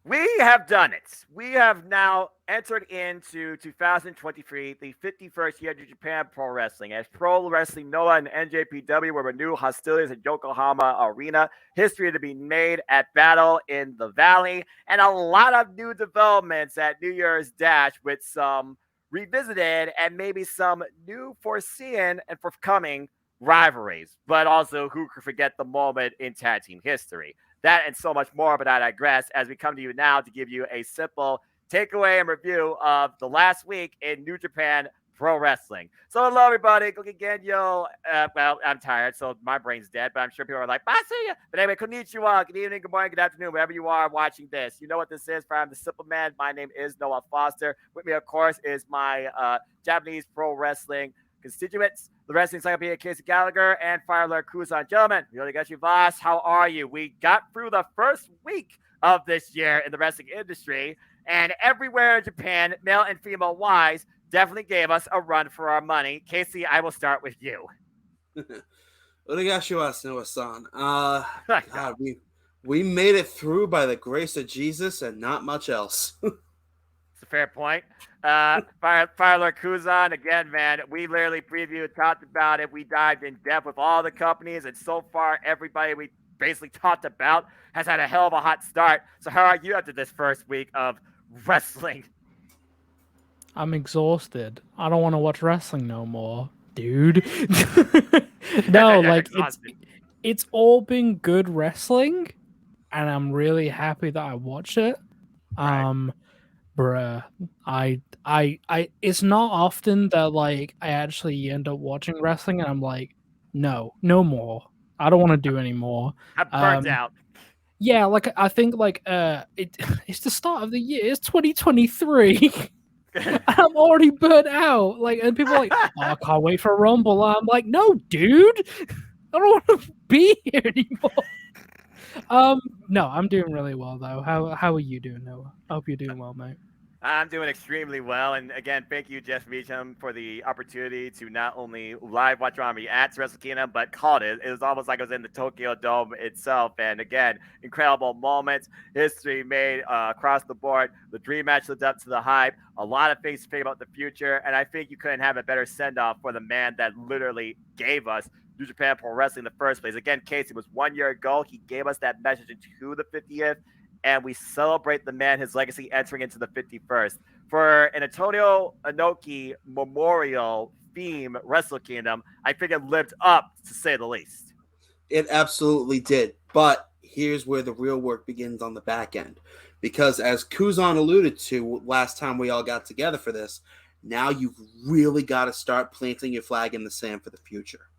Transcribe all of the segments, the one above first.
We have done it. We have now entered into 2023, the 51st year of Japan Pro Wrestling, as Pro Wrestling Noah and NJPW will renew hostilities at Yokohama Arena. History to be made at Battle in the Valley, and a lot of new developments at New Year's Dash with some revisited and maybe some new foreseen and forthcoming rivalries. But also, who could forget the moment in tag team history? That and so much more, but I digress as we come to you now to give you a simple takeaway and review of the last week in New Japan Pro Wrestling. So, hello, everybody. Again, well, I'm tired, so my brain's dead, but I'm sure people are like, I see ya. But anyway, konnichiwa, good evening, good morning, good afternoon, wherever you are watching this. You know what this is. I'm the Simple Man. My name is Noah Foster. With me, of course, is my Japanese Pro Wrestling constituents, the wrestling encyclopedia Casey Gallagher, and Fire Alert Kuzon. Gentlemen, really got you, Voss. How are you? We got through the first week of this year in the wrestling industry, and everywhere in Japan, male and female wise, definitely gave us a run for our money. Casey, I will start with you. Onegaishimasu, Noah-san. God, we made it through by the grace of Jesus and not much else. It's a fair point. Fire Alert Kuzon, again, man, we literally previewed, talked about it. We dived in depth with all the companies, and so far, everybody we basically talked about has had a hell of a hot start. So, how are you after this first week of wrestling? I'm exhausted. I don't want to watch wrestling no more, dude. No, like it's all been good wrestling, and I'm really happy that I watched it. Right. Bruh, I it's not often that like I actually end up watching wrestling and I'm like, no more. I don't want to do anymore. I'm burnt out. Yeah, like I think like it's the start of the year. It's 2023. I'm already burnt out. Like, and people are like, oh, I can't wait for Rumble. I'm like, no, dude, I don't want to be here anymore. No, I'm doing really well though. How are you doing, Noah? I hope you're doing well, mate. I'm doing extremely well, and again, thank you, Jeff Meacham, for the opportunity to not only live watch on react to WrestleKingdom, but called it. It was almost like I was in the Tokyo Dome itself, and again, incredible moments, history made across the board. The dream match lived up to the hype. A lot of things to think about the future, and I think you couldn't have a better send-off for the man that literally gave us New Japan Pro Wrestling in the first place. Again, Casey, was 1 year ago. He gave us that message into the 50th, and we celebrate the man, his legacy entering into the 51st. For an Antonio Inoki memorial theme Wrestle Kingdom, I think it lived up, to say the least. It absolutely did. But here's where the real work begins on the back end. Because as Kuzon alluded to last time we all got together for this, now you've really got to start planting your flag in the sand for the future.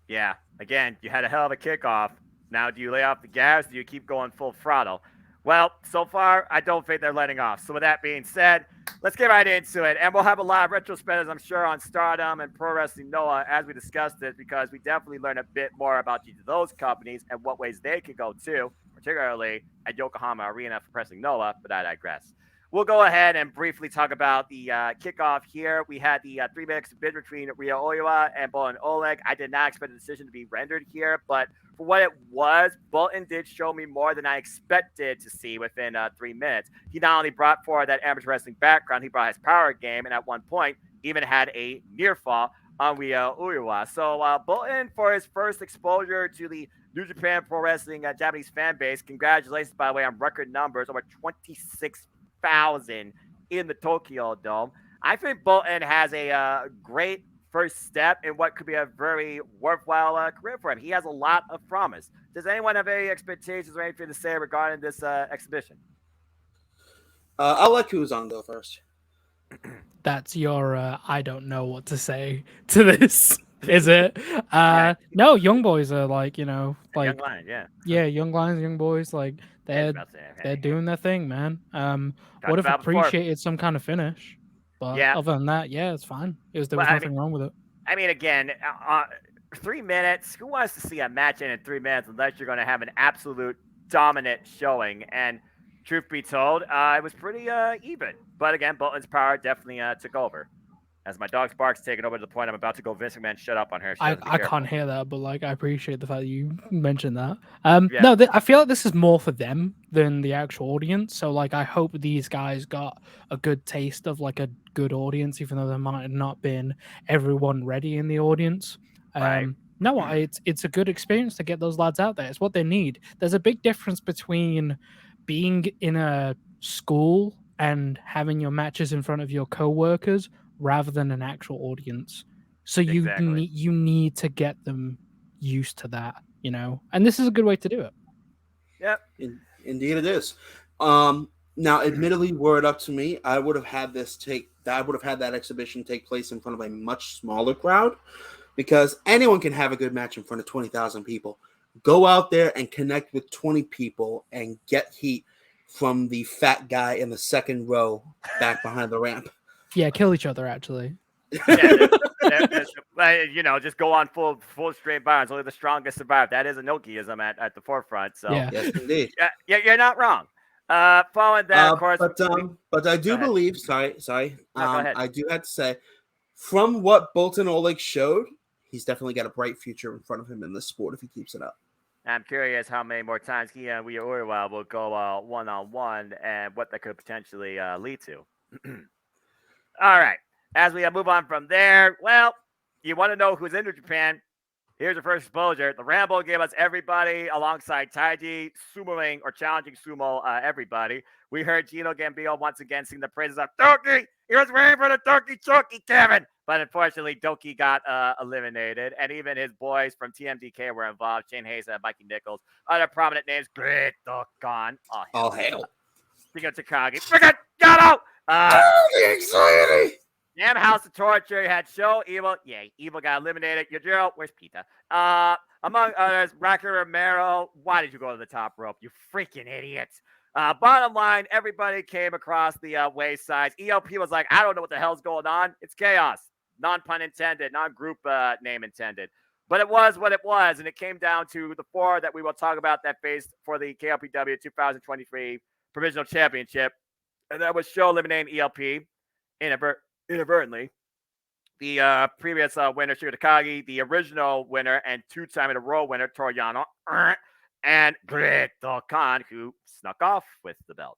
Yeah, again, you had a hell of a kickoff. Now, do you lay off the gas? Do you keep going full throttle? Well, so far, I don't think they're letting off. So with that being said, let's get right into it. And we'll have a lot of retrospectives, I'm sure, on STARDOM and Pro Wrestling Noah as we discuss this, because we definitely learn a bit more about each of those companies and what ways they could go too, particularly at Yokohama Arena for Wrestling Noah, but I digress. We'll go ahead and briefly talk about the kickoff here. We had the 3-minute exhibition between Ryo Oiwa and Bolin Oleg. I did not expect the decision to be rendered here, but for what it was, Bolton did show me more than I expected to see within 3 minutes. He not only brought forward that amateur wrestling background, he brought his power game, and at one point even had a near fall on Ryo Oiwa. So Bolton, for his first exposure to the New Japan Pro Wrestling Japanese fan base, congratulations, by the way, on record numbers, over 26,000 in the Tokyo Dome. I think Bolton has a great first step in what could be a very worthwhile career for him. He has a lot of promise. Does anyone have any expectations or anything to say regarding this exhibition? I'll let Kuzon go first. That's your I don't know what to say to this, is it? No, young boys are like, like Young Lion, yeah. Yeah, young lions, young boys, like they're doing their thing, man. Would have appreciated some kind of finish. But other than that, yeah, it's fine. There was nothing wrong with it. I mean, again, 3 minutes. Who wants to see a match in 3 minutes unless you're going to have an absolute dominant showing? And truth be told, it was pretty even. But again, Bolton's power definitely took over. As my dog's bark's taking over to the point I'm about to go Vince McMahon shut up on her. She I, has to be I careful. can't hear that, but like I appreciate the fact that you mentioned that. Yeah. No, I feel like this is more for them than the actual audience. So like I hope these guys got a good taste of like a good audience, even though there might have not been everyone ready in the audience. Right. No, it's a good experience to get those lads out there. It's what they need. There's a big difference between being in a school and having your matches in front of your co-workers rather than an actual audience. So Exactly. you need to get them used to that, and this is a good way to do it. Yep. Indeed, it is. Now, admittedly, were it up to me, I would have had that exhibition take place in front of a much smaller crowd, because anyone can have a good match in front of 20,000 people. Go out there and connect with 20 people and get heat from the fat guy in the second row back behind the ramp. Yeah, kill each other actually. Yeah, just go on full straight bars. Only the strongest survive. That is Inokiism at the forefront. So Yeah. Yes, indeed. yeah, you're not wrong. Following that, of course. But I do believe. Sorry. No, go ahead. I do have to say, from what Bolton Oleg showed, he's definitely got a bright future in front of him in this sport if he keeps it up. I'm curious how many more times he and Rhea Uriwa will go one-on-one and what that could potentially lead to. All right. As we move on from there, well, you want to know who's in New Japan? Here's your first exposure. The Rambo gave us everybody alongside Taiji, sumoing or challenging sumo everybody. We heard Gino Gambino once again sing the praises of Doki. He was ready for the Doki Choki, Kevin. But unfortunately, Doki got eliminated. And even his boys from TMDK were involved. Shane Hayes and Mikey Nichols. Other prominent names, Great Dokkan. All hail. Speaking of Takagi, freaking got out. The anxiety. Damn House of Torture. You had Show, Evil. Yay, Evil got eliminated. Yajiro, where's Pita? Among others, Rocky Romero. Why did you go to the top rope? You freaking idiots. Bottom line, everybody came across the wayside. ELP was like, I don't know what the hell's going on. It's chaos. Non-pun intended, non-group name intended. But it was what it was, and it came down to the four that we will talk about that faced for the KOPW 2023 Provisional Championship. And that was Show eliminating ELP inadvertently. The previous winner, Shugo Takagi, the original winner and two-time in a row winner, Toriano, and Great Dokkan, who snuck off with the belt.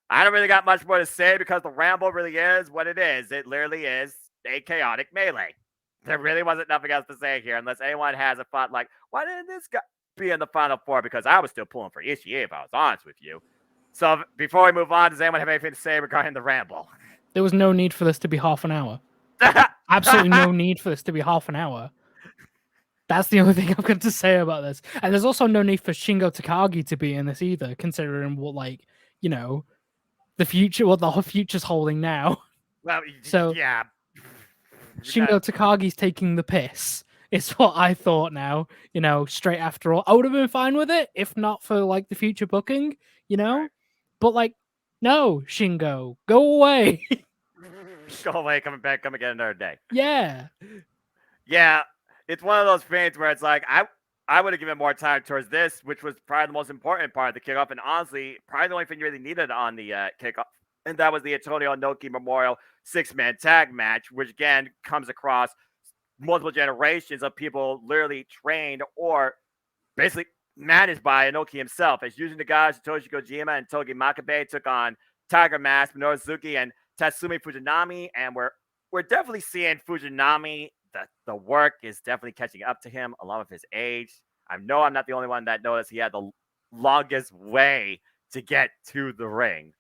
I don't really got much more to say because the Ramble really is what it is. It literally is a chaotic melee. There really wasn't nothing else to say here unless anyone has a thought like, why didn't this guy be in the Final Four? Because I was still pulling for Ishii if I was honest with you. So before we move on, does anyone have anything to say regarding the Ramble? There was no need for this to be half an hour. Absolutely no need for this to be half an hour. That's the only thing I've got to say about this. And there's also no need for Shingo Takagi to be in this either, considering what, the future, what the future's holding now. Well, so yeah. Shingo Takagi's taking the piss. It's what I thought now, straight after all. I would have been fine with it if not for, the future booking, Right. But, no, Shingo, go away. Go away, come again another day. Yeah. Yeah, it's one of those things where it's like, I would have given more time towards this, which was probably the most important part of the kickoff, and honestly, probably the only thing you really needed on the kickoff, and that was the Antonio Inoki Memorial 6-man tag match, which again comes across multiple generations of people literally trained or basically managed by Inoki himself. As using the guys Satoshi Kojima and Togi Makabe took on Tiger Mask, Minoru Suzuki, and Tatsumi Fujinami, and we're definitely seeing Fujinami. The work is definitely catching up to him along with his age. I know I'm not the only one that noticed he had the longest way to get to the ring.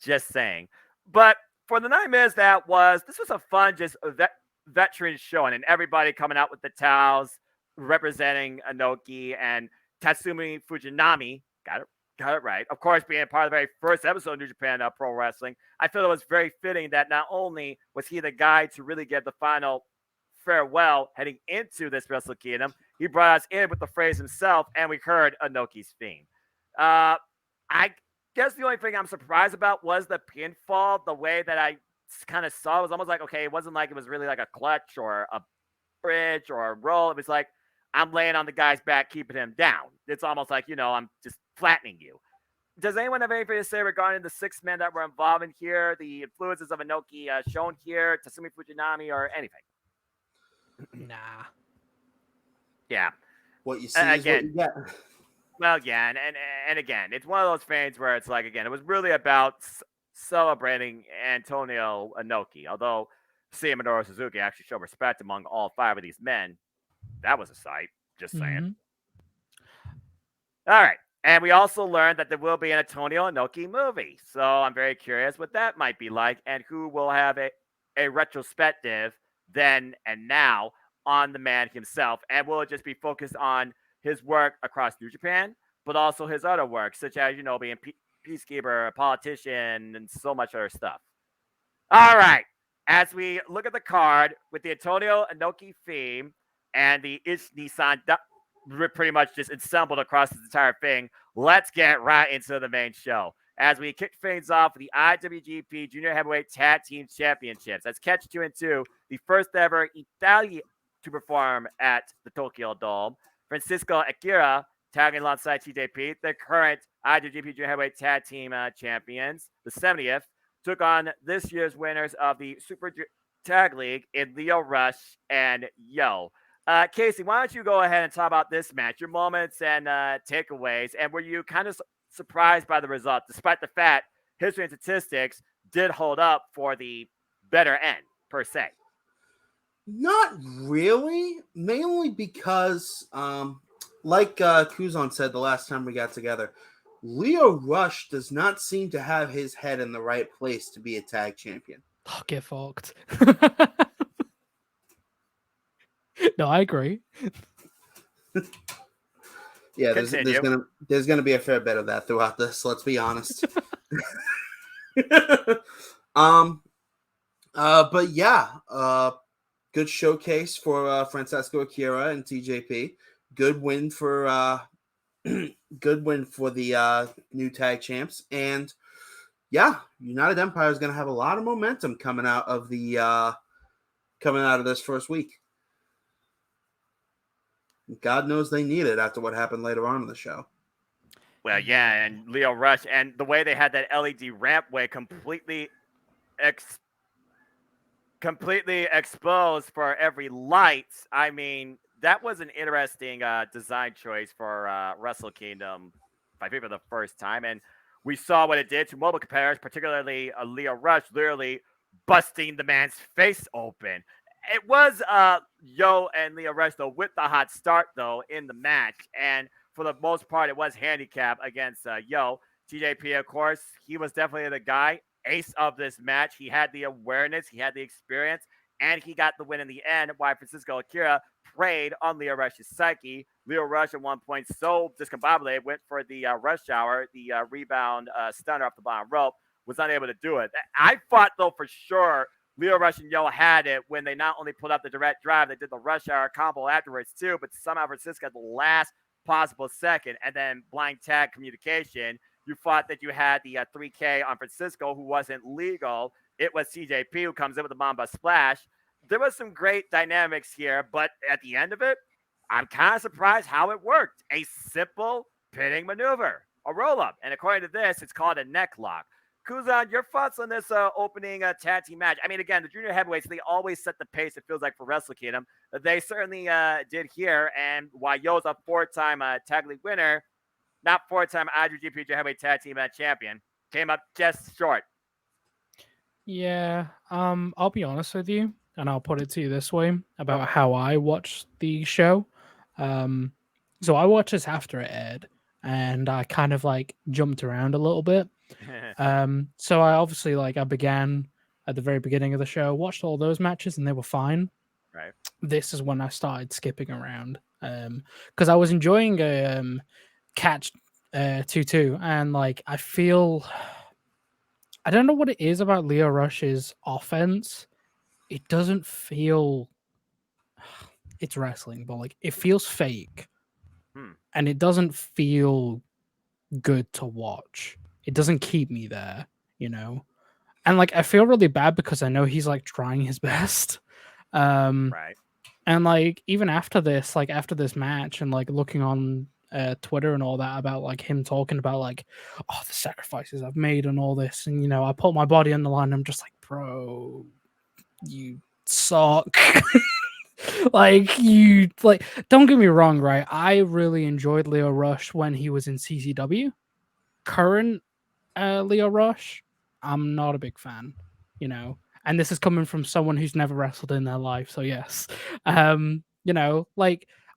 Just saying. But for the 9 minutes this was a fun, just veteran showing, and everybody coming out with the towels representing Inoki and Tatsumi Fujinami. Got it right. Of course, being part of the very first episode of New Japan Pro Wrestling, I feel it was very fitting that not only was he the guy to really give the final farewell heading into this WrestleKingdom, he brought us in with the phrase himself, and we heard Inoki's theme. I guess the only thing I'm surprised about was the pinfall. The way that I kind of saw it was almost like, okay, it wasn't like it was really like a clutch or a bridge or a roll. It was like, I'm laying on the guy's back, keeping him down. It's almost like, I'm just flattening you. does anyone have anything to say regarding the 6 men that were involved in here, the influences of Inoki shown here, Tatsumi Fujinami, or anything? Nah. Yeah. What you see is what you get. Well, yeah, and again, it's one of those things where it's like, again, it was really about celebrating Antonio Inoki. Although seeing Minoru Suzuki actually show respect among all 5 of these men, that was a sight. Just saying. All right. And we also learned that there will be an Antonio Inoki movie. So I'm very curious what that might be like and who will have a retrospective then and now on the man himself. And will it just be focused on his work across New Japan, but also his other work, such as, being peacekeeper, a politician, and so much other stuff. All right. As we look at the card with the Antonio Inoki theme and the Ichi-Nisan pretty much just assembled across this entire thing, let's get right into the main show. As we kick things off with the IWGP Junior Heavyweight Tag Team Championships. That's Catch 2 and 2, the first ever Italian to perform at the Tokyo Dome. Francisco Akira tagging alongside TJP, the current IWGP Junior Heavyweight Tag Team Champions. The 70th took on this year's winners of the Super Tag League in Lio Rush and Yo. Casey, why don't you go ahead and talk about this match, your moments and takeaways, and were you kind of surprised by the result, despite the fact history and statistics did hold up for the better end, per se? Not really, mainly because, like Kuzon said the last time we got together, Lio Rush does not seem to have his head in the right place to be a tag champion. Oh, get fucked. No, I agree. Yeah, there's gonna be a fair bit of that throughout this. Let's be honest. But yeah, good showcase for Francesco Akira and TJP. Good win for the new tag champs, and yeah, United Empire is gonna have a lot of momentum coming out of this first week. God knows they need it after what happened later on in the show. Well, yeah, and Lio Rush, and the way they had that LED rampway completely exposed for every light. I mean, that was an interesting design choice for WrestleKingdom, I think, for the first time. And we saw what it did to mobile competitors, particularly Lio Rush, literally busting the man's face open. It was Yo and Lio Rush, though, with the hot start, though, in the match. And for the most part, it was handicap against Yo. TJP, of course, he was definitely the guy, ace of this match. He had the awareness, he had the experience, and he got the win in the end, while Francisco Akira preyed on Lio Rush's psyche. Lio Rush at one point so discombobulated, went for the rush hour, the rebound stunner off the bottom rope, was unable to do it. I thought, though, for sure, Lio Rush and Yo had it when they not only pulled up the direct drive, they did the rush hour combo afterwards too, but somehow Francisco at the last possible second, and then blind tag communication. You thought that you had the 3K on Francisco, who wasn't legal. It was TJP who comes in with the Mamba Splash. There was some great dynamics here, but at the end of it, I'm kind of surprised how it worked. A simple pinning maneuver, a roll-up, and according to this, it's called a neck lock. Kuzon, your thoughts on this opening tag team match? I mean, again, the junior heavyweights, they always set the pace, it feels like, for WrestleKingdom. They certainly did here, and while Yo's a 4-time tag league winner, not 4-time IWGP Junior Heavyweight Tag Team champion, came up just short. Yeah, I'll be honest with you, and I'll put it to you this way about how I watched the show. So I watched this after it aired, and I kind of jumped around a little bit. So I obviously I began at the very beginning of the show, watched all those matches, and they were fine. Right. This is when I started skipping around, because I was enjoying Catch 2-2, and I feel, I don't know what it is about Lio Rush's offense. It doesn't feel, it's wrestling, but it feels fake, and it doesn't feel good to watch. It doesn't keep me there, and I feel really bad because I know he's trying his best. Right. And even after this, after this match, and looking on Twitter and all that about like him talking about like, oh, the sacrifices I've made and all this, and I put my body on the line. I'm just like, bro, you suck. Don't get me wrong, right? I really enjoyed Leo Rush when he was in CCW. Current Leo Rush, I'm not a big fan, and this is coming from someone who's never wrestled in their life. So yes, I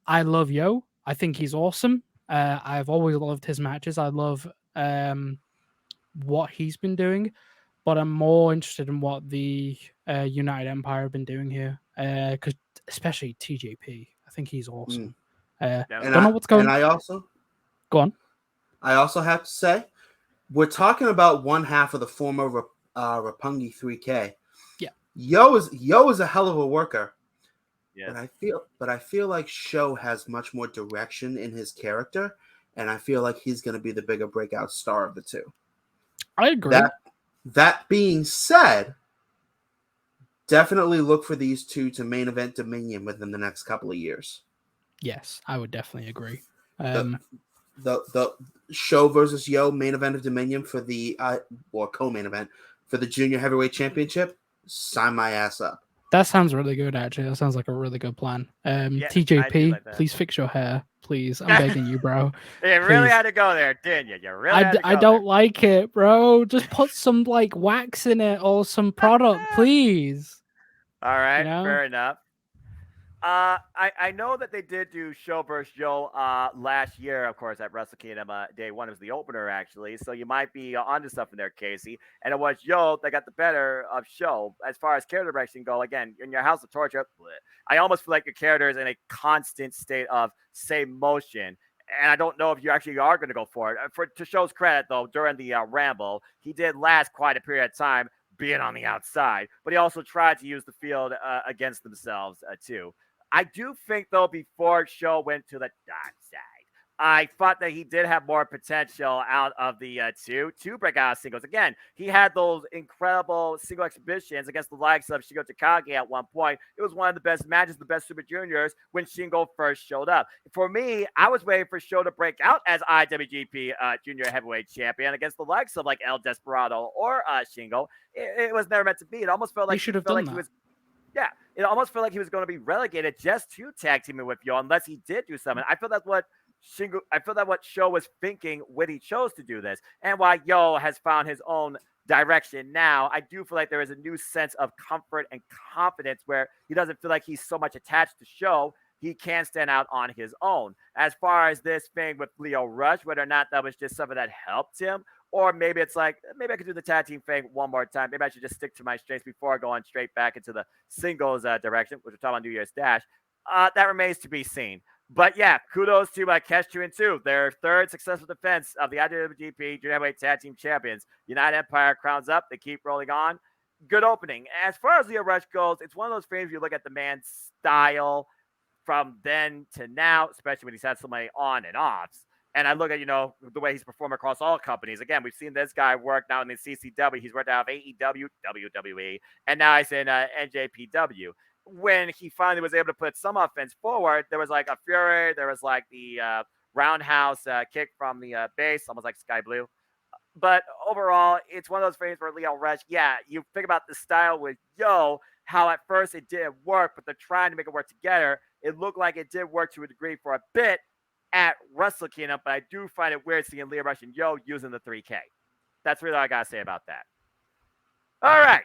love Yo. I think he's awesome. I've always loved his matches. I love what he's been doing, but I'm more interested in what the United Empire have been doing here. Because especially TJP, I think he's awesome. Don't know what's going. And I also go on. I also have to say, we're talking about one half of the former Roppongi 3K. Yeah, Yo is a hell of a worker. Yeah. But I feel like Sho has much more direction in his character, and I feel like he's going to be the bigger breakout star of the two. I agree. That being said, definitely look for these two to main event Dominion within the next couple of years. Yes, I would definitely agree. The Sho versus Yo main event of Dominion for the co-main event for the Junior Heavyweight Championship. Sign my ass up. That sounds really good, actually. That sounds like a really good plan. TJP, please fix your hair. Please. I'm begging you, bro. You really had to go there, didn't you? You really had to go I don't like it, bro. Just put some wax in it or some product, please. All right, fair enough. I know that they did do Sho vs. Yo last year, of course, at WrestleKingdom Day 1. It was the opener, actually. So you might be onto something there, Casey. And it was Yo that got the better of Sho. As far as character direction go, again, in your House of Torture, I almost feel like your character is in a constant state of same motion. And I don't know if you actually are going to go for it. To Sho's credit, though, during the Ramble, he did last quite a period of time being on the outside. But he also tried to use the field against themselves, too. I do think, though, before Sho went to the dark side, I thought that he did have more potential out of the two to break out singles. Again, he had those incredible single exhibitions against the likes of Shingo Takagi at one point. It was one of the best matches, the best Super Juniors, when Shingo first showed up. For me, I was waiting for Sho to break out as IWGP Junior Heavyweight Champion against the likes of El Desperado or Shingo. It was never meant to be. It almost felt like he should have done that. Yeah, it almost felt like he was going to be relegated just to tag teaming with Yo, unless he did do something. I feel that's what Sho was thinking when he chose to do this, and why Yo has found his own direction now. I do feel like there is a new sense of comfort and confidence where he doesn't feel like he's so much attached to Sho. He can stand out on his own. As far as this thing with Leo Rush, whether or not that was just something that helped him, or maybe it's like, maybe I could do the tag team thing one more time. Maybe I should just stick to my strengths before going straight back into the singles direction, which we're talking about New Year's Dash. That remains to be seen. But yeah, kudos to Cash 2 and 2, their third successful defense of the IWGP Junior Heavyweight Tag Team Champions. United Empire crowns up. They keep rolling on. Good opening. As far as Leo Rush goes, it's one of those things you look at the man's style from then to now, especially when he's had so many on and offs. And I look at, the way he's performed across all companies. Again, we've seen this guy work now in the CCW. He's worked out of AEW, WWE, and now he's in NJPW. When he finally was able to put some offense forward, there was a Fury, there was the roundhouse kick from the base, almost like Sky Blue. But overall, it's one of those things where Leo Rush, you think about the style with Yo, how at first it didn't work, but they're trying to make it work together. It looked like it did work to a degree for a bit at WrestleKingdom, but I do find it weird seeing Leo Rush and Yo using the 3K. That's really all I got to say about that. All right.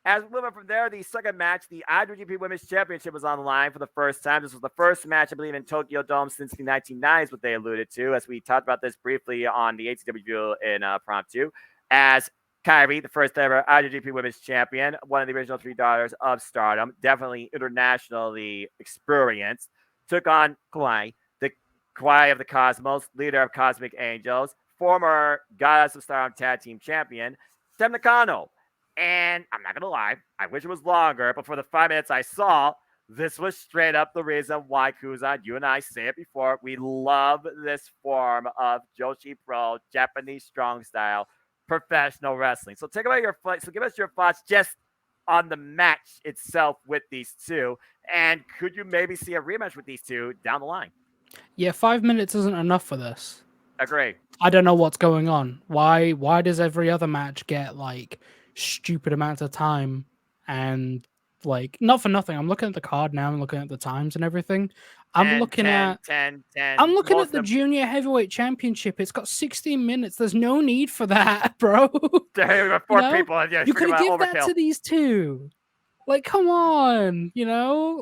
As we move on from there, the second match, the IWGP Women's Championship was on the line for the first time. This was the first match, I believe, in Tokyo Dome since the 1990s, what they alluded to, as we talked about this briefly on the ATW in Promptu, as Kairi, the first ever IWGP Women's Champion, one of the original three daughters of Stardom, definitely internationally experienced, took on Kawhi of the Cosmos, leader of Cosmic Angels, former Goddess of Stardom Tag Team Champion, Tem Nakano. And I'm not going to lie, I wish it was longer, but for the 5 minutes I saw, this was straight up the reason why, Kuzon, you and I say it before, we love this form of Joshi Pro, Japanese strong style, professional wrestling. So give us your thoughts just on the match itself with these two, and could you maybe see a rematch with these two down the line? Yeah, 5 minutes isn't enough for this. Agree. I don't know what's going on. Why does every other match get like stupid amounts of time? And like, not for nothing, I'm looking at the card now, I'm looking at the times and everything. I'm 10, looking 10, at 10, 10. I'm looking Most at of the them, junior heavyweight championship. It's got 16 minutes. There's no need for that, bro. there are You 4 know, people. Yeah, you freaking could have about give that overkill. to these two. Like, come on,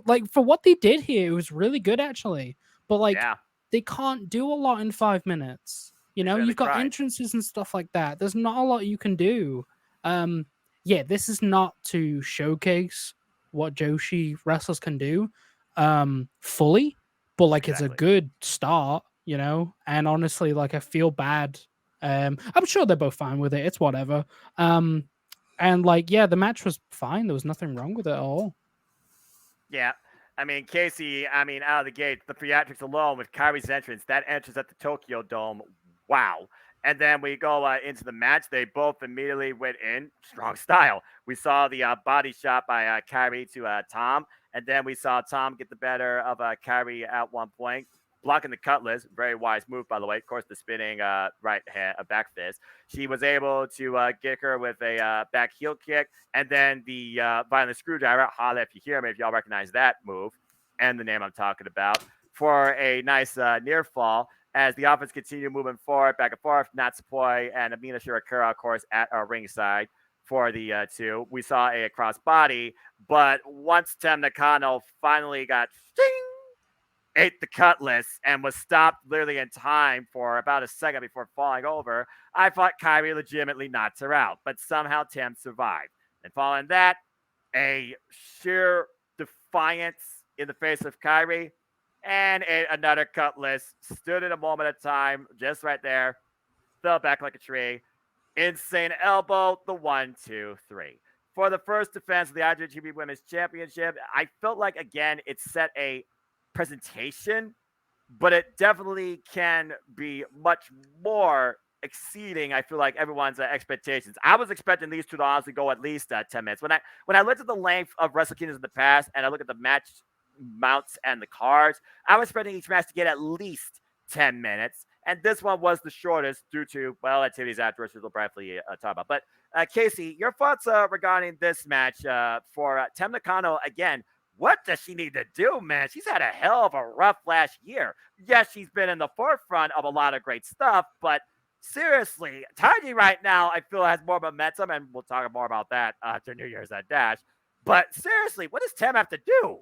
like for what they did here, it was really good actually. But like, Yeah. they can't do a lot in 5 minutes. They certainly You've got tried. entrances and stuff like that. There's not a lot you can do. Yeah, this is not to showcase what Joshi wrestlers can do, fully, but like it's a Exactly. good start, And honestly, like I feel bad. I'm sure they're both fine with it. It's whatever. And like, yeah, the match was fine. There was nothing wrong with it at all. Yeah. I mean, Casey, out of the gate, the theatrics alone with Kyrie's entrance, that entrance at the Tokyo Dome, wow. And then we go into the match. They both immediately went in strong style. We saw the body shot by Kyrie to Tom, and then we saw Tom get the better of Kyrie at one point, blocking the cutlass. Very wise move, by the way. Of course, the spinning right hand, back fist. She was able to get her with a back heel kick, and then the violent screwdriver. Holla if you hear me, if y'all recognize that move and the name I'm talking about, for a nice near fall. As the offense continued moving forward, back and forth, Natsupoi and Amina Shirakura, of course, at our ringside for the two. We saw a crossbody, but once Tem Nakano finally got ate the cutlass and was stopped literally in time for about a second before falling over, I thought Kyrie legitimately knocked her out, but somehow Tem survived. And following that, a sheer defiance in the face of Kyrie, and another cutlass, stood in a moment of time, just right there, fell back like a tree. Insane elbow, the 1, 2, 3. For the first defense of the IWGP Women's Championship, I felt like, again, it set a presentation, but it definitely can be much more exceeding, I feel like, everyone's expectations. I was expecting these two to honestly go at least 10 minutes. When I looked at the length of WrestleKingdoms in the past and I look at the match mounts and the cards, I was expecting each match to get at least 10 minutes. And this one was the shortest due to, well, activities afterwards, which we'll briefly talk about. But Casey, your thoughts regarding this match for Tem Nakano, again, what does she need to do, man? She's had a hell of a rough last year. Yes, she's been in the forefront of a lot of great stuff, but seriously, Taiji right now, I feel, has more momentum, and we'll talk more about that after New Year's Dash. But seriously, what does Tem have to do?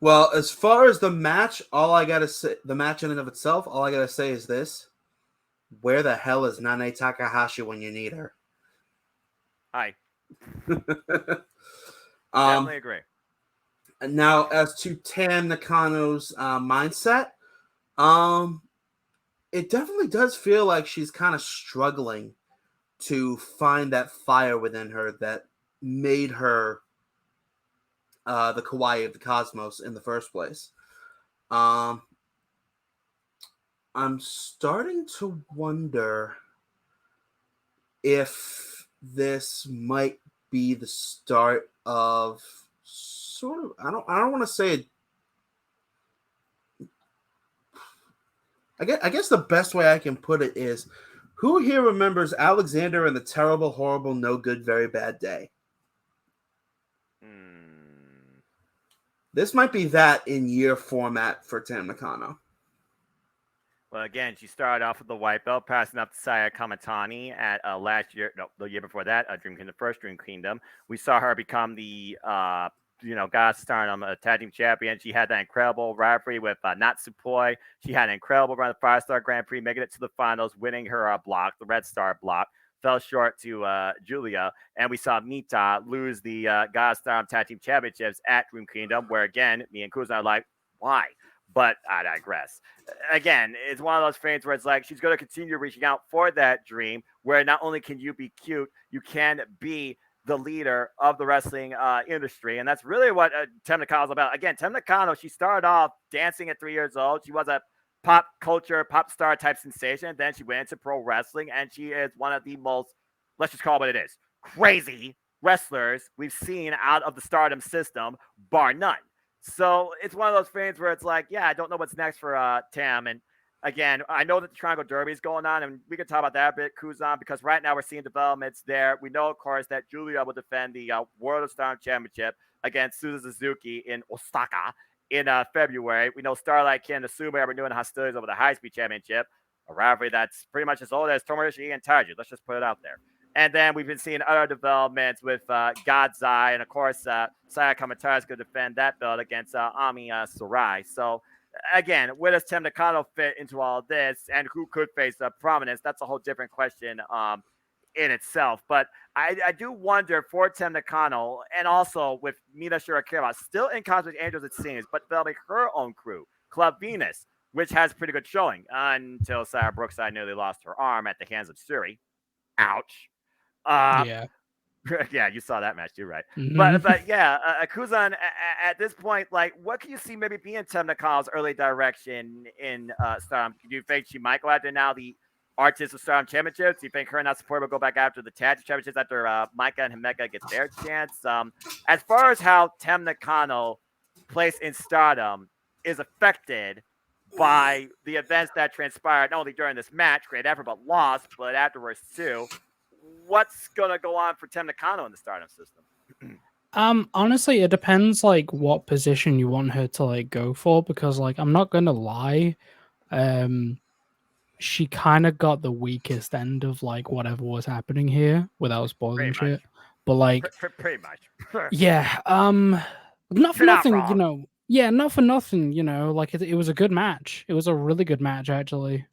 Well, as far as the match, all I gotta say, the match in and of itself, all I gotta say is this: where the hell is Nane Takahashi when you need her? Hi. Definitely agree. And now, as to Tam Nakano's mindset, it definitely does feel like she's kind of struggling to find that fire within her that made her the Kawaii of the Cosmos in the first place. I'm starting to wonder if this might be the start of sort of, I don't want to say I guess the best way I can put it is, who here remembers Alexander and the Terrible, Horrible, No Good, Very Bad Day? This might be that in year format for Tam Nakano. Well, again, she started off with the white belt, passing up to Saya Kamatani at the year before that, Dream Kingdom, first Dream Kingdom. We saw her become the, God Stardom tag team champion. She had that incredible rivalry with Natsupoi. She had an incredible run at 5-Star Grand Prix, making it to the finals, winning her block, the Red Star block. Fell short to Julia, and we saw Mita lose the God Stardom tag team championships at Dream Kingdom, where again, me and Kuzon are like, why? But I digress. Again, it's one of those things where it's like she's going to continue reaching out for that dream where not only can you be cute, you can be the leader of the wrestling industry. And that's really what Tem Nakano is about. Again, Tem Nakano, she started off dancing at 3 years old. She was a pop culture, pop star type sensation. Then she went into pro wrestling, and she is one of the most, let's just call it what it is, crazy wrestlers we've seen out of the Stardom system, bar none. So it's one of those things where it's like, yeah, I don't know what's next for Tam. And again, I know that the Triangle Derby is going on, and we can talk about that a bit, Kuzon, because right now we're seeing developments there. We know, of course, that Julia will defend the World of Stardom Championship against Suzu Suzuki in Osaka in February. We know Starlight Kid and Asuma are renewing hostilities over the High Speed Championship, a rivalry that's pretty much as old as Tomodachi and Taiji. Let's just put it out there. And then we've been seeing other developments with God's Eye, and of course, Saya Kamatari is going to defend that belt against Ami Sarai. So, again, where does Tem Nakano fit into all of this, and who could face prominence? That's a whole different question in itself. But I do wonder for Tem Nakano, and also with Mina Shirakawa still in Cosmic Angels, it seems, but developing her own crew, Club Venus, which has pretty good showing until Sarah Brookside nearly lost her arm at the hands of Suri. Ouch. Yeah. Yeah, you saw that match. You're right. Mhm. But yeah, Kuzan, at this point, like, what can you see maybe being Tem Nakano's early direction in Stardom? Do you think she might go after now the Artists of Stardom Championships? Do you think her and Natsupoi will go back after the Tag Team Championships after Micah and Himeka get their chance? As far as how Tem Nakano place in Stardom is affected by the events that transpired not only during this match, great effort, but lost, but afterwards too. What's gonna go on for Tem Nakano in the Stardom system? Honestly, it depends like what position you want her to like go for, because like I'm not gonna lie, she kind of got the weakest end of like whatever was happening here without spoiling Pretty much. shit. But like, Pretty much. yeah, not for You're not nothing, you wrong. know. Yeah, not for nothing, you know. Like it was a good match. It was a really good match actually.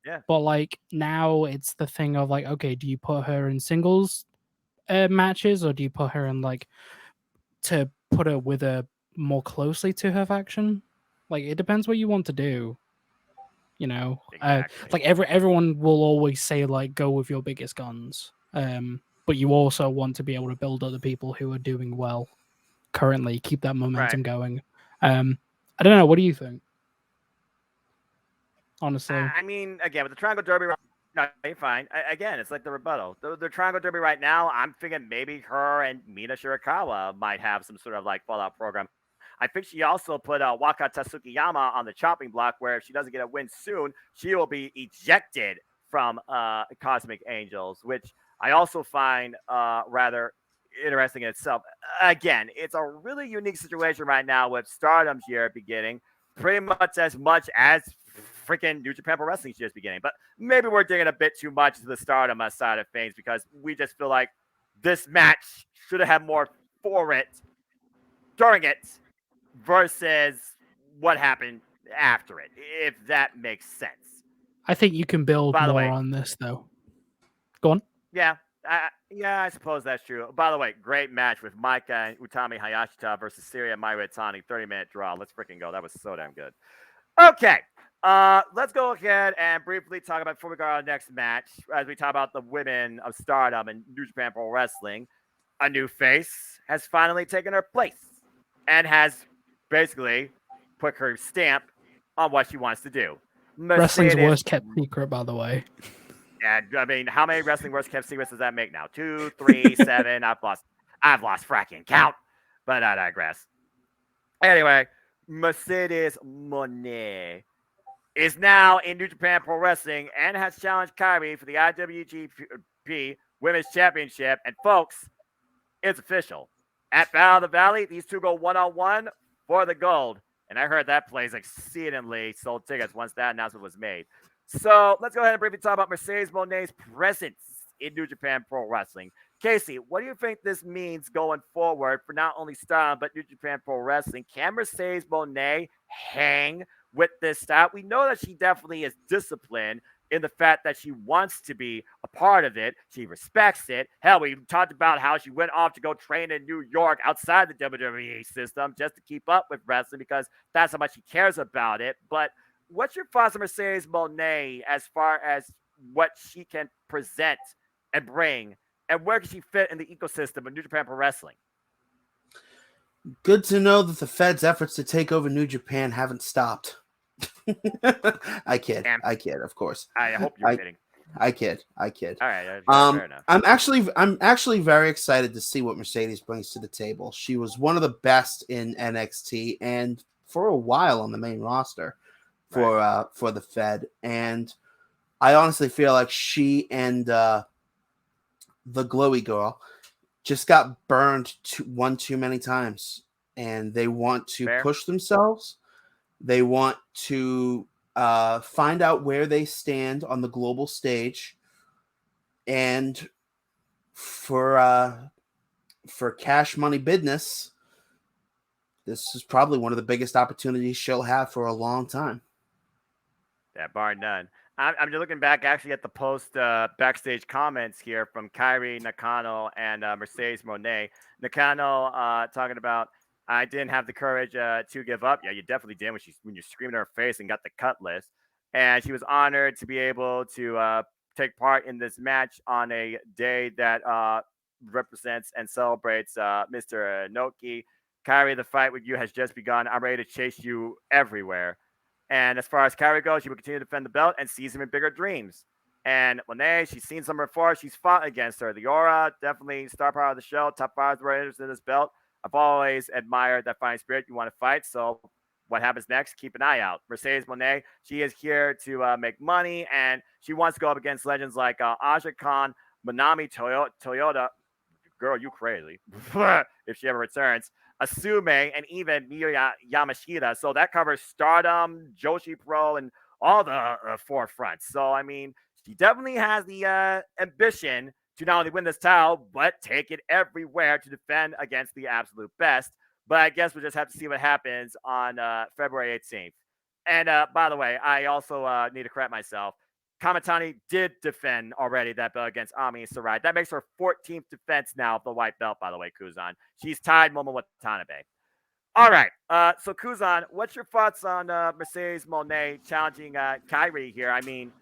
Yeah. But like now it's the thing of like, okay, do you put her in singles matches, or do you put her in like to put her with her more closely to her faction? Like it depends what you want to do. You know, Exactly. like everyone will always say like go with your biggest guns. But you also want to be able to build other people who are doing well currently, keep that Right. momentum going. I don't know. What do you think? Honestly, I mean, again, with the Triangle Derby, no, you're fine. Again, it's like the rebuttal. The Triangle Derby right now, I'm thinking maybe her and Mina Shirakawa might have some sort of like fallout program. I think she also put Waka Tasukiyama on the chopping block, where if she doesn't get a win soon, she will be ejected from Cosmic Angels, which I also find rather interesting in itself. Again, it's a really unique situation right now with Stardom's year beginning, pretty much as freaking New Japan Pro Wrestling year's beginning. But maybe we're digging a bit too much to the Stardom side of things, because we just feel like this match should have had more for it during it versus what happened after it, if that makes sense. I think you can build By the more way, on this though. Go on. yeah, I suppose that's true. By the way, great match with Micah and Utami Hayashita versus Syria Maira Itani, 30-minute draw. Let's freaking go. That was so damn good. Okay. Let's go ahead and briefly talk about, before we go to our next match, as we talk about the women of Stardom and New Japan Pro Wrestling, a new face has finally taken her place and has basically put her stamp on what she wants to do. Wrestling's Mercedes, worst kept secret, by the way. and I mean, how many wrestling worst kept secrets does that make now? 2, 3, 7. I've lost fracking count, but I digress. Anyway, Mercedes Monet is now in New Japan Pro Wrestling and has challenged Kairi for the IWGP Women's Championship. And folks, it's official. At Battle of the Valley, these two go one-on-one for the gold. And I heard that place exceedingly sold tickets once that announcement was made. So let's go ahead and briefly talk about Mercedes Monet's presence in New Japan Pro Wrestling. Casey, what do you think this means going forward for not only Stardom, but New Japan Pro Wrestling? Can Mercedes Monet hang with this style? We know that she definitely is disciplined in the fact that she wants to be a part of it. She respects it. Hell, we talked about how she went off to go train in New York outside the WWE system just to keep up with wrestling, because that's how much she cares about it. But what's your thoughts on Mercedes Monet as far as what she can present and bring, and where can she fit in the ecosystem of New Japan Pro Wrestling? Good to know that the Fed's efforts to take over New Japan haven't stopped. I kid, of course. I hope you're kidding. I kid. All right, fair enough. I'm actually very excited to see what Mercedes brings to the table. She was one of the best in NXT and for a while on the main roster for the Fed, and I honestly feel like she and the Glowy Girl just got burned one too many times, and they want to push themselves. They want to find out where they stand on the global stage, and for cash money business, this is probably one of the biggest opportunities she'll have for a long time. Yeah, bar none. I'm just looking back actually at the post backstage comments here from Kairi Nakano and Mercedes Moné. Nakano talking about, I didn't have the courage to give up. Yeah, you definitely did when you're screaming in her face and got the cut list. And she was honored to be able to take part in this match on a day that represents and celebrates Mr. Inoki. Kairi, the fight with you has just begun. I'm ready to chase you everywhere. And as far as Kairi goes, she will continue to defend the belt and sees him in bigger dreams. And Monet, she's seen some before. She's fought against her. The Aura, definitely star power of the show. Top 5 were interested in this belt. I've always admired that fighting spirit. You want to fight, so what happens next? Keep an eye out. Mercedes Moné, she is here to make money, and she wants to go up against legends like Aja Khan, Manami Toyota. Girl, you crazy. If she ever returns. Asume, and even Miyu Yamashita. So that covers Stardom, Joshi Pro, and all the forefronts. So, I mean, she definitely has the ambition to not only win this title, but take it everywhere to defend against the absolute best. But I guess we'll just have to see what happens on February 18th. And by the way, I also need to correct myself. Kamatani did defend already that belt against Ami Sarai. That makes her 14th defense now of the white belt, by the way, Kuzon. She's tied Momo Watanabe. All right. So, Kuzon, what's your thoughts on Mercedes Moné challenging Kairi here? I mean,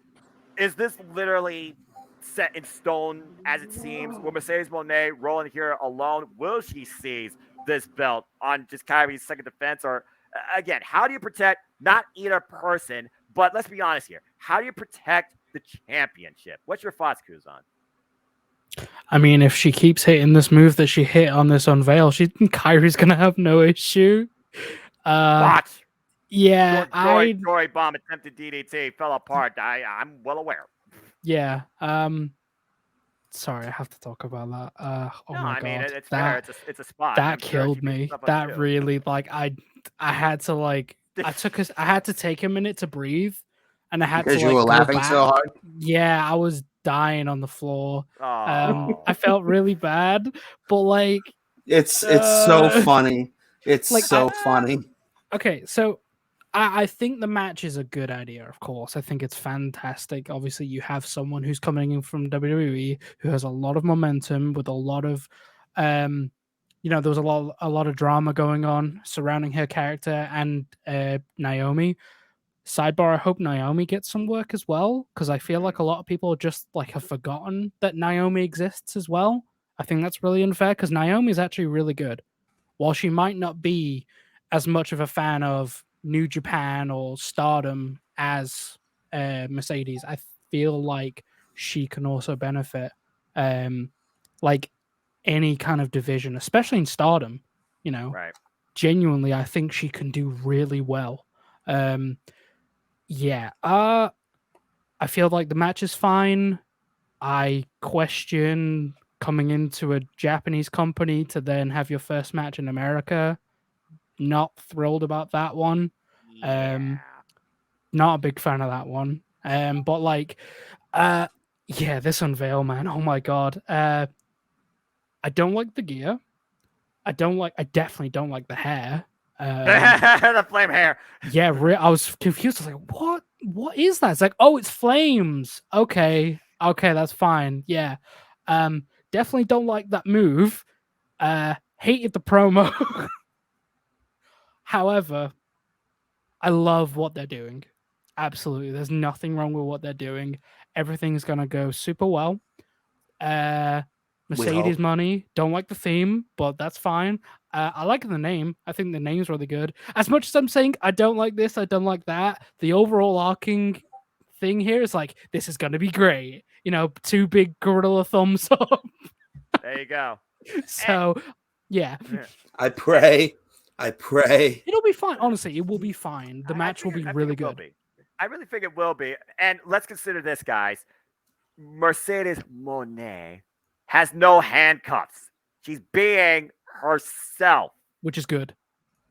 is this literally set in stone as it seems? Will Mercedes Moné roll in here alone? Will she seize this belt on just Kairi's second defense? Or, again, how do you protect not either person, but let's be honest here. How do you protect the championship? What's your thoughts, Kuzon? I mean, if she keeps hitting this move that she hit on this unveil, Kairi's gonna have no issue. Watch. Yeah, Joy bomb attempted DDT fell apart. I'm well aware. Yeah. Sorry, I have to talk about that. Oh no, my I God. mean it's fair. It's a spot. That killed me. That really I had to I had to take a minute to breathe, and I had because to you were laughing so hard. Yeah, I was dying on the floor. Oh. I felt really bad, but like it's so funny. It's like, so funny. Okay, so I think the match is a good idea, of course. I think it's fantastic. Obviously, you have someone who's coming in from WWE who has a lot of momentum with a lot of, there was a lot of drama going on surrounding her character and Naomi. Sidebar, I hope Naomi gets some work as well, because I feel like a lot of people just have forgotten that Naomi exists as well. I think that's really unfair because Naomi is actually really good. While she might not be as much of a fan of New Japan or Stardom as Mercedes, I feel like she can also benefit like any kind of division, especially in Stardom. Right. Genuinely, I think she can do really well. I feel like the match is fine. I question coming into a Japanese company to then have your first match in America. Not thrilled about that one. Yeah. Not a big fan of that one. This unveil, man. Oh my God. I don't like the gear. I definitely don't like the hair. The flame hair. Yeah, I was confused. I was like, what? What is that? It's like, oh, it's flames. Okay, that's fine. Yeah. Definitely don't like that move. Hated the promo. However, I love what they're doing. Absolutely. There's nothing wrong with what they're doing. Everything's gonna go super well. Mercedes money. Don't like the theme, but that's fine. I like the name. I think the name's really good. As much as I'm saying I don't like this, I don't like that, the overall arcing thing here. It's like, this is going to be great. You know, 2 big gorilla thumbs up. There you go. So, yeah. I pray. It'll be fine. Honestly, it will be fine. The match will be really good. I really think it will be. And let's consider this, guys. Mercedes Moné has no handcuffs. She's being herself, which is good.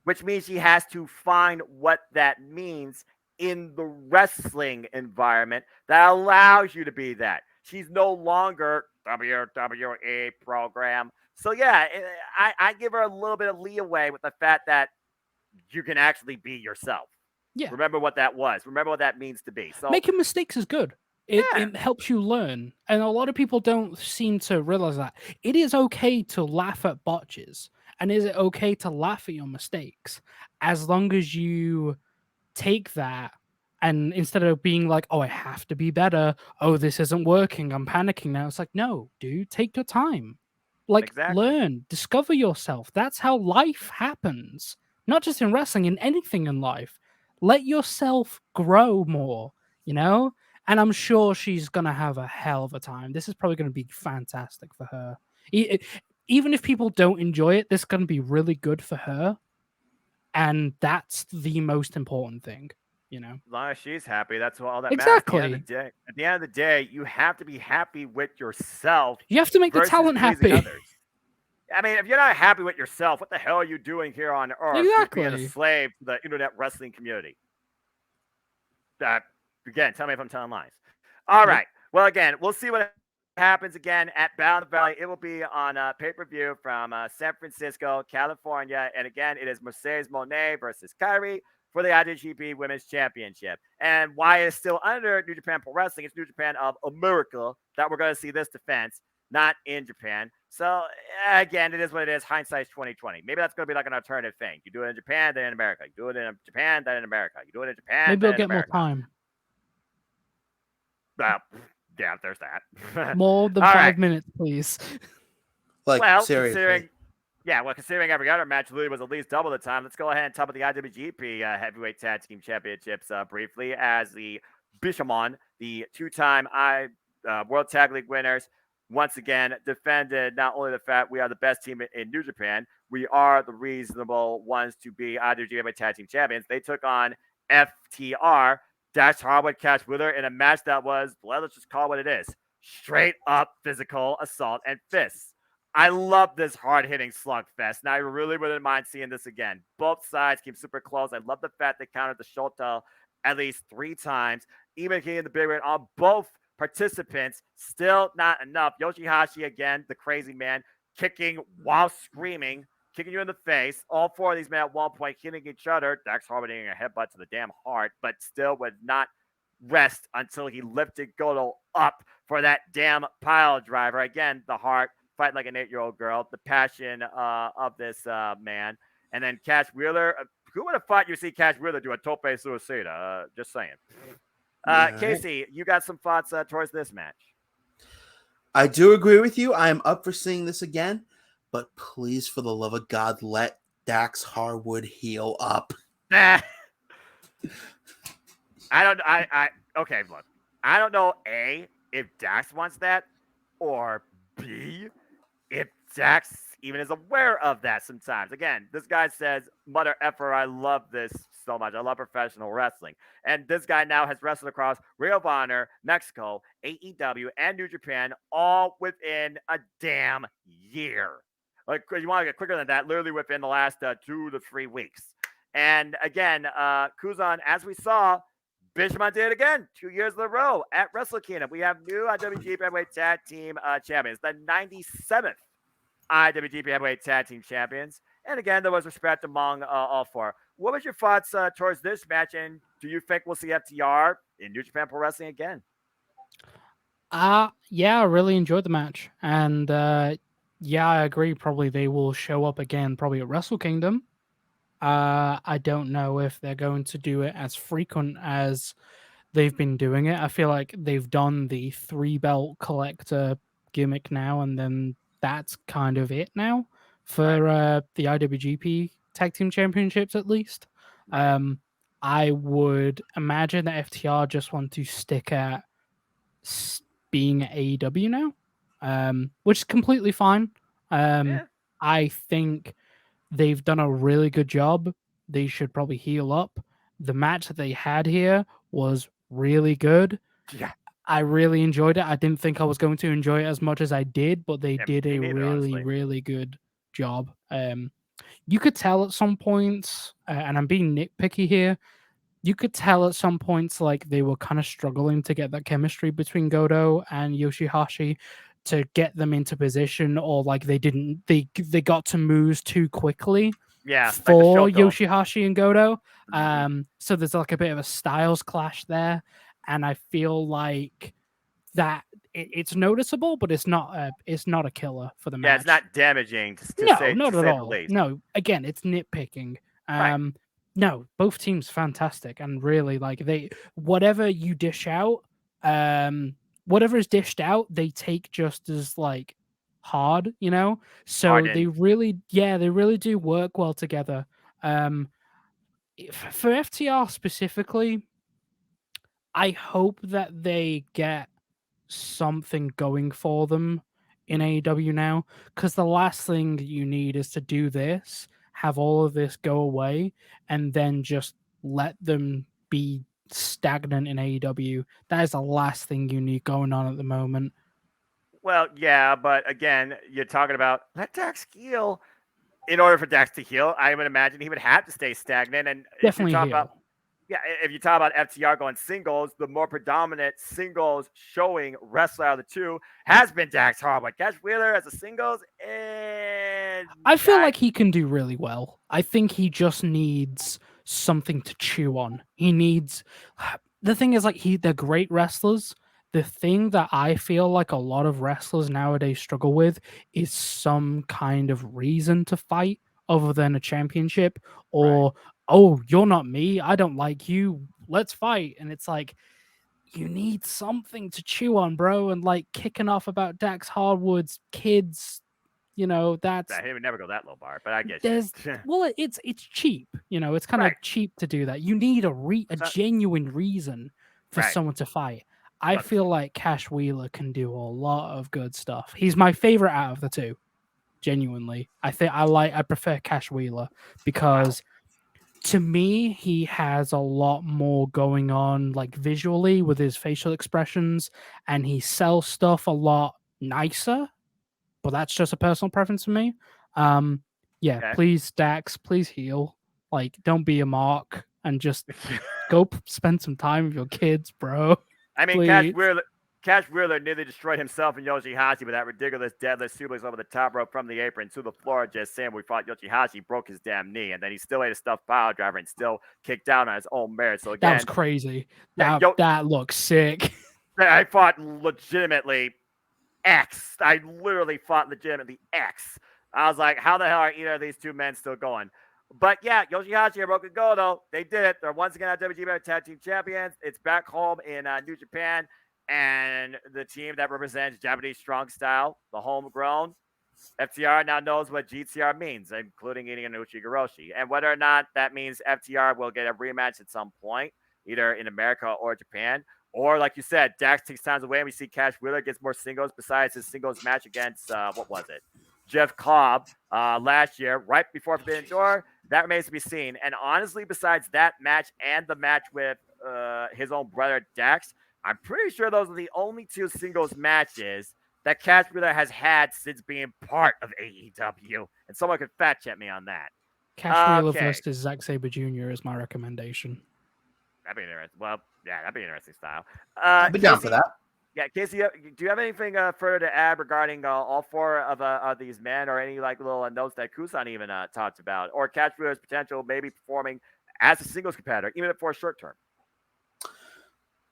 Which means she has to find what that means in the wrestling environment that allows you to be that. She's no longer WWE program. So, yeah, I give her a little bit of leeway with the fact that you can actually be yourself. Yeah. Remember what that was. Remember what that means to be. So making mistakes is good. It helps you learn. And a lot of people don't seem to realize that. It is okay to laugh at botches. And is it okay to laugh at your mistakes? As long as you take that and instead of being like, oh, I have to be better. Oh, this isn't working. I'm panicking now. It's like, no, dude, take your time. Like, learn, discover yourself. That's how life happens. Not just in wrestling, in anything in life. Let yourself grow more, you know? And I'm sure she's going to have a hell of a time. This is probably going to be fantastic for her. Even if people don't enjoy it, this is going to be really good for her. And that's the most important thing, you know? As long as she's happy, that's all that exactly. matters. At the end of the day, you have to be happy with yourself. You have to make the talent happy. Others. I mean, if you're not happy with yourself, what the hell are you doing here on Earth? Exactly. Being a slave to the internet wrestling community. Again, tell me if I'm telling lies. All right. Well, again, we'll see what happens again at Battle of the Valley. It will be on pay-per-view from San Francisco, California. And again, it is Mercedes Moné versus Kairi for the IWGP Women's Championship. And why it's still under New Japan Pro Wrestling, it's New Japan of America that we're going to see this defense, not in Japan. So, again, it is what it is. Hindsight's 2020. Maybe that's going to be like an alternative thing. You do it in Japan, then in America. You do it in Japan, then in America. You do it in Japan, maybe then they'll get America. more time. Yeah, there's that. More than 5 minutes, please. Seriously. Considering every other match literally was at least double the time, let's go ahead and talk about the IWGP Heavyweight Tag Team Championships briefly, as the Bishamon, the 2-time World Tag League winners, once again defended not only the fact we are the best team in New Japan, we are the reasonable ones to be IWGP Heavyweight Tag Team Champions. They took on FTR, Dash Harwood, Cash Wheeler in a match that was, well, let's just call it what it is. Straight up physical assault and fists. I love this hard-hitting slugfest, and I really wouldn't mind seeing this again. Both sides came super close. I love the fact they countered the Shota at least 3 times, even hitting the big ring on both participants. Still not enough. Yoshihashi, again, the crazy man, kicking while screaming, kicking you in the face. All 4 of these men at one point hitting each other. Dax Harwood hitting a headbutt to the damn heart, but still would not rest until he lifted Goto up for that damn pile driver. Again, the heart fighting like an 8-year-old girl. The passion of this man. And then Cash Wheeler. Who would have thought you'd see Cash Wheeler do a tope suicida? Just saying. Casey, you got some thoughts towards this match? I do agree with you. I am up for seeing this again. But please, for the love of God, let Dax Harwood heal up. Okay, look. I don't know, A, if Dax wants that, or B, if Dax even is aware of that sometimes. Again, this guy says, mother effer, I love this so much. I love professional wrestling. And this guy now has wrestled across Ring of Honor, Mexico, AEW, and New Japan, all within a damn year. Like, you want to get quicker than that, literally within the last 2 to 3 weeks. And again, Kuzon, as we saw, Bishamon did it again 2 years in a row at WrestleKingdom. We have new IWGP Heavyweight Tag Team Champions, the 97th IWGP Heavyweight Tag Team Champions. And again, there was respect among all 4. What was your thoughts towards this match? And do you think we'll see FTR in New Japan Pro Wrestling again? Yeah, I really enjoyed the match. And yeah, I agree. Probably they will show up again, probably at Wrestle Kingdom. I don't know if they're going to do it as frequent as they've been doing it. I feel like they've done the 3-belt collector gimmick now, and then that's kind of it now for the IWGP Tag Team Championships, at least. I would imagine that FTR just want to stick at being at AEW now, which is completely fine. Yeah. I think they've done a really good job. They should probably heal up. The match that they had here was really good. Yeah. I really enjoyed it. I didn't think I was going to enjoy it as much as I did, but they Yeah, did me a neither, really, honestly. really good job. You could tell at some points, and I'm being nitpicky here, you could tell at some points like they were kind of struggling to get that chemistry between Goto and Yoshihashi to get them into position, or like they got to moves too quickly Yeah, like the for Shoko. Yoshihashi and Goto. Mhm. So there's like a bit of a styles clash there, and I feel like that it's noticeable, but it's not a killer for the Yeah, it's match. not damaging No, not to at say the all. least. No, again, it's nitpicking. Right. No, both teams fantastic and really like they whatever you dish out, whatever is dished out, they take just as like hard, you know. So Harden. they really do work well together. Um, for FTR specifically, I hope that they get something going for them in AEW now, because the last thing that you need is to do this, have all of this go away, and then just let them be stagnant in AEW. That is the last thing you need going on at the moment. Well, yeah, but again, you're talking about let Dax heal. In order for Dax to heal, I would imagine he would have to stay stagnant. And if you're Definitely talking about heal. yeah, if you talk about FTR going singles, the more predominant singles showing wrestler out of the two has been Dax Harwood. Cash Wheeler as a singles, and I feel like he can do really well. I think he just needs something to chew on. He needs the thing is like they're great wrestlers. The thing that I feel like a lot of wrestlers nowadays struggle with is some kind of reason to fight other than a championship right. or oh, you're not me, I don't like you, let's fight. And it's like you need something to chew on, bro. And like kicking off about Dax Hardwood's kids, that's He would never go that low bar, but I get there's you. well, it's cheap, it's kind right. of cheap to do that. You need a It's not, genuine reason for right. someone to fight. I But feel like Cash Wheeler can do a lot of good stuff. He's my favorite out of the two. Genuinely, I prefer Cash Wheeler wow. because to me he has a lot more going on, like visually with his facial expressions, and he sells stuff a lot nicer, but that's just a personal preference for me. Yeah, Okay. please, Dax, please heal. Like, don't be a mark and just go spend some time with your kids, bro. I mean, Please. Cash Wheeler nearly destroyed himself and Yoshihashi with that ridiculous deadlift suplex over the top rope from the apron to the floor. Just saying, we fought Yoshihashi, broke his damn knee, and then he still ate a stuffed pile driver and still kicked down on his own merit. So That was again, crazy. yeah, That looks sick. I fought legitimately X. I literally fought legitimately X. I was like, how the hell are either of these two men still going? But yeah, Yoshihashi and Broken Goto, they did it. They're once again WGP Tag Team Champions. It's back home in New Japan. And the team that represents Japanese strong style, the homegrown, FTR now knows what GTR means, including eating an Uchigaroshi. And whether or not that means FTR will get a rematch at some point, either in America or Japan, or like you said, Dax takes time away and we see Cash Wheeler gets more singles besides his singles match against, what was it? Jeff Cobb last year, right before Forbidden Door. That remains to be seen. And honestly, besides that match and the match with his own brother Dax, I'm pretty sure those are the only two singles matches that Cash Wheeler has had since being part of AEW. And someone could fact check me on that. Cash Wheeler Okay. versus Zack Sabre Jr. is my recommendation. That'd be interesting. Well, yeah, that'd be an interesting style. I'd be down for that. Yeah, Casey, do you have anything further to add regarding all four of these men, or any like little notes that Kuzon even talked about, or Cash Wheeler's potential maybe performing as a singles competitor, even for a short term?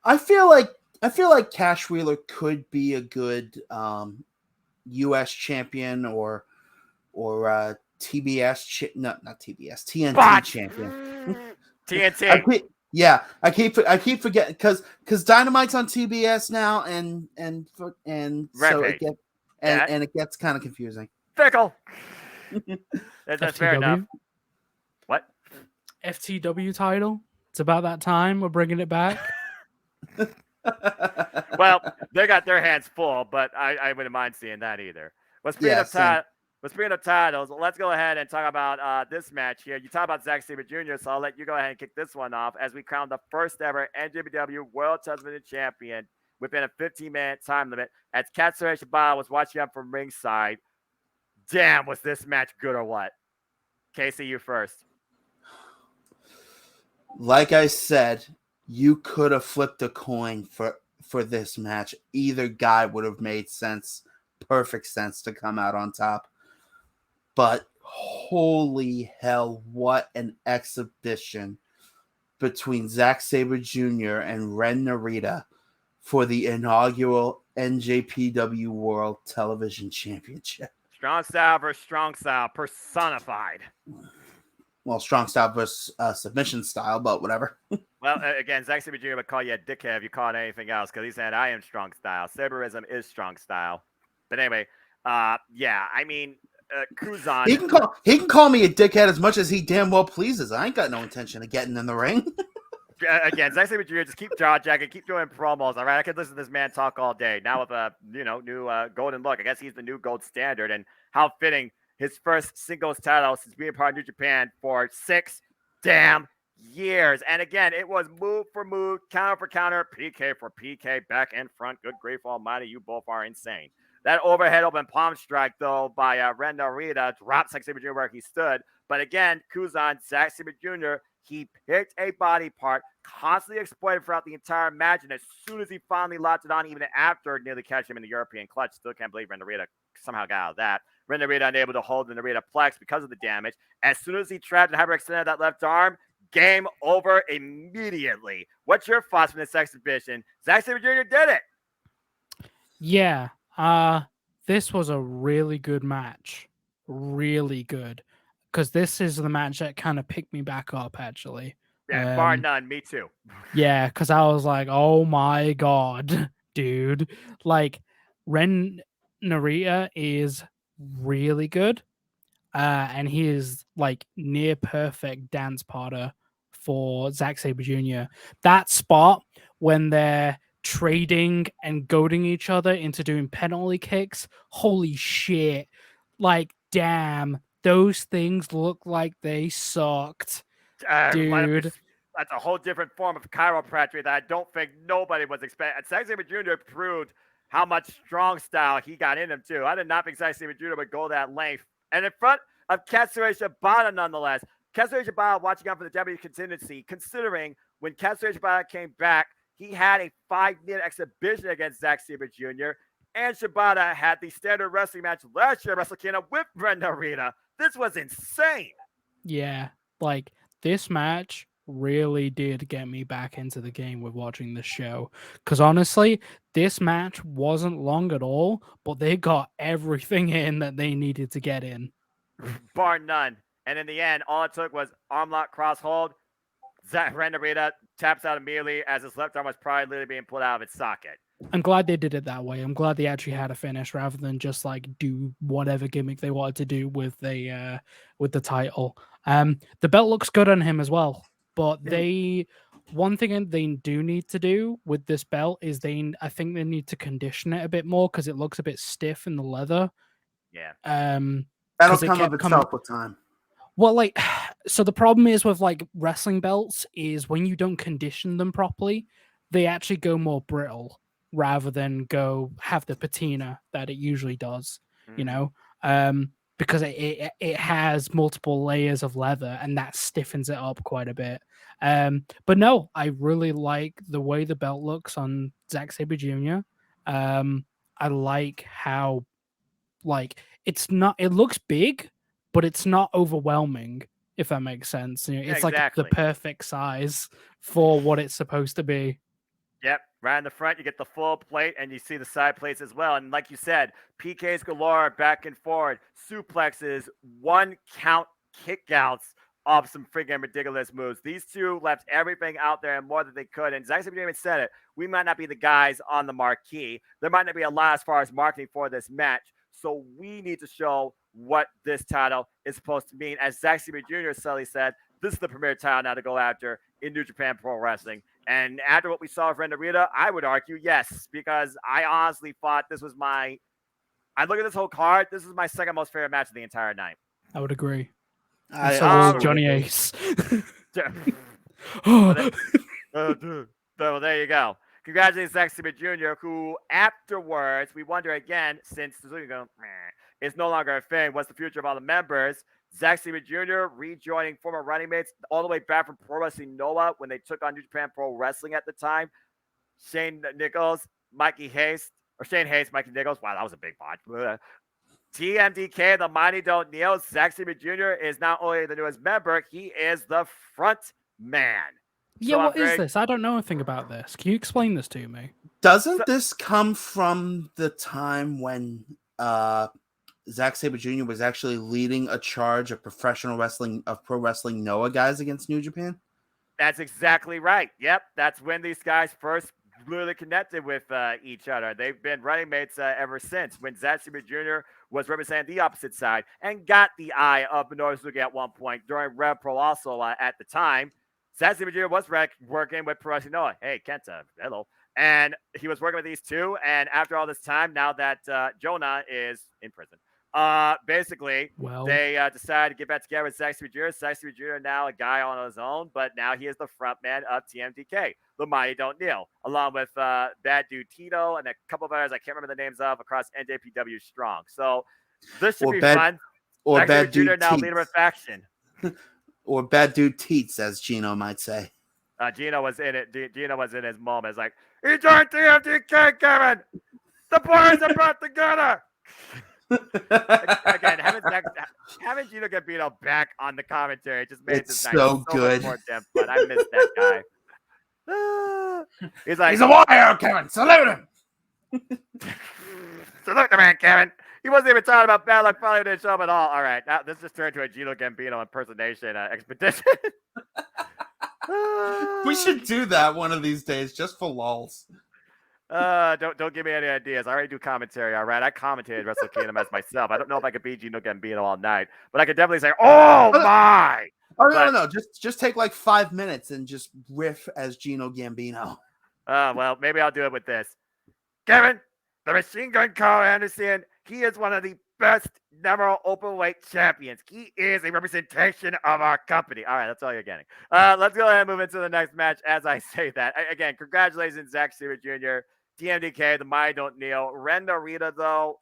I feel like Cash Wheeler could be a good U.S. champion or TBS not TBS TNT champion. TNT. I keep forgetting because Dynamite's on TBS now, and so it gets and it gets kind of confusing. Fickle. That's fair enough. What? FTW title It's about that time. We're bringing it back. Well, they got their hands full, but I wouldn't mind seeing that either. But speaking of titles, let's go ahead and talk about this match here. You talk about Zack Sabre Jr., so I'll let you go ahead and kick this one off as we crown the first ever NJPW World Television Champion within a 15-minute time limit as Katsuyori Shibata was watching up from ringside. Damn, was this match good or what? Casey, you first. Like I said, you could have flipped a coin for this match. Either guy would have made sense, perfect sense to come out on top. But holy hell, what an exhibition between Zack Sabre Jr. and Ren Narita for the inaugural NJPW World Television Championship. Strong style versus strong style personified. Well, strong style versus submission style, but whatever. Well, again, Zack Sabre Jr. would call you a dickhead if you called anything else because he said, I am strong style. Sabrism is strong style. But anyway, yeah, I mean, Kuzon. He can call me a dickhead as much as he damn well pleases. I ain't got no intention of getting in the ring. Again, Zack Sabre Jr. just keep jaw jacking, keep doing promos. All right, I could listen to this man talk all day. Now with a new golden look, I guess he's the new gold standard. And how fitting his first singles title since being part of New Japan for 6 damn years. And again, it was move for move, counter for counter, PK for PK, back and front. Good grief almighty, you both are insane. That overhead open palm strike, though, by Ren Narita dropped Zack Sabre Jr. where he stood. But again, Kuzon, Zack Sabre Jr., he picked a body part, constantly exploited throughout the entire match, and as soon as he finally locked it on, even after nearly catching him in the European clutch, still can't believe Ren Narita somehow got out of that. Ren Narita unable to hold the Narita plex because of the damage. As soon as he trapped and hyperextended that left arm, game over immediately. What's your thoughts from this exhibition? Zack Sabre Jr. did it. Yeah, this was a really good match. Really good. Because this is the match that kind of picked me back up, actually. Yeah, bar none. Me too. Yeah, because I was like, oh my god, dude. Like, Ren Narita is really good. And he is like near perfect dance partner for Zack Sabre Jr. That spot when they're trading and goading each other into doing penalty kicks, holy shit. Like, damn, those things look like they sucked. Dude. That's a whole different form of chiropractic that I don't think nobody was expecting. Zack Sabre Jr. proved how much strong style he got in him, too. I did not think Zack Sabre Jr. would go that length. And in front of Katsuyori Shibata, nonetheless. Katsuyori Shibata watching out for the W contingency, considering when Katsuyori Shibata came back, he had a 5-minute exhibition against Zack Sabre Jr., and Shibata had the standard wrestling match last year at WrestleKingdom with Ren Narita. This was insane. Yeah, like, this match really did get me back into the game with watching the show. Because honestly, this match wasn't long at all, but they got everything in that they needed to get in. Bar none. And in the end, all it took was arm lock, cross hold. Ren Narita taps out immediately as his left arm was probably literally being pulled out of its socket. I'm glad they did it that way. I'm glad they actually had a finish rather than just like do whatever gimmick they wanted to do with the title. The belt looks good on him as well, but one thing they do need to do with this belt is I think they need to condition it a bit more because it looks a bit stiff in the leather. Yeah. That'll come of itself with time. Well, like, so the problem is with like wrestling belts is when you don't condition them properly, they actually go more brittle rather than have the patina that it usually does, you know, because it has multiple layers of leather and that stiffens it up quite a bit. But no, I really like the way the belt looks on Zack Sabre Jr. I like how, like, it looks big, but it's not overwhelming, if that makes sense. You know, it's exactly. like the perfect size for what it's supposed to be. Yep, right in the front, you get the full plate, and you see the side plates as well. And like you said, PKs galore, back and forward, suplexes, 1-count kickouts of some friggin' ridiculous moves. These two left everything out there and more than they could. And Zack Sabre even said it, we might not be the guys on the marquee. There might not be a lot as far as marketing for this match. So we need to show what this title is supposed to mean. As Zack Sabre Jr. Sully said, this is the premier title now to go after in New Japan Pro Wrestling. And after what we saw of Ren Narita, I would argue yes, because I honestly thought this was I look at this whole card, this is my second most favorite match of the entire night. I would agree. I So also Johnny agree. Ace. So there you go. Congratulations, Zack Sabre Jr., who afterwards, we wonder again, since Suzuki is no longer a thing, what's the future of all the members? Zack Sabre Jr. rejoining former running mates all the way back from Pro Wrestling Noah when they took on New Japan Pro Wrestling at the time. Shane Nichols, Mikey Hayes, or Shane Hayes, Mikey Nichols. Wow, that was a big botch. TMDK, the Mighty Don't Kneel. Zack Sabre Jr. is not only the newest member, he is the front man. Yeah, what is this? I don't know anything about this. Can you explain this to me? Doesn't this come from the time when Zack Sabre Jr. was actually leading a charge of Pro Wrestling Noah guys against New Japan? That's exactly right. Yep, that's when these guys first really connected with each other. They've been running mates ever since. When Zack Sabre Jr. was representing the opposite side and got the eye of Minoru Suzuki at one point during Rev Pro also at the time. Zack Sabre Jr. was working with Pro Wrestling Noah. Hey, Kenta, hello. And he was working with these two. And after all this time, now that Jonah is in prison, basically, they decided to get back together with Zack Sabre Jr. Zack Sabre Jr. now a guy on his own, but now he is the front man of TMDK, the Mighty Don't Kneel, along with Bad Dude Tito and a couple of others I can't remember the names of across NJPW Strong. So this should be fun. Or Zack Bad Sabre Dude Jr. now Teats. leader of faction. Or Bad Dude Teats, as Gino might say. Gino was in it. Gino was in his moment. It's like, he joined TMDK, Kevin. The boys are brought together. Again, having Gino Gambino back on the commentary just made this night so good. much more damn fun. I missed that guy. He's like, he's a warrior, Kevin. Salute him. Salute the man, Kevin. He wasn't even talking about bad luck. Probably didn't show up at all. All right, now this just turned to a Gino Gambino impersonation expedition. We should do that one of these days, just for lulz. Don't give me any ideas. I already do commentary. All right, I commentated WrestleKingdom as myself. I don't know if I could be Gino Gambino all night, but I could definitely say, "Oh my!" Oh no! Just take like 5 minutes and just riff as Gino Gambino. Well, maybe I'll do it with this. Kevin, the Machine Gun Carl Anderson. He is one of the best never openweight champions. He is a representation of our company. All right, that's all you're getting. Let's go ahead and move into the next match. As I say that, again, congratulations, Zack Sabre Jr., TMDK, the Mighty Don't Kneel. Ren Narita, though,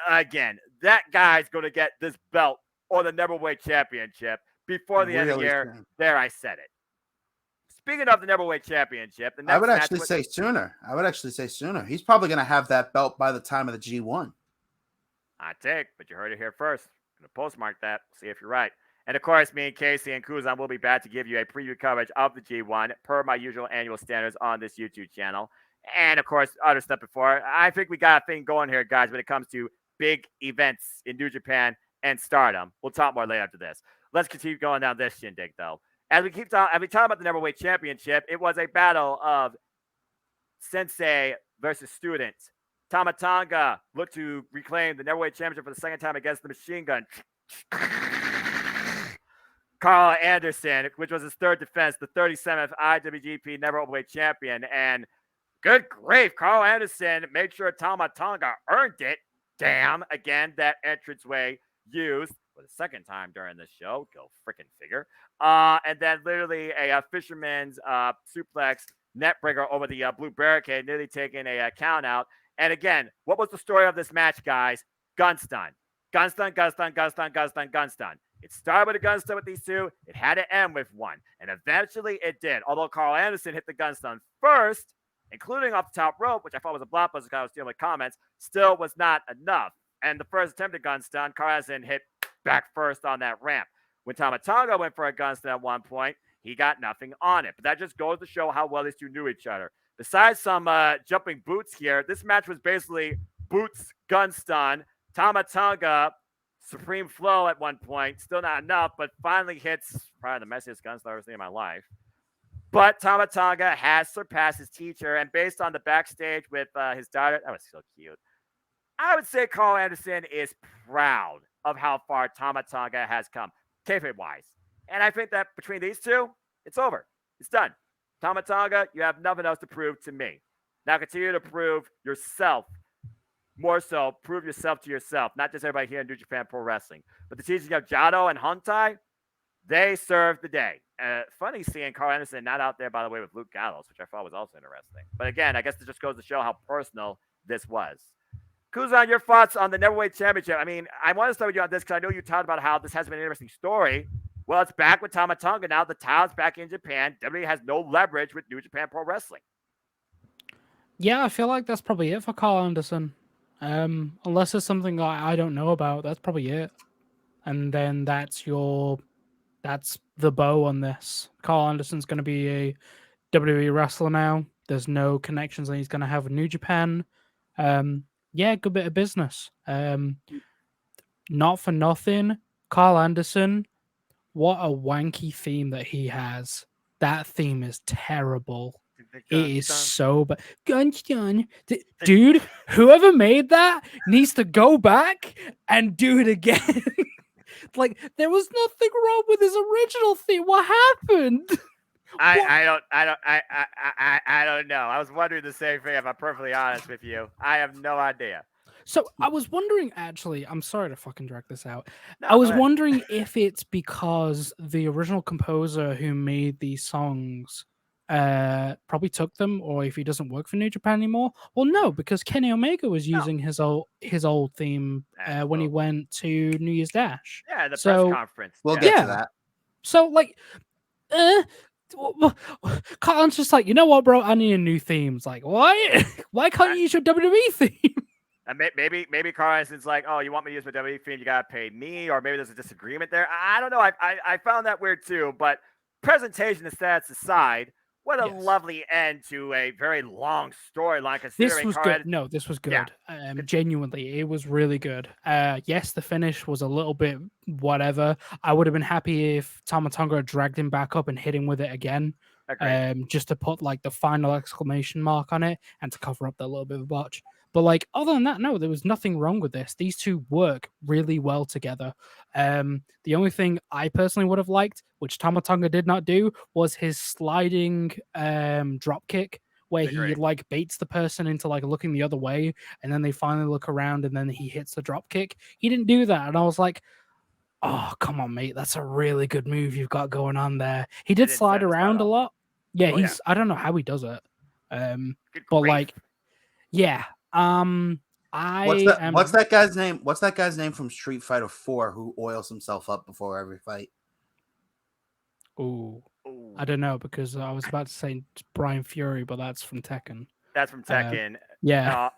again, that guy's going to get this belt or the neverweight championship before the end of the year. There, I said it. Speaking of the neverweight championship, I would actually say sooner. He's probably going to have that belt by the time of the G1. I take, but you heard it here first. I'm going to postmark that, see if you're right. And of course, me and Casey and Kuzon will be back to give you a preview coverage of the G1 per my usual annual standards on this YouTube channel. And of course, other stuff before. I think we got a thing going here, guys, when it comes to big events in New Japan and Stardom. We'll talk more later after this. Let's continue going down this shindig, though. As we talk about the Neverweight Championship, it was a battle of Sensei versus students. Tama Tonga looked to reclaim the Neverweight Championship for the second time against the Machine Gun. Carl Anderson, which was his third defense, the 37th IWGP Neverweight Champion. And good grief, Carl Anderson made sure Tama Tonga earned it. Damn, again, that entranceway used for the second time during the show. Go freaking figure. And then literally a fisherman's suplex net breaker over the blue barricade, nearly taking a count out. And again, what was the story of this match, guys? Gun stun. Gun stun, gun stun, gun stun, gun stun, gun stun. It started with a gun stun with these two. It had to end with one. And eventually it did. Although Carl Anderson hit the gun stun first, including off the top rope, which I thought was a block buzzer because I was dealing with comments, still was not enough. And the first attempt at gun stun, Carl Anderson hit back first on that ramp. When Tama Tonga went for a gun stun at one point, he got nothing on it. But that just goes to show how well these two knew each other. Besides some jumping boots here, this match was basically boots, gun stun, Tama Tonga, supreme flow at one point. Still not enough, but finally hits probably the messiest gun stun I've ever seen in my life. But Tama Tonga has surpassed his teacher, and based on the backstage with his daughter, that was so cute. I would say Carl Anderson is proud of how far Tama Tonga has come, kayfabe-wise. And I think that between these two, it's over. It's done. Tama Tonga, you have nothing else to prove to me. Now continue to prove yourself. More so, prove yourself to yourself, not just everybody here in New Japan Pro Wrestling. But the teaching of Jado and Hontai, they served the day. Funny seeing Carl Anderson not out there, by the way, with Luke Gallows, which I thought was also interesting. But again, I guess it just goes to show how personal this was. Kuzon, your thoughts on the Neverweight Championship? I mean, I want to start with you on this because I know you talked about how this has been an interesting story. Well, it's back with Tama Tonga now. The title's back in Japan. WWE has no leverage with New Japan Pro Wrestling. Yeah, I feel like that's probably it for Carl Anderson. Unless there's something I don't know about, that's probably it. And then that's the bow on this. Carl Anderson's going to be a WWE wrestler now. There's no connections that he's going to have with New Japan. Yeah, good bit of business. Not for nothing, Carl Anderson, what a wanky theme that he has. That theme is terrible. It is so bad. Dude, whoever made that needs to go back and do it again. Like, there was nothing wrong with his original theme. What happened? I don't know. I was wondering the same thing, if I'm perfectly honest with you. I have no idea. So I was wondering, actually, I'm sorry to fucking drag this out. No, I was wondering if it's because the original composer who made these songs probably took them, or if he doesn't work for New Japan anymore. Well, no, because Kenny Omega was using his old theme when he went to New Year's Dash. Yeah, the press conference. We'll get to that. So, like, Carl's just like, you know what, bro? I need a new theme. It's like, why? Why can't you use your WWE theme? Maybe Carl Anderson's like, oh, you want me to use my WWE theme? You gotta pay me, or maybe there's a disagreement there. I don't know. I found that weird too. But presentation and stats aside, what a lovely end to a very long storyline. This was good. No, this was good. Yeah. Genuinely, it was really good. Yes, the finish was a little bit whatever. I would have been happy if Tama Tonga dragged him back up and hit him with it again. Just to put like the final exclamation mark on it and to cover up that little bit of a botch. But like, other than that, no, there was nothing wrong with this. These two work really well together. The only thing I personally would have liked, which Tama Tonga did not do, was his sliding drop kick, where he like baits the person into like looking the other way, and then they finally look around, and then he hits the drop kick. He didn't do that, and I was like, oh, come on, mate, that's a really good move you've got going on there. He did slide around a lot. Yeah, I don't know how he does it. But like, yeah. What's that guy's name? What's that guy's name from Street Fighter 4 who oils himself up before every fight? Ooh. I don't know, because I was about to say Brian Fury, but that's from Tekken. That's from Tekken. Yeah.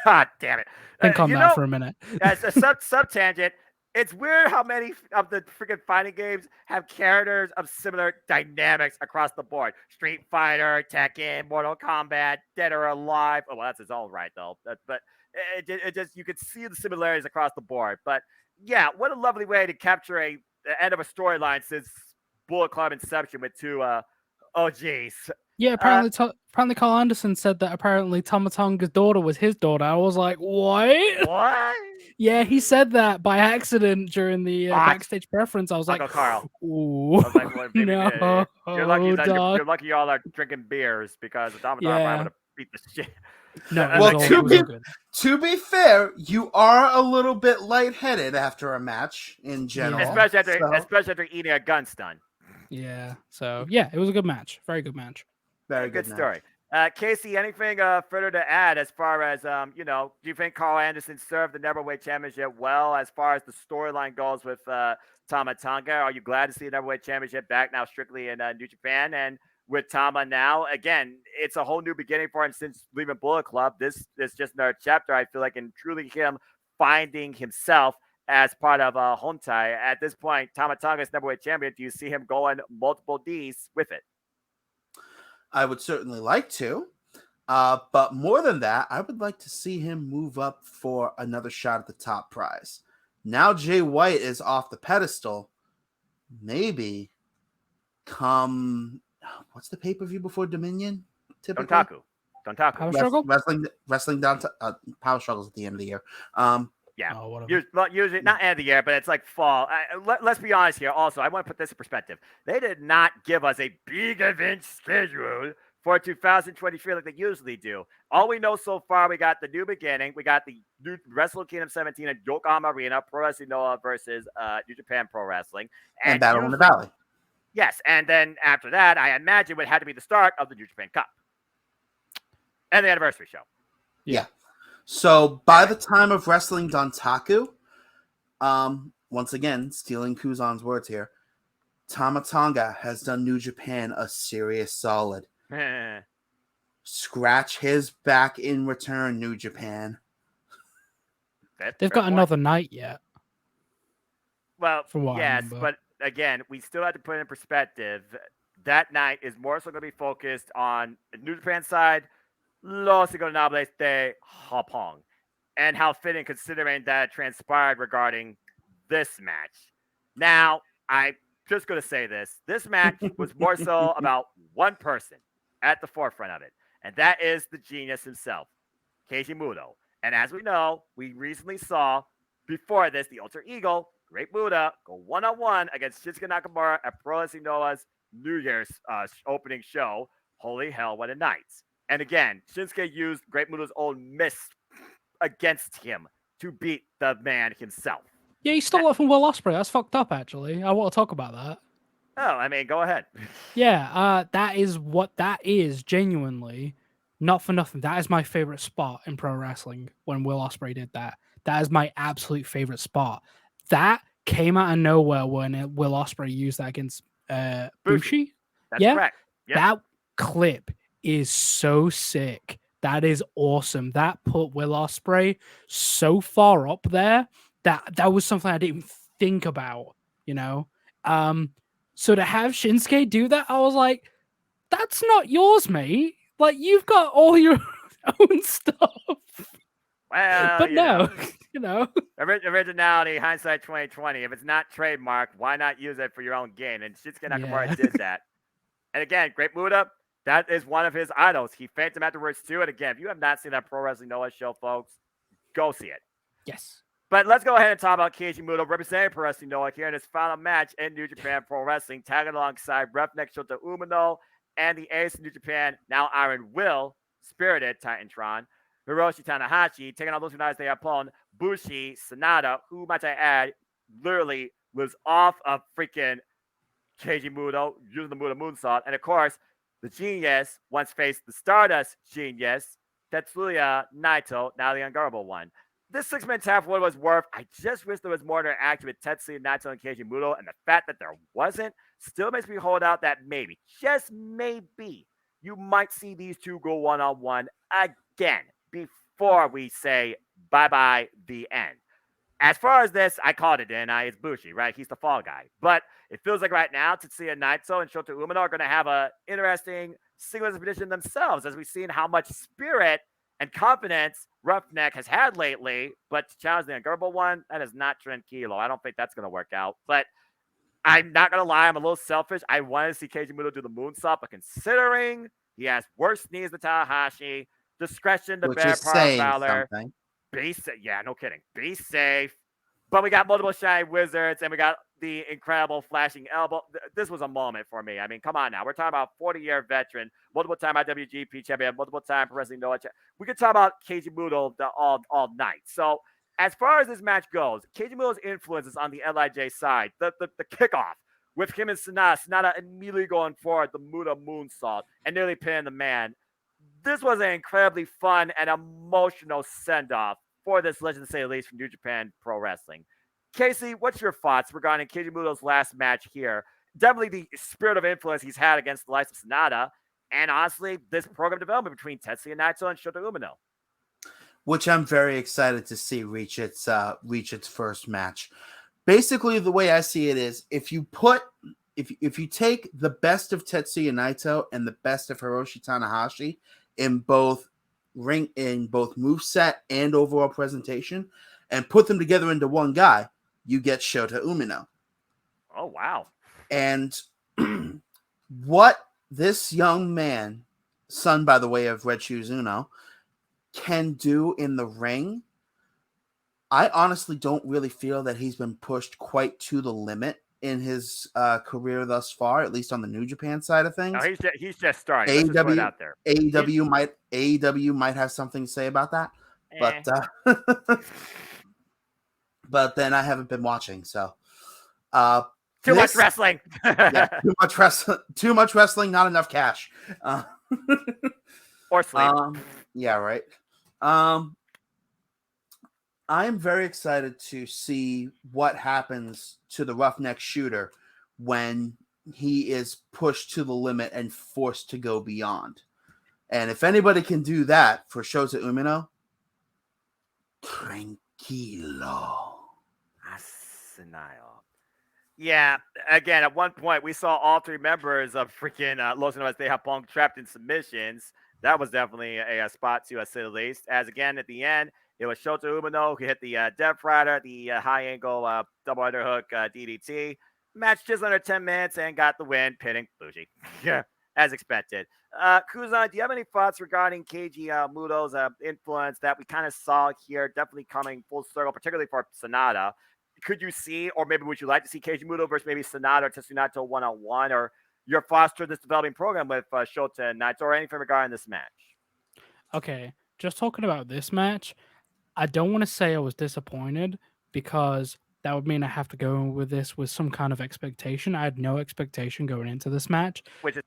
Damn it. Think on that for a minute. As a sub tangent, it's weird how many of the freaking fighting games have characters of similar dynamics across the board. Street Fighter, Tekken, Mortal Kombat, Dead or Alive. Oh, well, that's his own right, though. But it just, you could see the similarities across the board. But yeah, what a lovely way to capture the end of a storyline since Bullet Club Inception with two OGs. Yeah, apparently Carl Anderson said that apparently Tama Tonga's daughter was his daughter. I was like, what? What? Yeah, he said that by accident during the backstage preference. I was Uncle like, Carl. Ooh, I was like, well, baby, no, you're lucky y'all are drinking beers, because the Tama Tonga would have beat the shit. No, well, to be fair, you are a little bit lightheaded after a match in general, especially after eating a gun stun. Yeah. So yeah, it was a good match. Very good match. Very good story. Casey, anything further to add as far as do you think Carl Anderson served the Neverweight Championship well as far as the storyline goes with Tama Tonga? Are you glad to see the Neverweight Championship back now strictly in New Japan? And with Tama now, again, it's a whole new beginning for him since leaving Bullet Club. This is just another chapter, I feel like, in truly him finding himself as part of Hontai. At this point, Tama Tonga is Neverweight Champion. Do you see him going multiple Ds with it? I would certainly like to. But more than that, I would like to see him move up for another shot at the top prize. Now Jay White is off the pedestal. Maybe come... What's the pay-per-view before Dominion? Dontaku. Power Struggle? Wrestling down to Power Struggles at the end of the year. Yeah. Oh, whatever. Usually, not end of the year, but it's like fall. Let's be honest here. Also, I want to put this in perspective. They did not give us a big event schedule for 2023 like they usually do. All we know so far, we got the New Beginning, we got the new WrestleKingdom 17 at Yokohama Arena, Pro Wrestling Noah versus New Japan Pro Wrestling, And Battle in the Valley. Yes, and then after that, I imagine it had to be the start of the New Japan Cup and the anniversary show. Yeah. So by the time of Wrestling Dontaku, once again, stealing Kuzon's words here, Tama Tonga has done New Japan a serious solid. Scratch his back in return, New Japan. They've got another night yet. Well, from what I yes, remember. but again, we still have to put it in perspective. That night is more so going to be focused on the New Japan side, Los Ingobernables de Japón, and how fitting considering that it transpired regarding this match. Now, I'm just going to say this. This match was more so about one person at the forefront of it, and that is the genius himself, Keiji Muto. And as we know, we recently saw before this the alter ego, Great Muta, go one-on-one against Shinsuke Nakamura at Pro Wrestling Noah's New Year's opening show. Holy hell, what a night. And again, Shinsuke used Great Muta's own mist against him to beat the man himself. Yeah, he stole it from Will Ospreay. That's fucked up, actually. I want to talk about that. Oh, I mean, go ahead. Yeah, that is what that is, genuinely. Not for nothing. That is my favorite spot in pro wrestling when Will Ospreay did that. That is my absolute favorite spot. That came out of nowhere when Will Ospreay used that against Bushi. That's correct. Yep. That clip is so sick. That is awesome. That put Will Ospreay so far up there that was something I didn't even think about, you know? So to have Shinsuke do that, I was like, that's not yours, mate. Like, you've got all your own stuff. Well, but no, you know. Originality, hindsight 2020. If it's not trademarked, why not use it for your own gain? And Shinsuke Nakamura did that. And again, Great Muta, that is one of his idols. He thanked him afterwards too. And again, if you have not seen that Pro Wrestling Noah show, folks, go see it. Yes. But let's go ahead and talk about Keiji Muto representing Pro Wrestling Noah here in his final match in New Japan Pro Wrestling, tagging alongside Roughneck Shota Umino and the ace of New Japan, now Iron Will, Spirited Titantron, Hiroshi Tanahashi, taking on those who knows they upon Bushi Sanada, who, might I add, literally was off of freaking Keiji Muto using the Muto Moonsault. And of course, the Genius once faced the Stardust Genius, Tetsuya Naito, now the unguardable one. This 6-man tag for what it was worth. I just wish there was more interaction with Tetsuya Naito and Keiji Muto, and the fact that there wasn't still makes me hold out that maybe, just maybe, you might see these two go one-on-one again before we say bye-bye the end. As far as this, I called it, didn't I? It's Bushi, right? He's the fall guy. But it feels like right now, Tetsuya Naito and Shota Umino are going to have an interesting singles competition themselves, as we've seen how much spirit and confidence Roughneck has had lately, but to challenge the unguardable one, that is not tranquilo. I don't think that's going to work out. But I'm not going to lie, I'm a little selfish. I wanted to see Keiji Muto do the moonsault, but considering he has worse knees than Tanahashi, discretion, the bear part of Valor. Be safe. Yeah, no kidding. Be safe. But we got multiple shiny wizards, and we got the incredible flashing elbow. This was a moment for me. I mean, come on now. We're talking about a 40-year veteran, multiple-time IWGP champion, multiple-time Wrestling Noah champion. We could talk about Keiji Muto all night. So as far as this match goes, Keiji Muto's influence is on the LIJ side. The kickoff with him and Sanada immediately going forward, the Muta moonsault, and nearly pinning the man. This was an incredibly fun and emotional send-off for this legend, to say the least, from New Japan Pro Wrestling. Casey, what's your thoughts regarding Keiji Muto's last match here? Definitely the spirit of influence he's had against the likes of Sanada, and honestly, this program development between Tetsuya Naito and Shota Umino, which I'm very excited to see reach its first match. Basically, the way I see it is, if you take the best of Tetsuya Naito and the best of Hiroshi Tanahashi in both moveset and overall presentation, and put them together into one guy, you get Shota Umino. Oh, wow. And what this young man, son, by the way, of Red Shoes Uno, can do in the ring I honestly don't really feel that he's been pushed quite to the limit in his career thus far, at least on the New Japan side of No, things. he's just starting. Let's just put it AEW out there. He's, AEW might have something to say about that, eh. but but then I haven't been watching, so Too much wrestling. Yeah, too much wrestling, not enough cash. Or sleep. Yeah, right. I am very excited to see what happens to the Roughneck Shooter when he is pushed to the limit and forced to go beyond. And if anybody can do that for Shota Umino, tranquilo. Asinile. Yeah, again, at one point we saw all three members of freaking Los Angeles They Have Punk trapped in submissions. That was definitely a spot to say the least. As again, at the end, it was Shota Umino who hit the Death Rider, the high angle double underhook DDT. Match just under 10 minutes and got the win, pinning Bushi. Yeah, as expected. Kuzon, do you have any thoughts regarding Keiji Muto's influence that we kind of saw here, definitely coming full circle, particularly for Sonata? Could you see, or maybe would you like to see Keiji Muto versus maybe Sonata or Tetsunato one-on-one, or your foster this developing program with Shota and Naito, or anything regarding this match? Okay, just talking about this match, I don't want to say I was disappointed because that would mean I have to go with this with some kind of expectation. I had no expectation going into this match. Which is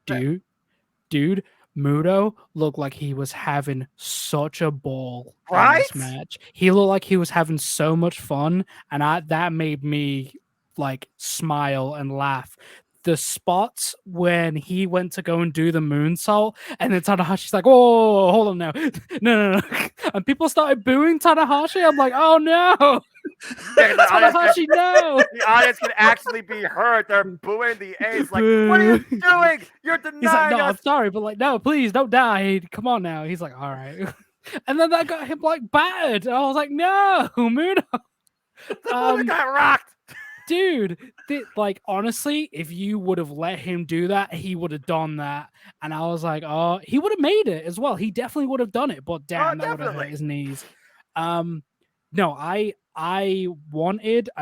Dude, Muto looked like he was having such a ball in right? this match. He looked like he was having so much fun, and that made me like smile and laugh. The spots when he went to go and do the moonsault, and then Tanahashi's like, "Whoa, hold on now, no," and people started booing Tanahashi. I'm like, "Oh no, Tanahashi, no!" The audience can actually be heard. They're booing the ace. Like, what are you doing? You're denying He's like, "No, I'm us." sorry, but like, no, please don't die. Come on now." He's like, "All right," and then that got him like battered. I was like, "No, Muto." The opponent got rocked. Dude, like honestly, if you would have let him do that, he would have done that. And I was like, oh, he would have made it as well. He definitely would have done it, but damn, that would have hurt his knees. No, I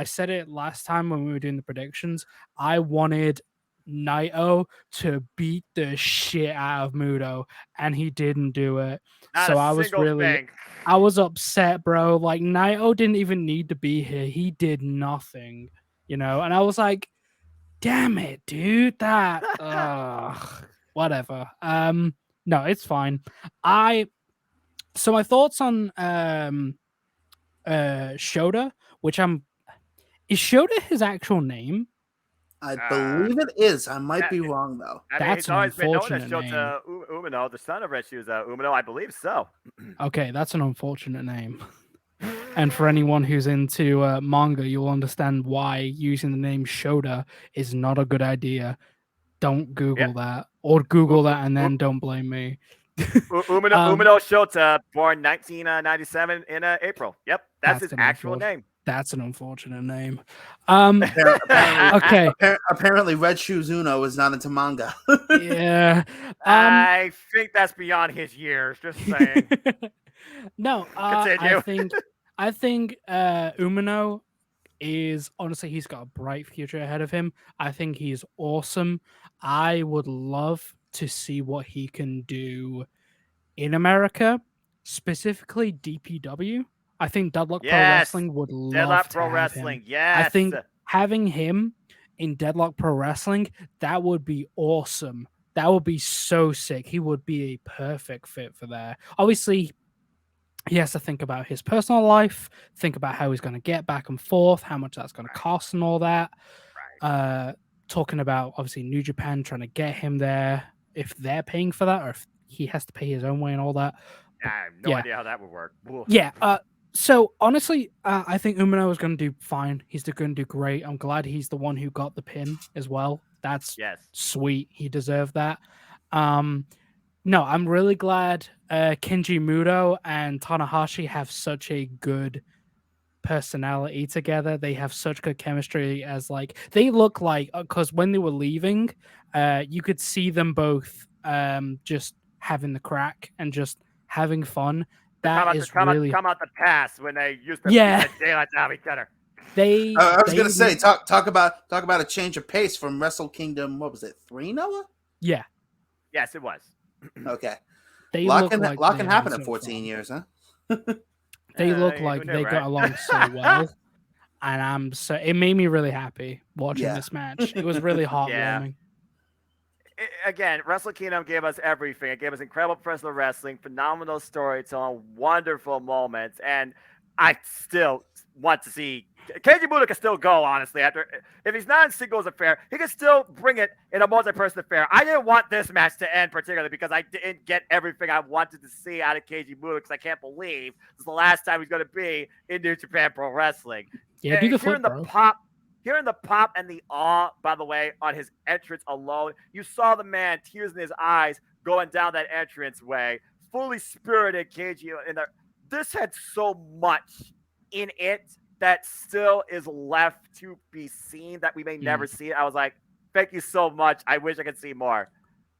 said it last time when we were doing the predictions. I wanted Naito to beat the shit out of Muto, and he didn't do it. So I was upset, bro. Like Naito didn't even need to be here. He did nothing. And I was like, damn it, dude, that whatever. No, it's fine. So my thoughts on Shota, is Shota his actual name? I believe it is. I might be wrong though. I mean, he's always been known as Shota Umino, the son of Retsu's Umino. I believe so. Okay, that's an unfortunate name. And for anyone who's into manga, you'll understand why using the name Shota is not a good idea. Don't Google that, or Google that and then don't blame me. Umino Shota, born 1997 in April. Yep, that's his actual name. That's an unfortunate name. Okay. Apparently, Red Shoes Uno is not into manga. Yeah. I think that's beyond his years. Just saying. No, I think Umino is honestly, he's got a bright future ahead of him. I think he's awesome. I would love to see what he can do in America, specifically DPW. I think Deadlock Pro Wrestling would love Deadlock to Pro have Wrestling. him. Yes. I think having him in Deadlock Pro Wrestling, that would be awesome. That would be so sick. He would be a perfect fit for there. Obviously, he has to think about his personal life, think about how he's going to get back and forth, how much that's going to cost and all that. Talking about, obviously, New Japan trying to get him there, if they're paying for that or if he has to pay his own way and all that. I have no idea how that would work. Yeah. So, honestly, I think Umino is going to do fine. He's going to do great. I'm glad he's the one who got the pin as well. That's sweet. He deserved that. No, I'm really glad Kenji Muto and Tanahashi have such a good personality together. They have such good chemistry as they look like, because when they were leaving, you could see them both just having the crack and just having fun. That is really come out the past when they used to beat Yeah. the daylights out of each other. I was gonna say, look- talk about a change of pace from WrestleKingdom. What was it, 3, Noah? Yeah, Yes, it was. Okay, they lot look can like lot they can had happen in so 14 fun. years, huh? They look Who like knew, they right? got along so well, and it made me really happy watching Yeah. this match. It was really heartwarming. Again, Wrestle Kingdom gave us everything. It gave us incredible professional wrestling, phenomenal storytelling, wonderful moments, and I still want to see Keiji Muto can still go. Honestly, after if he's not in singles affair, he can still bring it in a multi-person affair. I didn't want this match to end particularly because I didn't get everything I wanted to see out of Keiji Muto because I can't believe this is the last time he's going to be in New Japan Pro Wrestling. Yeah, do the flip, bro. Hearing the pop and the awe, by the way, on his entrance alone, you saw the man, tears in his eyes, going down that entrance way, fully spirited Keiji in there. This had so much in it that still is left to be seen that we may never see. I was like, thank you so much. I wish I could see more.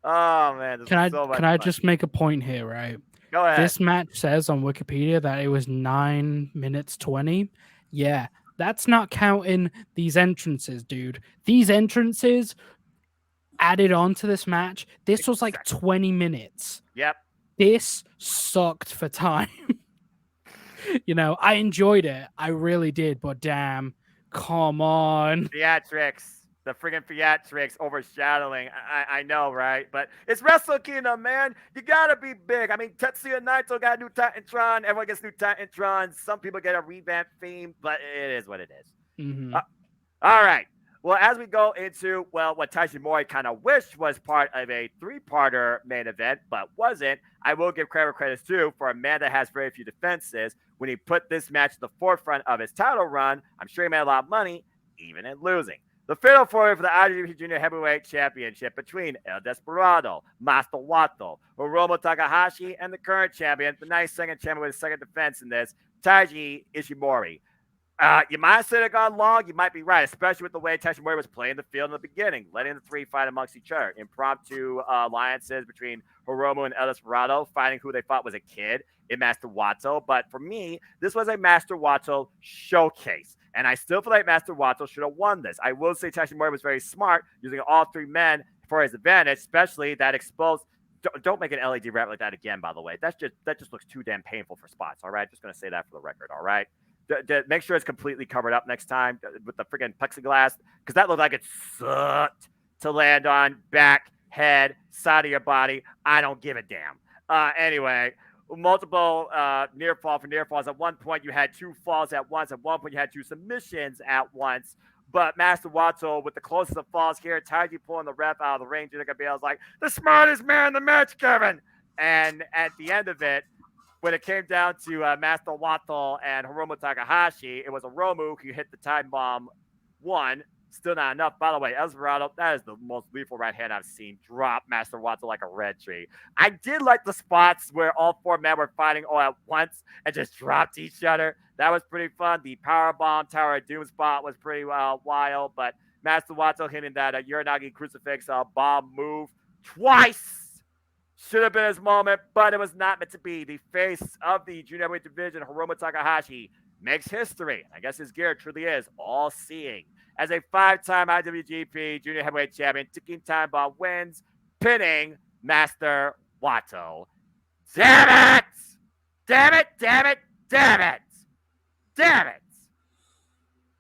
Oh man, this is so much Can I fun. just make a point here, right? Go ahead. This match says on Wikipedia that it was 9 minutes 20. Yeah, that's not counting these entrances, dude. These entrances added on to this match. This was like 20 minutes. Yep. This sucked for time. You know, I enjoyed it. I really did, but damn, come on. Theatrics. The friggin' theatrics overshadowing. I know, right? But it's Wrestle Kingdom, man. You gotta be big. I mean, Tetsuya Naito got a new Titantron. Everyone gets new Titantron. Some people get a revamped theme, but it is what it is. Mm-hmm. All right. Well, as we go into, what Taishimori kind of wished was part of a 3-parter main event, but wasn't, I will give credit too for a man that has very few defenses. When he put this match to the forefront of his title run, I'm sure he made a lot of money, even in losing. The fatal four for the IWGP Junior Heavyweight Championship between El Desperado, Master Wato, Hiromu Takahashi, and the current champion, the nice second champion with a second defense in this, Taiji Ishimori. You might have said it gone long. You might be right, especially with the way Taishimori was playing the field in the beginning, letting the 3 fight amongst each other. Impromptu alliances between Hiromu and El Desperado, fighting who they thought was a kid in Master Wato. But for me, this was a Master Wato showcase. And I still feel like Master Wato should have won this. I will say Taishimori was very smart, using all 3 men for his advantage, especially that exposed. Don't make an LED wrap like that again, by the way. That just looks too damn painful for spots, all right? Just going to say that for the record, all right? Make sure it's completely covered up next time with the freaking plexiglass, because that looked like it sucked to land on back, head, side of your body. I don't give a damn. Anyway, multiple near falls. At one point, you had 2 falls at once. At one point, you had 2 submissions at once. But Master Wato, with the closest of falls here, Taiji pulling the ref out of the ring. Junior Gabriel's like, the smartest man in the match, Kevin. And at the end of it, when it came down to Master Wato and Hiromu Takahashi, it was Hiromu who hit the time bomb 1. Still not enough. By the way, Desperado, that is the most lethal right hand I've seen. Drop Master Wato like a red tree. I did like the spots where all 4 men were fighting all at once and just dropped each other. That was pretty fun. The Powerbomb Tower of Doom spot was pretty wild, but Master Wato hitting that Uranagi Crucifix bomb move twice. Should have been his moment, but it was not meant to be. The face of the junior heavyweight division, Hiromu Takahashi, makes history. I guess his gear truly is all-seeing. As a 5-time IWGP junior heavyweight champion, ticking time bomb wins, pinning Master Wato. Damn it! Damn it! Damn it! Damn it! Damn it!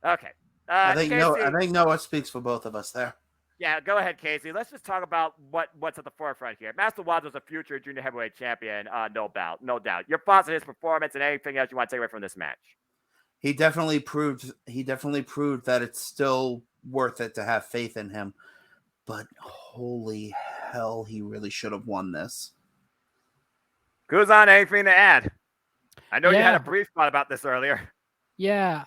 Okay. I think Noah speaks for both of us there. Yeah, go ahead, Casey. Let's just talk about what's at the forefront here. Master Wato's a future junior heavyweight champion, no doubt. Your thoughts on his performance and anything else you want to take away from this match? He definitely proved that it's still worth it to have faith in him. But holy hell, he really should have won this. Kuzon, anything to add? I know you had a brief thought about this earlier. Yeah,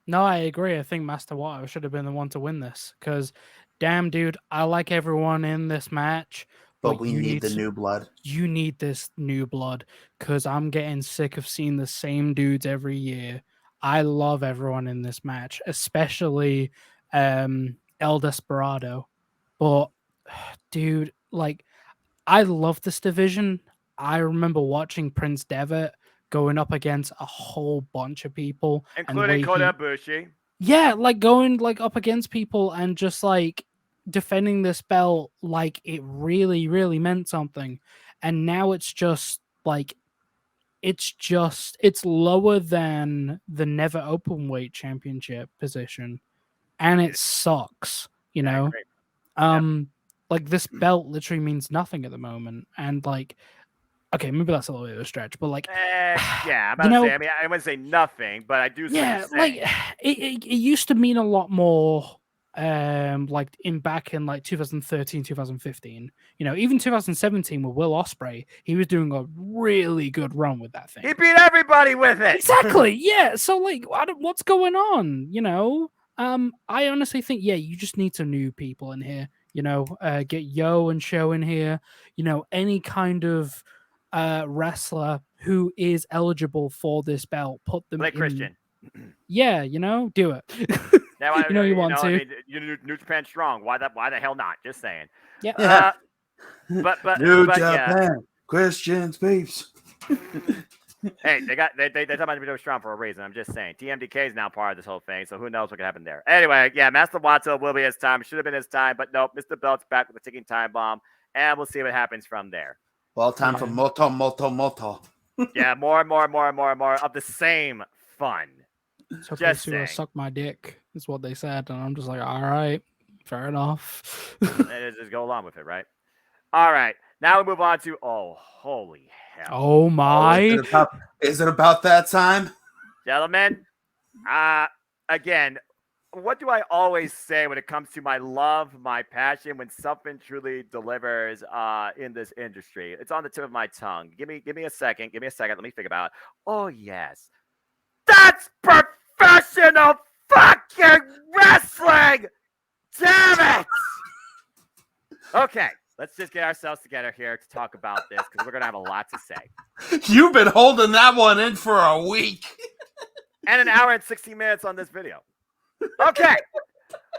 no, I agree. I think Master Wato should have been the one to win this because, damn, dude, I like everyone in this match. But we need the new blood. You need this new blood because I'm getting sick of seeing the same dudes every year. I love everyone in this match, especially El Desperado. But, dude, like, I love this division. I remember watching Prince Devitt going up against a whole bunch of people, and including Kota Ibushi. yeah, like going like up against people and just like defending this belt like it really, really meant something. And now it's just like it's lower than the never open weight championship position, and it sucks, you Yeah, know. great. Like this belt literally means nothing at the moment, and like, okay, maybe that's a little bit of a stretch, but like, Yeah, I'm about you to know, say. I mean, I wouldn't say nothing, but I do see what yeah, you're like saying. it used to mean a lot more. Like back in like 2013, 2015, you know, even 2017 with Will Ospreay, he was doing a really good run with that thing. He beat everybody with it. Exactly. Yeah. So like, what's going on? You know, I honestly think, yeah, you just need some new people in here. You know, get Yo and Show in here. You know, any kind of wrestler who is eligible for this belt, put them Blake in. Christian. Yeah, you know, do it. Now, you know, you want to. I mean, New Japan strong. Why the hell not? Just saying. Yeah. But New yeah. Japan, Christian's peeps. Hey, they talk about the strong for a reason. I'm just saying. TMDK is now part of this whole thing, so who knows what could happen there. Anyway, yeah, Master Wato will be his time. Should have been his time, but nope. Mr. Belt's back with a ticking time bomb, and we'll see what happens from there. Well, time for Moto. Yeah, more of the same fun. So Just saying. Suck my dick is what they said, and I'm just like, all right, fair enough. Just go along with it, right? All right, now we move on to holy hell! Oh my! Is it about that time, gentlemen? Again, what do I always say when it comes to my love, my passion, when something truly delivers in this industry? It's on the tip of my tongue. Give me a second. Give me a second. Let me think about it. Oh yes, that's professional fucking wrestling! Damn it! Okay, let's just get ourselves together here to talk about this because we're going to have a lot to say. You've been holding that one in for a week. And an hour and 60 minutes on this video. Okay.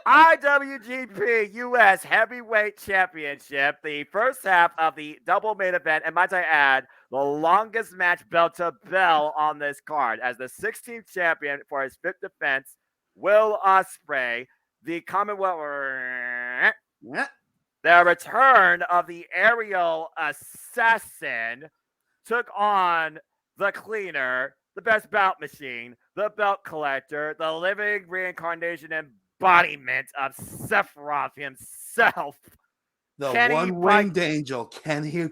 IWGP US Heavyweight Championship, the first half of the double main event, and might I add, the longest match bell to bell on this card, as the 16th champion for his fifth defense, Will Ospreay, the Commonwealth, the return of the aerial assassin, took on the cleaner, the best bout machine, the belt collector, the living reincarnation embodiment of Sephiroth himself. The one-winged angel, Kenny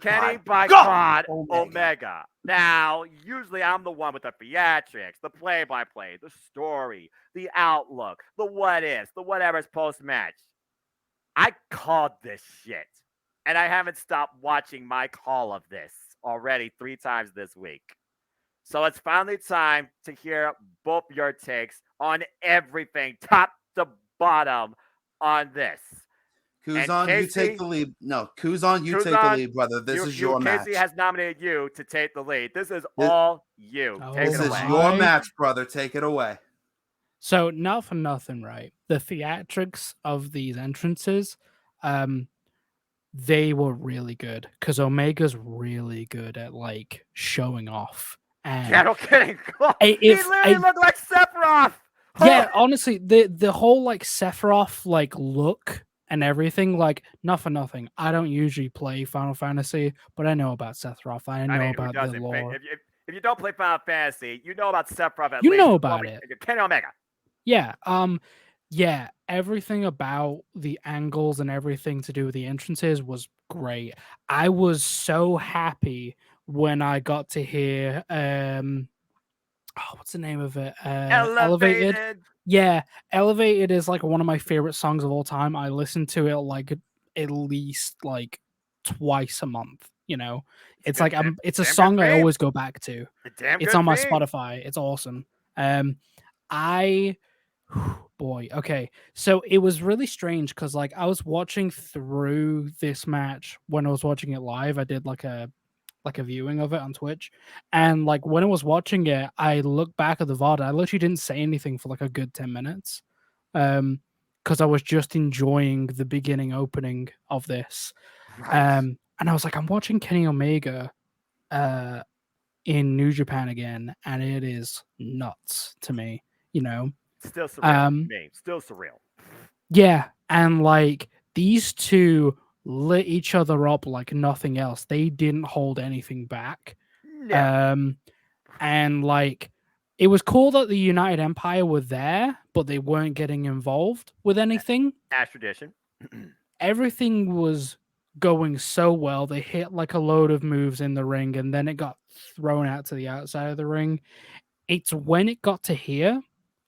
by God Omega. Now, usually I'm the one with the theatrics, the play-by-play, the story, the outlook, the what-ifs, the whatever's post-match. I called this shit, and I haven't stopped watching my call of this already 3 times this week. So it's finally time to hear both your takes on everything, top to bottom, on this. Kuzon, Casey, you take the lead. No, Kuzon, you take the lead, brother. This is your match. Casey has nominated you to take the lead. This is all you. This is your match, brother. Take it away. So, not for nothing, right? The theatrics of these entrances, they were really good because Omega's really good at like showing off. And yeah, no kidding. He literally looked like Sephiroth. Yeah, honestly, the whole like Sephiroth like look and everything, like, not for nothing. I don't usually play Final Fantasy, but I know about Sephiroth. I know about the lore. If you don't play Final Fantasy, you know about Sephiroth. You know about it. Kenny Omega. Yeah. Yeah. Everything about the angles and everything to do with the entrances was great. I was so happy when I got to hear what's the name of it? Elevated. Yeah, Elevated is like one of my favorite songs of all time. I listen to it like at least like twice a month, you know. It's like it's a song I always go back to. It's on my Spotify. It's awesome. Okay. So it was really strange because like I was watching through this match when I was watching it live. I did like a viewing of it on Twitch, and like when I was watching it, I looked back at the VOD. I literally didn't say anything for like a good 10 minutes, because I was just enjoying the beginning opening of this. Right. And I was like, I'm watching Kenny Omega in New Japan again, and it is nuts to me. Still surreal. Still surreal. Yeah, and like these two lit each other up like nothing else. They didn't hold anything back. No. And like it was cool that the United Empire were there, but they weren't getting involved with anything. As tradition. Everything was going so well. They hit like a load of moves in the ring, and then it got thrown out to the outside of the ring. It's when it got to here,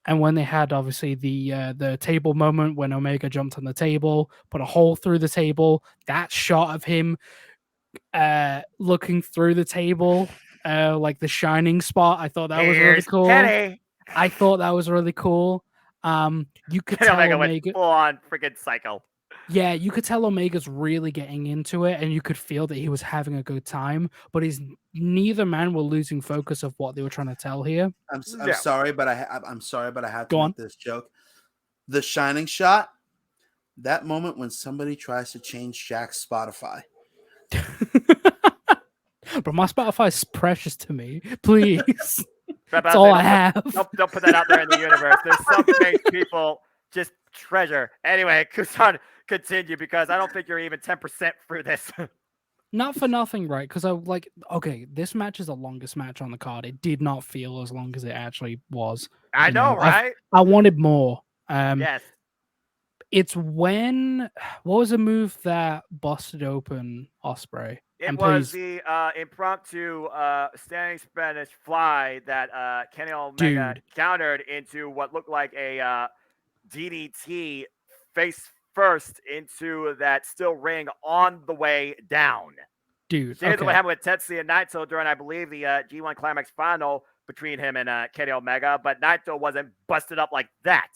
and when they had obviously the table moment when Omega jumped on the table, put a hole through the table. That shot of him looking through the table, like the shining spot. I thought that was really cool. Kenny. I thought that was really cool. You could Kenny tell Omega Omega went full on freaking psycho. Yeah, you could tell Omega's really getting into it, and you could feel that he was having a good time. But neither man were losing focus of what they were trying to tell here. I'm sorry, but I'm sorry, but I have to Go make on. this joke. The shining shot. That moment when somebody tries to change Shaq's Spotify. But my Spotify is precious to me. Please. That's all I have. Don't put that out there in the universe. There's some things people just treasure. Anyway, Kuzon, continue, because I don't think you're even 10% through this. Not for nothing, right? Because okay, this match is the longest match on the card. It did not feel as long as it actually was. I know, right? I wanted more. Yes. It's when what was a move that busted open Ospreay? It was the impromptu standing Spanish fly that Kenny Omega countered into what looked like a DDT face first into that steel ring on the way down. Dude, here's what happened with Tetsuya Naito during, I believe, the G1 Climax final between him and Kenny Omega, but Naito wasn't busted up like that.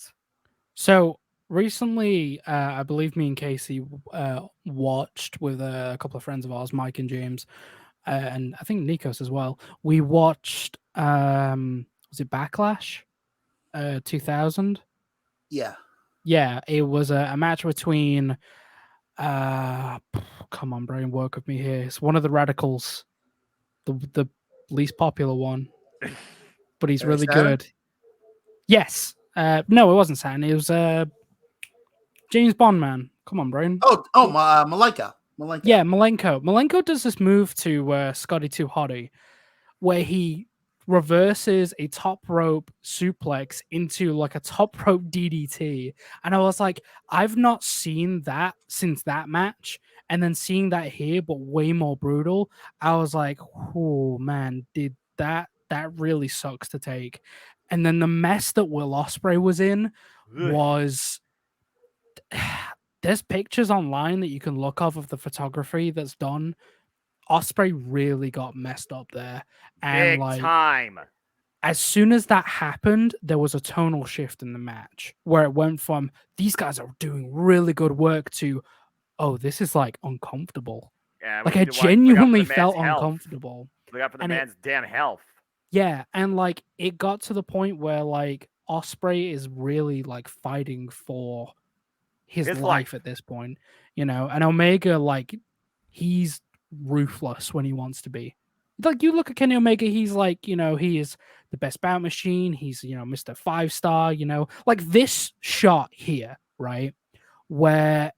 So recently, I believe me and Casey watched with a couple of friends of ours, Mike and James, and I think Nikos as well. We watched, was it Backlash 2000? Yeah, it was a match between, come on, brain, work with me here. It's one of the Radicals, the least popular one, but he's really good. Yes. No, it wasn't Saturn. It was James Bond, man. Come on, brain. Malenko. Yeah, Malenko. Malenko does this move to Scotty 2 Hottie where he reverses a top rope suplex into like a top rope DDT. And I was like, I've not seen that since that match. And then seeing that here, but way more brutal, I was like, oh man, did that really sucks to take. And then the mess that Will Ospreay was in was there's pictures online that you can look of the photography that's done. Ospreay really got messed up there. And Big time. As soon as that happened, there was a tonal shift in the match where it went from these guys are doing really good work to, oh, this is like uncomfortable. Yeah, like I genuinely felt uncomfortable. Look out for the man's damn health. Yeah, and like it got to the point where like Ospreay is really like fighting for his life at this point, and Omega, like, he's ruthless when he wants to be. Like, you look at Kenny Omega, he's like, he is the best bout machine. He's, Mr. 5-star, like this shot here, right? Where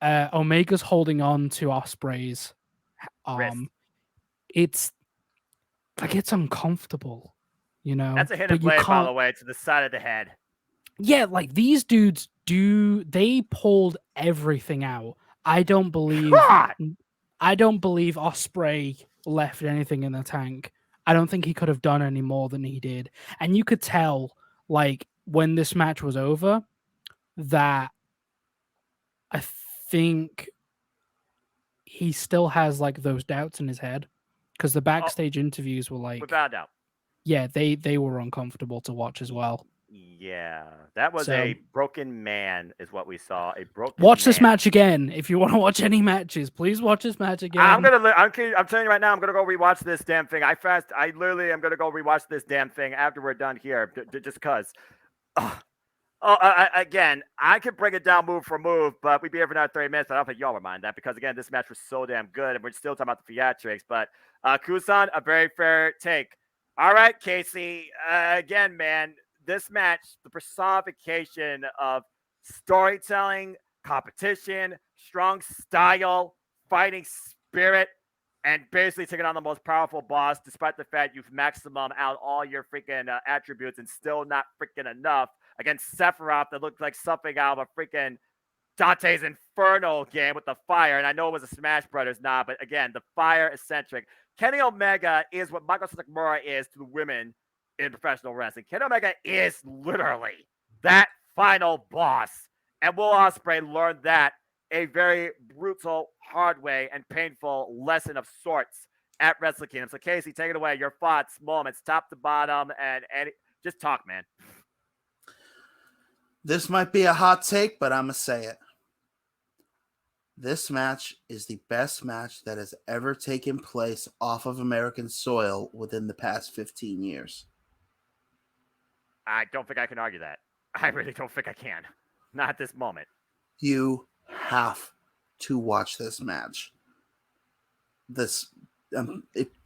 Omega's holding on to Ospreay's arm. It's like, it's uncomfortable, That's a hidden blade, by the way, to the side of the head. Yeah, like these dudes they pulled everything out. I don't believe Ospreay left anything in the tank. I don't think he could have done any more than he did. And you could tell, like, when this match was over, that I think he still has like those doubts in his head. Because the backstage interviews were like, without doubt. Yeah, they were uncomfortable to watch as well. Yeah, that was a broken man, is what we saw. A broken. Watch this match again if you want to watch any matches. Please watch this match again. I'm telling you right now, I'm gonna go rewatch this damn thing. I literally am gonna go rewatch this damn thing after we're done here, just cause. Oh, again, I could break it down move for move, but we'd be here for another 30 minutes. I don't think y'all would mind that because, again, this match was so damn good, and we're still talking about the theatrics. But Kuzon, a very fair take. All right, Casey. Again, man, this match, the personification of storytelling, competition, strong style, fighting spirit, and basically taking on the most powerful boss, despite the fact you've maximum out all your freaking attributes and still not freaking enough against Sephiroth that looked like something out of a freaking Dante's Inferno game with the fire. And I know it was a Smash Brothers nod, but again, the fire eccentric. Kenny Omega is what Michael Sakamura is to the women in professional wrestling. Kenny Omega is literally that final boss. And Will Ospreay learned that a very brutal, hard way and painful lesson of sorts at Wrestle Kingdom. So, Casey, take it away. Your thoughts, moments, top to bottom, and just talk, man. This might be a hot take, but I'm going to say it. This match is the best match that has ever taken place off of American soil within the past 15 years. I don't think I can argue that. I really don't think I can. Not at this moment. You have to watch this match. This,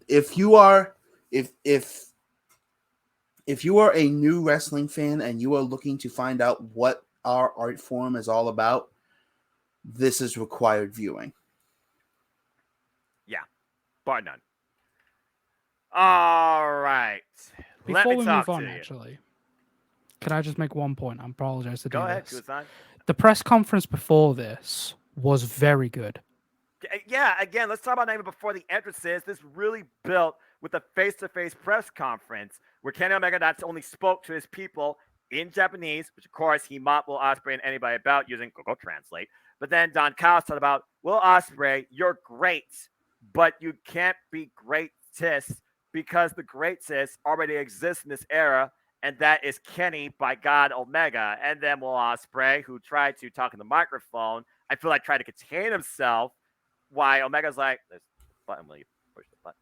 if you are a new wrestling fan and you are looking to find out what our art form is all about, this is required viewing. Yeah, bar none. All right. Before we move on, actually, can I just make one point? I apologize to do this. Go ahead, Kuzon. The press conference before this was very good. Yeah, again, let's talk about even before the entrances. This really built with a face-to-face press conference where Kenny Omega not only spoke to his people in Japanese, which of course he mocked Will Ospreay and anybody about using Google Translate, but then Don Callis talked about, Will Ospreay, you're great, but you can't be greatest because the greatest already exists in this era, and that is Kenny by God Omega. And then Will Ospreay, who tried to talk in the microphone, I feel like tried to contain himself. Why Omega's like, this button, will you push the button?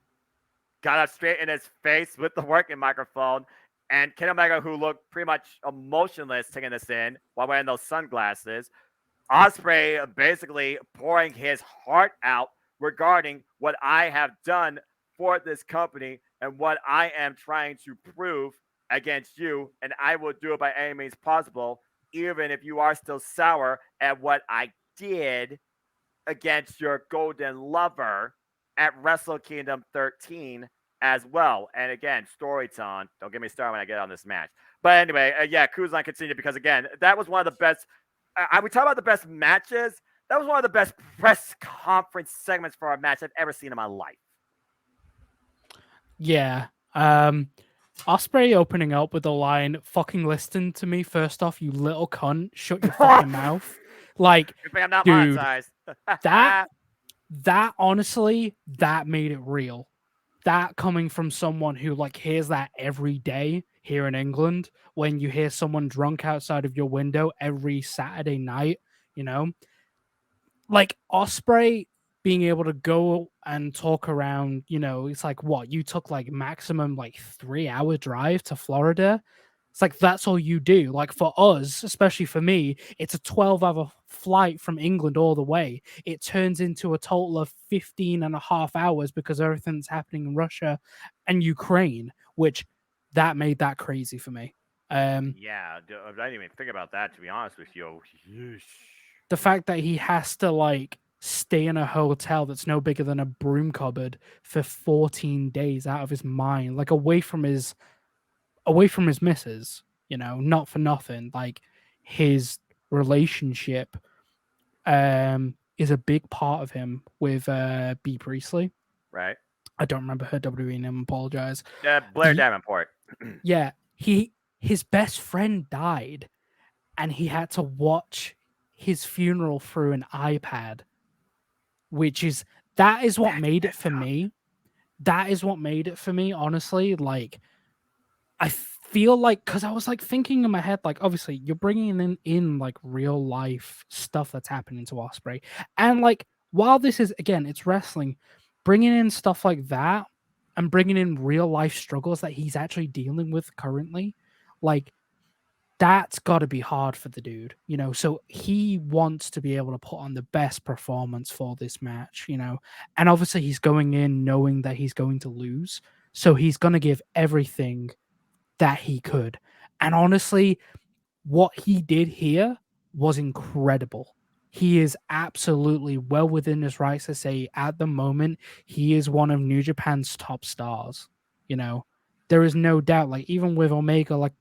Got up straight in his face with the working microphone. And Kenny Omega, who looked pretty much emotionless taking this in while wearing those sunglasses. Ospreay basically pouring his heart out regarding what I have done for this company and what I am trying to prove against you. And I will do it by any means possible, even if you are still sour at what I did against your golden lover at Wrestle Kingdom 13 as well. And again, storytelling. Don't get me started when I get on this match. But anyway, yeah, Kuzon continued because, again, that was one of the best. I would talk about the best matches. That was one of the best press conference segments for a match I've ever seen in my life. Yeah. Ospreay opening up with the line, fucking listen to me first off, you little cunt, shut your fucking mouth. Like, I'm not dude, monetized. that honestly, that made it real. That coming from someone who like hears that every day here in England, when you hear someone drunk outside of your window every Saturday night, you know, like Ospreay being able to go and talk around, you know, it's like what you took like maximum like 3-hour drive to Florida. It's like that's all you do. Like for us, especially for me, it's a 12-hour flight from England all the way. It turns into a total of 15 and a half hours because everything's happening in Russia and Ukraine, which that made that crazy for me. Yeah, I didn't even think about that, to be honest with you. Yeesh. The fact that he has to like stay in a hotel that's no bigger than a broom cupboard for 14 days out of his mind, like away from his missus, you know, not for nothing. Like his relationship is a big part of him with B. Priestley. Right. I don't remember her WWE name, apologize. Blair Davenport. Yeah. His best friend died and he had to watch his funeral through an iPad, that is what made it for me. That is what made it for me, honestly. Like, I feel like, because I was like thinking in my head, like, obviously, you're bringing in like real life stuff that's happening to Ospreay. And like, while this is, again, it's wrestling, bringing in stuff like that and bringing in real life struggles that he's actually dealing with currently, like, that's got to be hard for the dude, you know. So he wants to be able to put on the best performance for this match, you know. And obviously, he's going in knowing that he's going to lose. So he's going to give everything that he could. And honestly, what he did here was incredible. He is absolutely well within his rights to say at the moment he is one of New Japan's top stars. You know, there is no doubt. Like even with Omega, like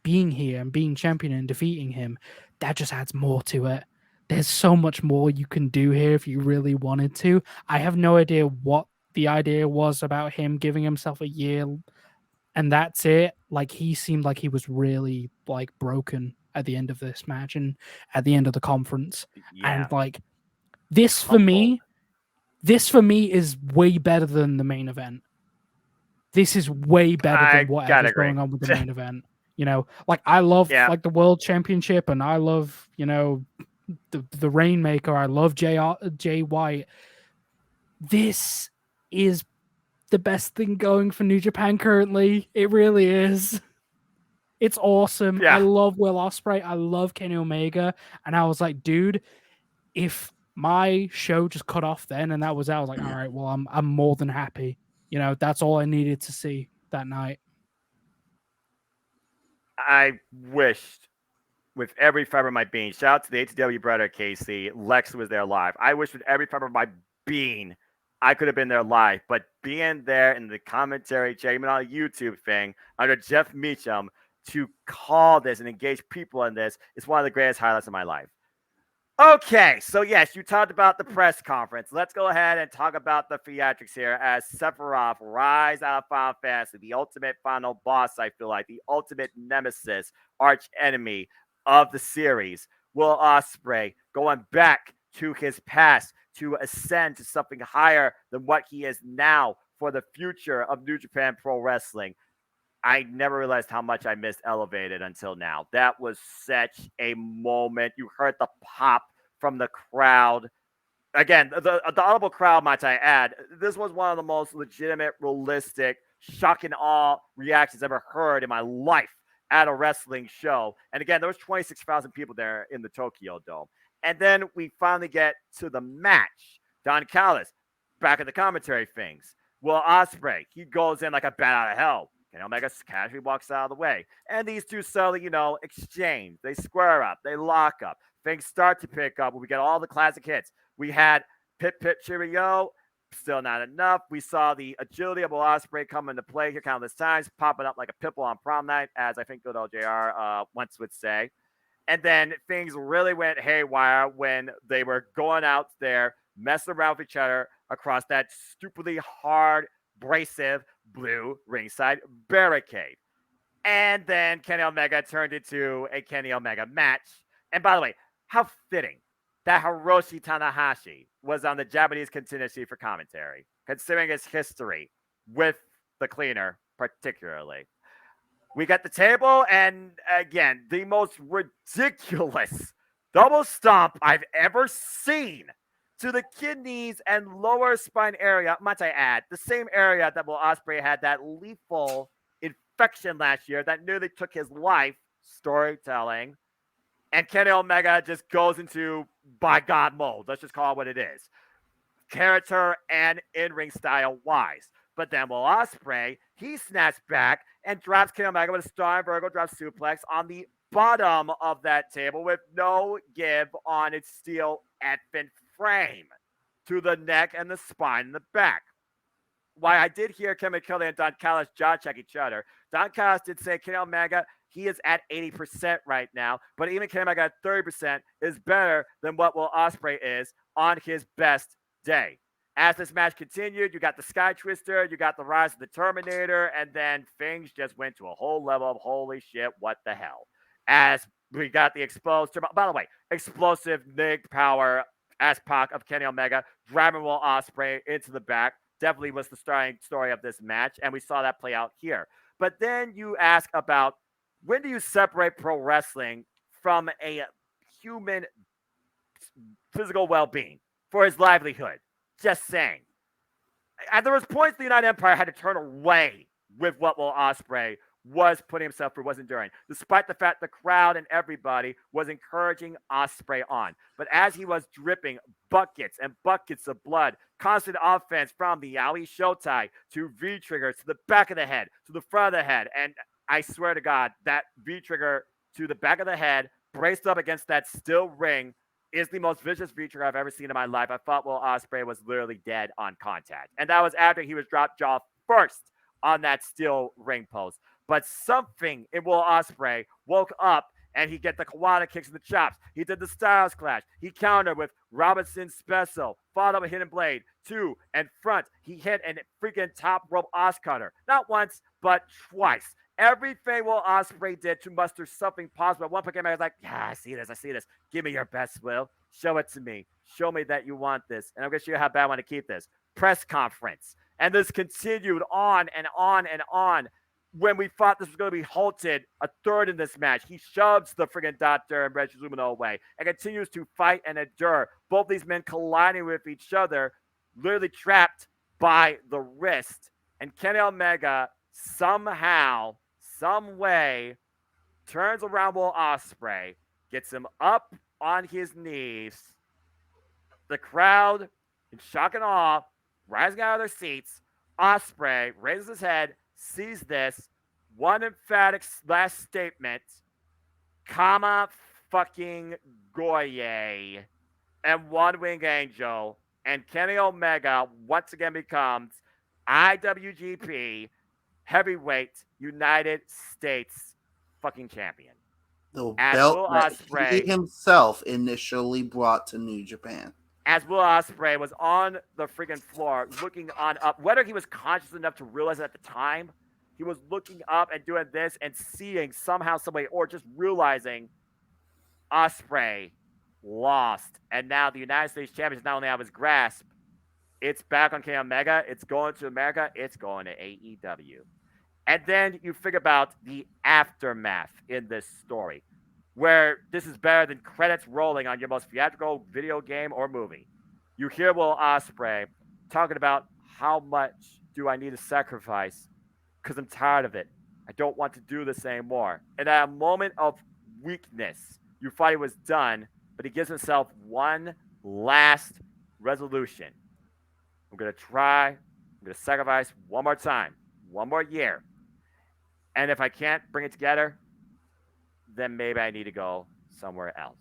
being here and being champion and defeating him, that just adds more to it. There's so much more you can do here if you really wanted to. I have no idea what the idea was about him giving himself a year and that's it. Like he seemed like he was really like broken at the end of this match and at the end of the conference. Yeah. And like this for me is way better than the main event. This is way better than whatever's going on with the main event. You know, like I love like the World Championship and I love, you know, the Rainmaker. I love Jay White. This is the best thing going for New Japan currently. It really is. It's awesome. Yeah. I love Will Ospreay. I love Kenny Omega. And I was like, dude, if my show just cut off then and that was out, I was like, all right, well, I'm more than happy. You know, that's all I needed to see that night. I wished with every fiber of my being, shout out to the ATW brother Casey, Lex was there live. I wish with every fiber of my being I could have been there live, but being there in the commentary segment on a YouTube thing under Jeff Meacham to call this and engage people in this is one of the greatest highlights of my life. Okay, so yes, you talked about the press conference. Let's go ahead and talk about the theatrics here as Sephiroth rise out of Final Fantasy, the ultimate final boss, I feel like, the ultimate nemesis, arch enemy of the series. Will Ospreay going back to his past to ascend to something higher than what he is now for the future of New Japan Pro Wrestling. I never realized how much I missed Elevated until now. That was such a moment. You heard the pop from the crowd. Again, the audible crowd, might I add. This was one of the most legitimate, realistic, shock and awe reactions I've ever heard in my life at a wrestling show. And again, there was 26,000 people there in the Tokyo Dome. And then we finally get to the match. Don Callis, back at the commentary things. Will Ospreay, he goes in like a bat out of hell. Kenny Omega casually walks out of the way. And these two subtly, you know, exchange. They square up. They lock up. Things start to pick up. We get all the classic hits. We had Pit Pit Cheerio. Still not enough. We saw the agility of Will Ospreay come into play here countless times, popping up like a pitbull on prom night, as I think good old JR once would say. And then things really went haywire when they were going out there, messing around with each other across that stupidly hard, abrasive blue ringside barricade. And then Kenny Omega turned into a Kenny Omega match. And by the way, how fitting that Hiroshi Tanahashi was on the Japanese contingency for commentary, considering his history with the cleaner particularly. We got the table, and again, the most ridiculous double stomp I've ever seen to the kidneys and lower spine area. Might I add, the same area that Will Ospreay had that lethal infection last year that nearly took his life. Storytelling. And Kenny Omega just goes into by God mode. Let's just call it what it is. Character and in-ring style wise. But then Will Ospreay, he snaps back and drops Kenny Omega with a Star Virgo drop suplex on the bottom of that table with no give on its steel effing frame to the neck and the spine in the back. Why I did hear Kevin Kelly and Don Callis jaw check each other. Don Callis did say Kenny Omega, he is at 80% right now, but even Kenny Omega at 30% is better than what Will Ospreay is on his best day. As this match continued, you got the Sky Twister, you got the Rise of the Terminator, and then things just went to a whole level of holy shit, what the hell. As we got the explosive, by the way, explosive nig power as Pac of Kenny Omega, driving Will Ospreay into the back, definitely was the starting story of this match, and we saw that play out here. But then you ask about, when do you separate pro wrestling from a human physical well-being for his livelihood? Just saying. And there was points the United Empire had to turn away with what Will Ospreay was putting himself through, was enduring, despite the fact the crowd and everybody was encouraging Ospreay on. But as he was dripping buckets and buckets of blood, constant offense from the Yowie Showtie to V-triggers to the back of the head, to the front of the head. And I swear to God, that V-trigger to the back of the head, braced up against that steel ring, is the most vicious V-trigger I've ever seen in my life. I thought Will Ospreay was literally dead on contact. And that was after he was dropped jaw first on that steel ring post. But something in Will Ospreay woke up and he get the Kawada kicks and the chops. He did the Styles Clash. He countered with Robinson Special, followed up a hidden blade, 2 and front. He hit a freaking top rope Oscutter. Not once, but twice. Everything Will Ospreay did to muster something possible. At one point, I was like, yeah, I see this. Give me your best, Will. Show it to me. Show me that you want this. And I'm going to show you how bad I want to keep this. Press conference. And this continued on and on and on. When we thought this was going to be halted, a third in this match, he shoves the friggin' Doctor and Reggie Lumino away and continues to fight and endure. Both these men colliding with each other, literally trapped by the wrist. And Kenny Omega somehow, some way, turns around Will Ospreay, gets him up on his knees. The crowd, in shock and awe, rising out of their seats. Ospreay raises his head, sees this, one emphatic last statement, Kama fucking Goye, and One Wing Angel, and Kenny Omega once again becomes IWGP Heavyweight United States fucking champion. The As belt Will that Ospreay- he himself initially brought to New Japan. As Will Ospreay was on the freaking floor, looking on up, whether he was conscious enough to realize it at the time, he was looking up and doing this and seeing somehow, some way, or just realizing Ospreay lost. And now the United States Champion is not only out of his grasp, it's back on Kenny Omega, it's going to America, it's going to AEW. And then you figure about the aftermath in this story, where this is better than credits rolling on your most theatrical video game or movie. You hear Will Ospreay talking about how much do I need to sacrifice because I'm tired of it. I don't want to do this anymore. And at a moment of weakness, you thought he was done, but he gives himself one last resolution. I'm going to try. I'm going to sacrifice one more time, one more year. And if I can't bring it together, then maybe I need to go somewhere else.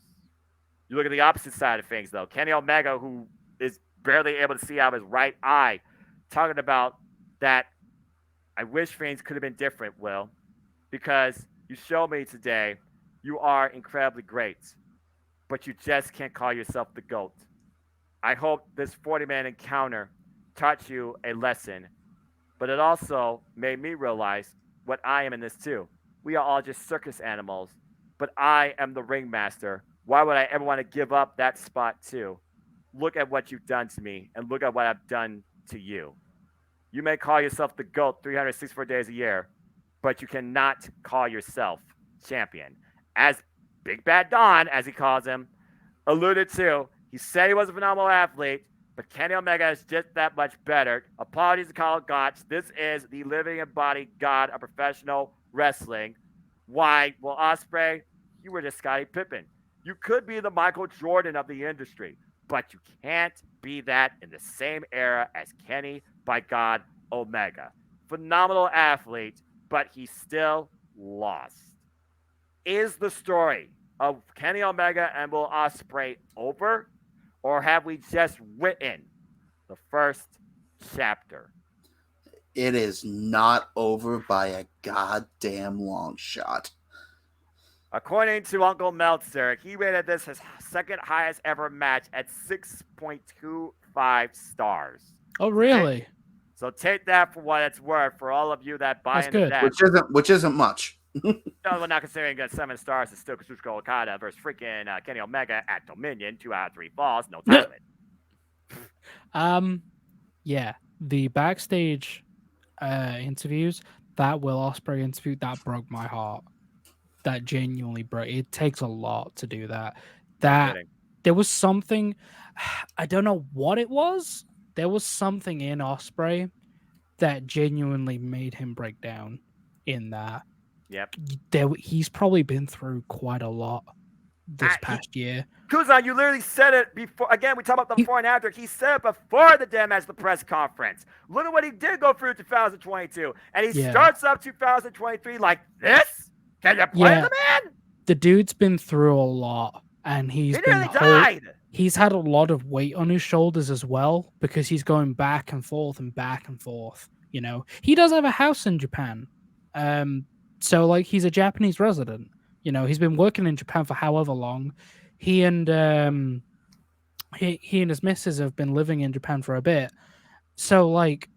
You look at the opposite side of things, though. Kenny Omega, who is barely able to see out of his right eye, talking about that I wish things could have been different, Will, because you showed me today you are incredibly great, but you just can't call yourself the GOAT. I hope this 40-man encounter taught you a lesson, but it also made me realize what I am in this too. We are all just circus animals, but I am the ringmaster. Why would I ever want to give up that spot too? Look at what you've done to me, and look at what I've done to you. You may call yourself the GOAT 364 days a year, but you cannot call yourself champion. As Big Bad Don, as he calls him, alluded to, he said he was a phenomenal athlete, but Kenny Omega is just that much better. Apologies to Kyle Gotch. This is the living embodied god of professional wrestling. Why? Well, Ospreay, you were just Scottie Pippen. You could be the Michael Jordan of the industry, but you can't be that in the same era as Kenny by God Omega. Phenomenal athlete, but he still lost. Is the story of Kenny Omega and Will Ospreay over? Or have we just written the first chapter? It is not over by a goddamn long shot. According to Uncle Meltzer, he rated this his second highest ever match at 6.25 stars. Oh, really? So take that for what it's worth for all of you that buy That's into good. that. Which isn't much. No, we're not considering that 7 stars is still Kazuchika Okada versus freaking Kenny Omega at Dominion. 2 out of 3 falls, no time limit. Yeah, the backstage interviews, that Will Ospreay interview, that broke my heart. That genuinely broke. It takes a lot to do that. There was something, I don't know what it was. There was something in Ospreay that genuinely made him break down in that. Yep. He's probably been through quite a lot this past year. Kuzon, you literally said it before. Again, we talk about the before and after. He said it before the damn match, the press conference. Look at what he did go through 2022. And he starts up 2023 like this? Can you blame the man? The dude's been through a lot. And he nearly died. He's had a lot of weight on his shoulders as well because he's going back and forth and back and forth. You know, he does have a house in Japan. So like he's a Japanese resident. You know, he's been working in Japan for however long. He and his missus have been living in Japan for a bit. So like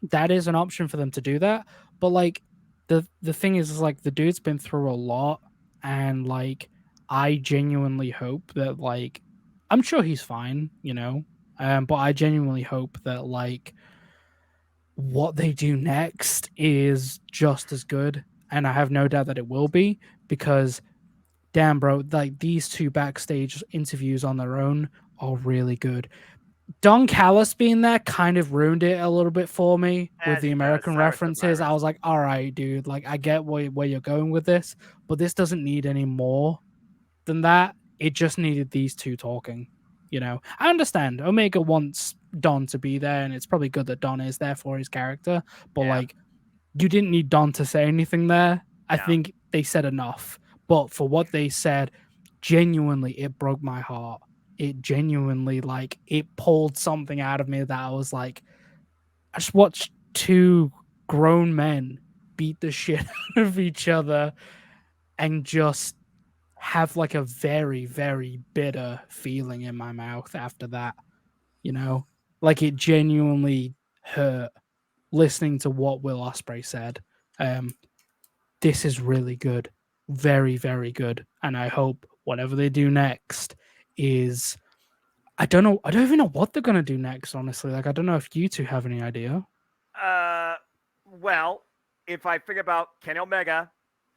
that is an option for them to do that. But like the thing is like the dude's been through a lot, and like I genuinely hope that like I'm sure he's fine, you know. But I genuinely hope that like what they do next is just as good, and I have no doubt that it will be, because damn bro, like these two backstage interviews on their own are really good. Don Callis being there kind of ruined it a little bit for me with the American references. I was like, all right, dude, like I get where you're going with this, but this doesn't need any more than that. It just needed these two talking. You know, I understand Omega wants Don to be there, and it's probably good that Don is there for his character, but like you didn't need Don to say anything there. I think they said enough. But for what they said, genuinely, it broke my heart. It genuinely, like, it pulled something out of me that I was like, I just watched two grown men beat the shit out of each other and just have like a very, very bitter feeling in my mouth after that. You know, like it genuinely hurt listening to what Will Ospreay said. This is really good. Very, very good. And I hope whatever they do next is, I don't know. I don't even know what they're going to do next, honestly. Like, I don't know if you two have any idea. Well, if I think about Kenny Omega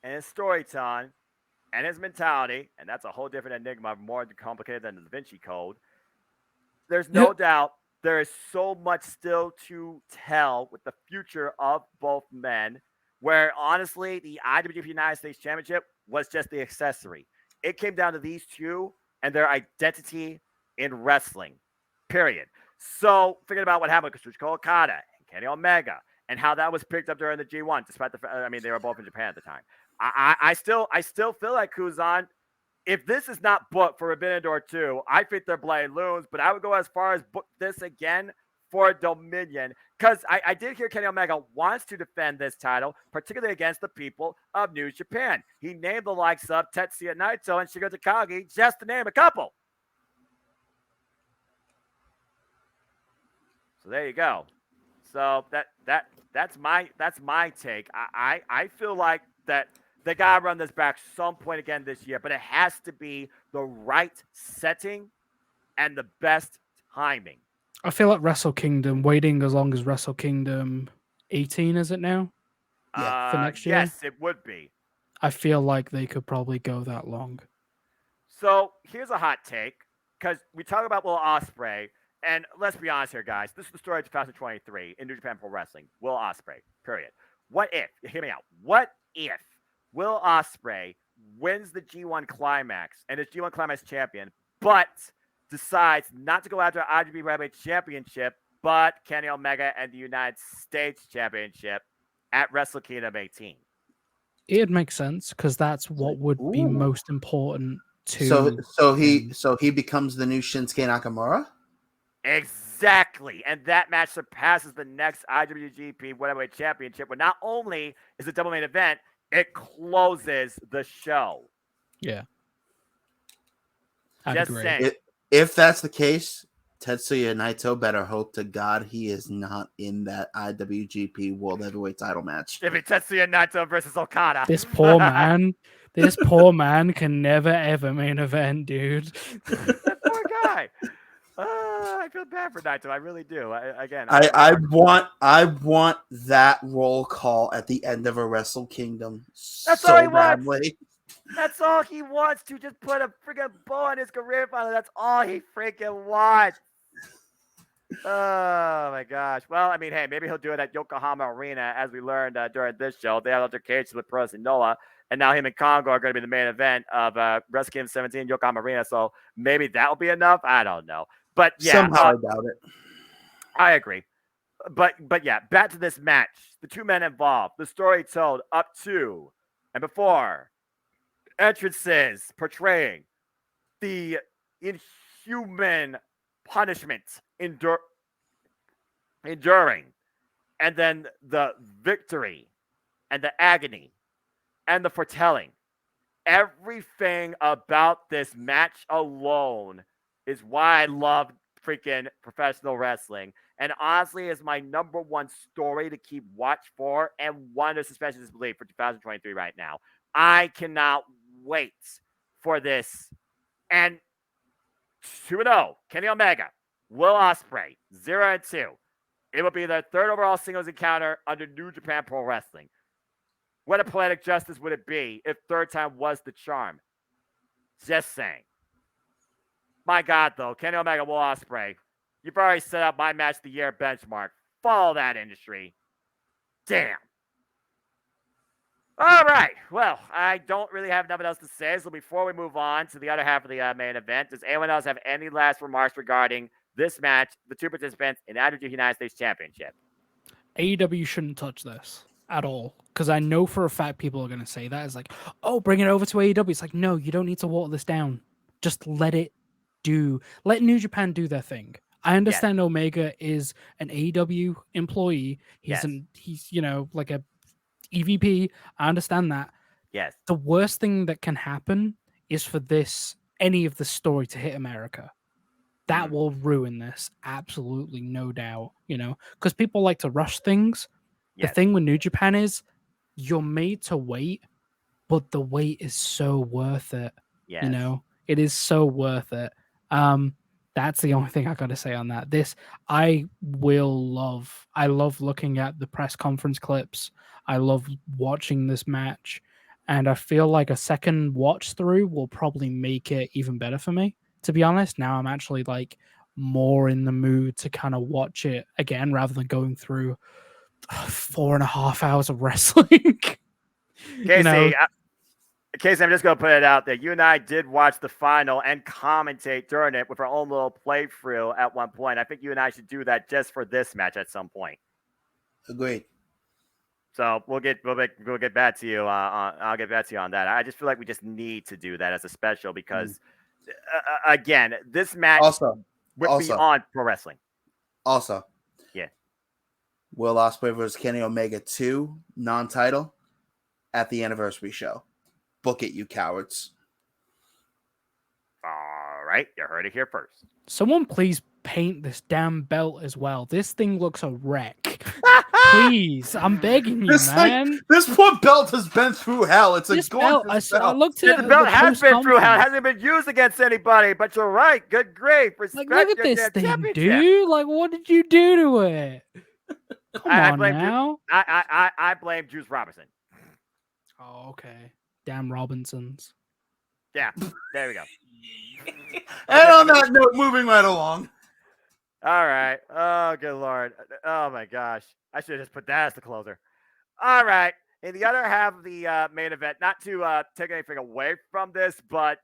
and his story time and his mentality, and that's a whole different enigma, more complicated than the Da Vinci Code, there's no doubt there is so much still to tell with the future of both men, where honestly, the IWGP United States Championship was just the accessory. It came down to these two and their identity in wrestling, period. So thinking about what happened with Kazuchika Okada and Kenny Omega and how that was picked up during the G1, despite the fact, I mean, they were both in Japan at the time. I still feel like Kuzon, if this is not booked for Forbidden Door 2, I think they're playing loons, but I would go as far as book this again for Dominion, because I did hear Kenny Omega wants to defend this title, particularly against the people of New Japan. He named the likes of Tetsuya Naito and Shigeru Takagi, just to name a couple. So there you go. So that's my take. I feel like that they gotta run this back some point again this year, but it has to be the right setting and the best timing. I feel like Wrestle Kingdom, waiting as long as Wrestle Kingdom 18, is it now? Yeah, for next year? Yes, it would be. I feel like they could probably go that long. So here's a hot take, because we talk about Will Ospreay, and let's be honest here, guys. This is the story of 2023 in New Japan Pro Wrestling. Will Ospreay, period. What if, hear me out, what if Will Ospreay wins the G1 Climax and is G1 Climax champion, but decides not to go after IWGP Heavyweight Championship, but Kenny Omega and the United States Championship at WrestleKingdom 18? It makes sense, because that's what would be most important to. So he becomes the new Shinsuke Nakamura. Exactly, and that match surpasses the next IWGP Heavyweight Championship, where not only is it double main event, it closes the show. Yeah. Just saying. If that's the case, Tetsuya Naito better hope to God he is not in that IWGP World Heavyweight title match. If it's Tetsuya Naito versus Okada. This poor man can never ever main event, dude. That poor guy. I feel bad for Naito. I really do. I want that roll call at the end of a Wrestle Kingdom. That's so all he badly. wants. That's all he wants, to just put a freaking bow on his career finally. That's all he freaking wants. Oh my gosh. Well, I mean, hey, maybe he'll do it at Yokohama Arena, as we learned during this show. They had altercations with Pro and Noah, and now him and Congo are going to be the main event of WrestleKingdom 17 Yokohama Arena. So maybe that'll be enough. I don't know, but yeah, Somehow I doubt it. I agree. But yeah, back to this match. The two men involved, the story told up to and before entrances portraying the inhuman punishment enduring, and then the victory and the agony and the foretelling. Everything about this match alone is why I love freaking professional wrestling. And honestly, is my number one story to keep watch for, and one of the suspension of disbelief for 2023 right now. I cannot wait for this. And 2-0, Kenny Omega, Will Ospreay, 0-2. It will be their third overall singles encounter under New Japan Pro Wrestling. What a poetic justice would it be if third time was the charm? Just saying. My God, though, Kenny Omega, Will Ospreay, you've already set up my match of the year benchmark. Follow that industry. Damn. All right. Well, I don't really have nothing else to say. So before we move on to the other half of the main event, does anyone else have any last remarks regarding this match, the two participants in IWGP United States Championship? AEW shouldn't touch this at all, because I know for a fact people are going to say that. It's like, oh, bring it over to AEW. It's like, no, you don't need to water this down. Just let New Japan do their thing. I understand Omega is an AEW employee. He's like a EVP. I understand that. Yes. The worst thing that can happen is for any of the story to hit America. That will ruin this. Absolutely, no doubt. Because people like to rush things. Yes. The thing with New Japan is you're made to wait, but the wait is so worth it. Yes. It is so worth it. That's the only thing I got to say on that. I love looking at the press conference clips. I love watching this match, and I feel like a second watch through will probably make it even better for me. To be honest, now I'm actually like more in the mood to kind of watch it again rather than going through 4.5 hours of wrestling. Casey, Casey, I'm just going to put it out there. You and I did watch the final and commentate during it with our own little playthrough at one point. I think you and I should do that just for this match at some point. Agreed. So we'll get back to you. I'll get back to you on that. I just feel like we just need to do that as a special because, again, this match would be on Pro Wrestling. Also, yeah, Will Ospreay versus Kenny Omega 2 non-title at the anniversary show. Book it, you cowards. All right, you heard it here first. Someone please paint this damn belt as well. This thing looks a wreck. Please, I'm begging you, man. This poor belt has been through hell. It's a gorgeous belt. I looked at the belt has been through hell. It hasn't been used against anybody, but you're right. Good grief. Respect look at this thing, dude. Like, what did you do to it? Come on now. I blame Juice Robinson. Oh, okay. Damn Robinsons. Yeah, there we go. And on that note, moving right along. All right. Oh, good Lord. Oh, my gosh. I should have just put that as the closer. All right. In the other half of the main event, not to take anything away from this, but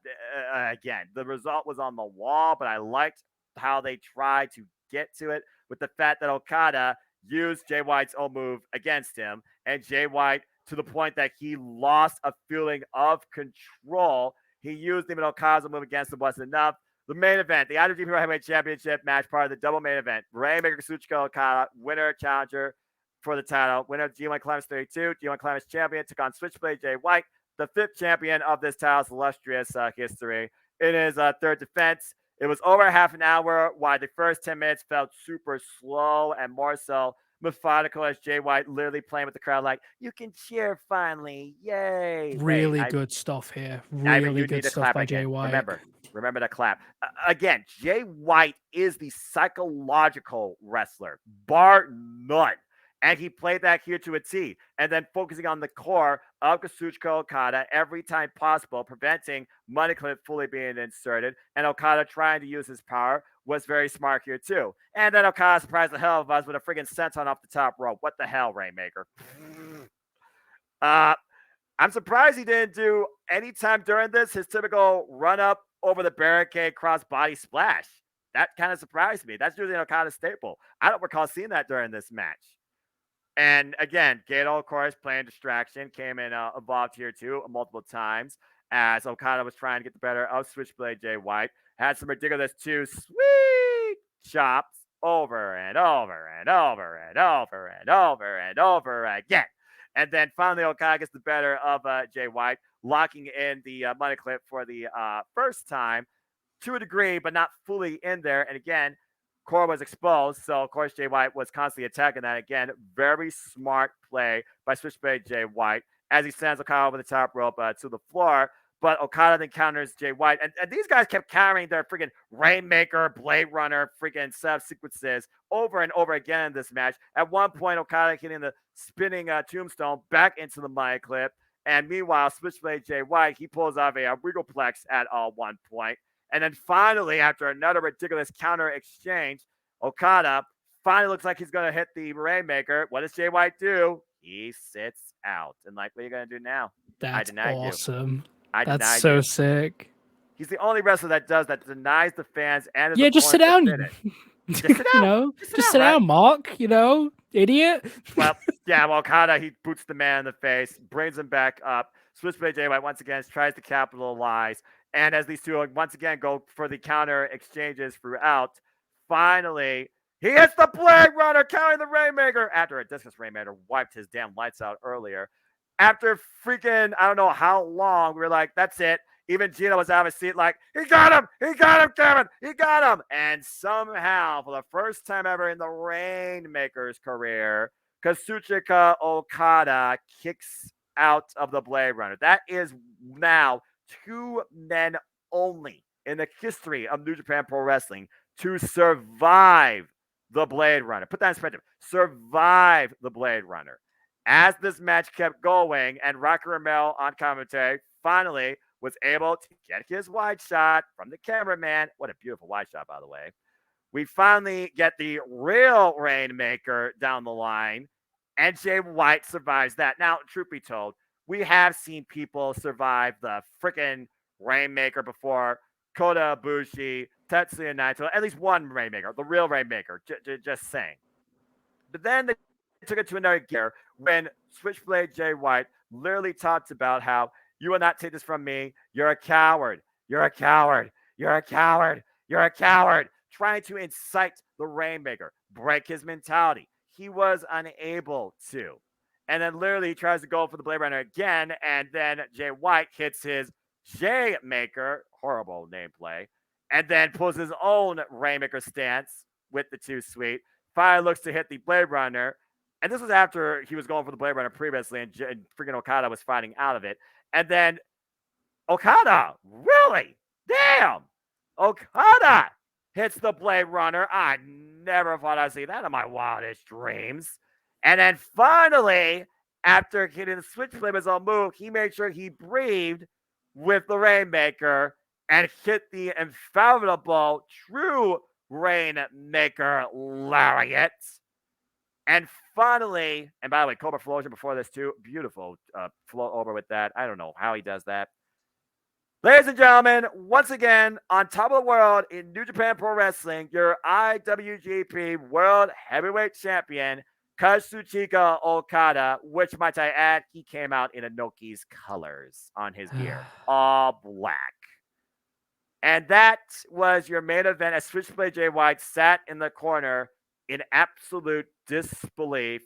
again, the result was on the wall, but I liked how they tried to get to it with the fact that Okada used Jay White's own move against him, and Jay White, to the point that he lost a feeling of control, he used him in Okada's move against him wasn't enough. The main event, the IWGP Heavyweight Championship match, part of the double main event. Rainmaker Kazuchika Okada, winner, challenger for the title. Winner of G1 Climax 32, G1 Climax champion, took on Switchblade Jay White, the 5th champion of this title's illustrious history. In his third defense, it was over half an hour, while the first 10 minutes felt super slow and more so methodical as Jay White literally playing with the crowd like, you can cheer finally, yay. Really good stuff here. Really good stuff by Jay White. Remember to clap. Again, Jay White is the psychological wrestler, bar none. And he played that here to a T. And then focusing on the core of Kazuchika Okada every time possible, preventing Money Clip fully being inserted, and Okada trying to use his power was very smart here too. And then Okada surprised the hell of us with a friggin' senton off the top rope. What the hell, Rainmaker? I'm surprised he didn't do any time during this his typical run up over the barricade cross body splash. That kind of surprised me. That's usually an Okada staple. I don't recall seeing that during this match. And again, Gato, of course, playing distraction, came in involved here too multiple times as Okada was trying to get the better of Switchblade Jay White. Had some ridiculous two sweet chops over and over and over and over and over and over again. And then finally, Okada gets the better of Jay White, locking in the money clip for the first time to a degree, but not fully in there. And again, Core was exposed, so of course Jay White was constantly attacking that. Again, very smart play by Switchblade Jay White as he sends Okada over the top rope to the floor. But Okada then counters Jay White. And these guys kept carrying their freaking Rainmaker, Blade Runner, freaking setup sequences over and over again in this match. At one point, Okada hitting the spinning tombstone back into the mic clip. And meanwhile, Switchblade Jay White, he pulls off a Regalplex at one point. And then finally, after another ridiculous counter exchange, Okada finally looks like he's going to hit the Rainmaker. What does Jay White do? He sits out. And like, what are you going to do now? That's awesome. That's so sick. He's the only wrestler that does that, denies the fans and just sit down. Just sit down. Just sit down, Mark. Idiot. Well, Okada, he boots the man in the face, brings him back up. Switchblade Jay White once again tries to capitalize. And as these two once again go for the counter exchanges throughout, finally, he hits the Blade Runner, counting the Rainmaker after a discus Rainmaker wiped his damn lights out earlier. After freaking, I don't know how long, we were like, that's it. Even Gino was out of his seat like, he got him, Kevin, he got him. And somehow, for the first time ever in the Rainmaker's career, Kazuchika Okada kicks out of the Blade Runner. That is now 2 men only in the history of New Japan Pro Wrestling to survive the Blade Runner. Put that in perspective. Survive the Blade Runner. As this match kept going and Rocky Ramel on commentary finally was able to get his wide shot from the cameraman. What a beautiful wide shot, by the way. We finally get the real Rainmaker down the line, and Jay White survives that. Now, truth be told, we have seen people survive the freaking Rainmaker before. Kota Ibushi, Tetsuya Naito, at least one Rainmaker, the real Rainmaker, just saying. But then they took it to another gear when Switchblade Jay White literally talked about how you will not take this from me. You're a coward. You're a coward. You're a coward. You're a coward. Trying to incite the Rainmaker, break his mentality. He was unable to. And then literally he tries to go for the Blade Runner again. And then Jay White hits his J-Maker, horrible nameplay, and then pulls his own Rainmaker stance with the two sweet. Finally looks to hit the Blade Runner. And this was after he was going for the Blade Runner previously, and freaking Okada was fighting out of it. And then Okada, really? Damn! Okada hits the Blade Runner. I never thought I'd see that in my wildest dreams. And then finally, after hitting the Switchblade as a move, he made sure he breathed with the Rainmaker and hit the infallible true Rainmaker lariat. And finally, and by the way, Cobra Flosion before this too, beautiful flow over with that. I don't know how he does that. Ladies and gentlemen, once again, on top of the world in New Japan Pro Wrestling, your IWGP World Heavyweight Champion, Kazuchika Okada, which might I add, he came out in Inoki's colors on his gear, all black. And that was your main event as Switchblade Jay White sat in the corner in absolute disbelief,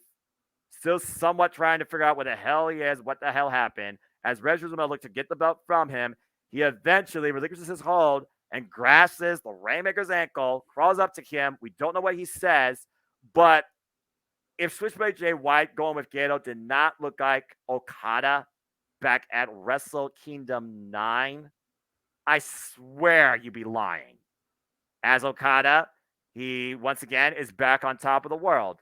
still somewhat trying to figure out what the hell he is, what the hell happened. As Reg Rizzo looked to get the belt from him, he eventually relinquishes his hold and grasps the Rainmaker's ankle, crawls up to him. We don't know what he says, but if Switchblade Jay White going with Gato did not look like Okada back at WrestleKingdom 9, I swear you'd be lying. As Okada, he once again is back on top of the world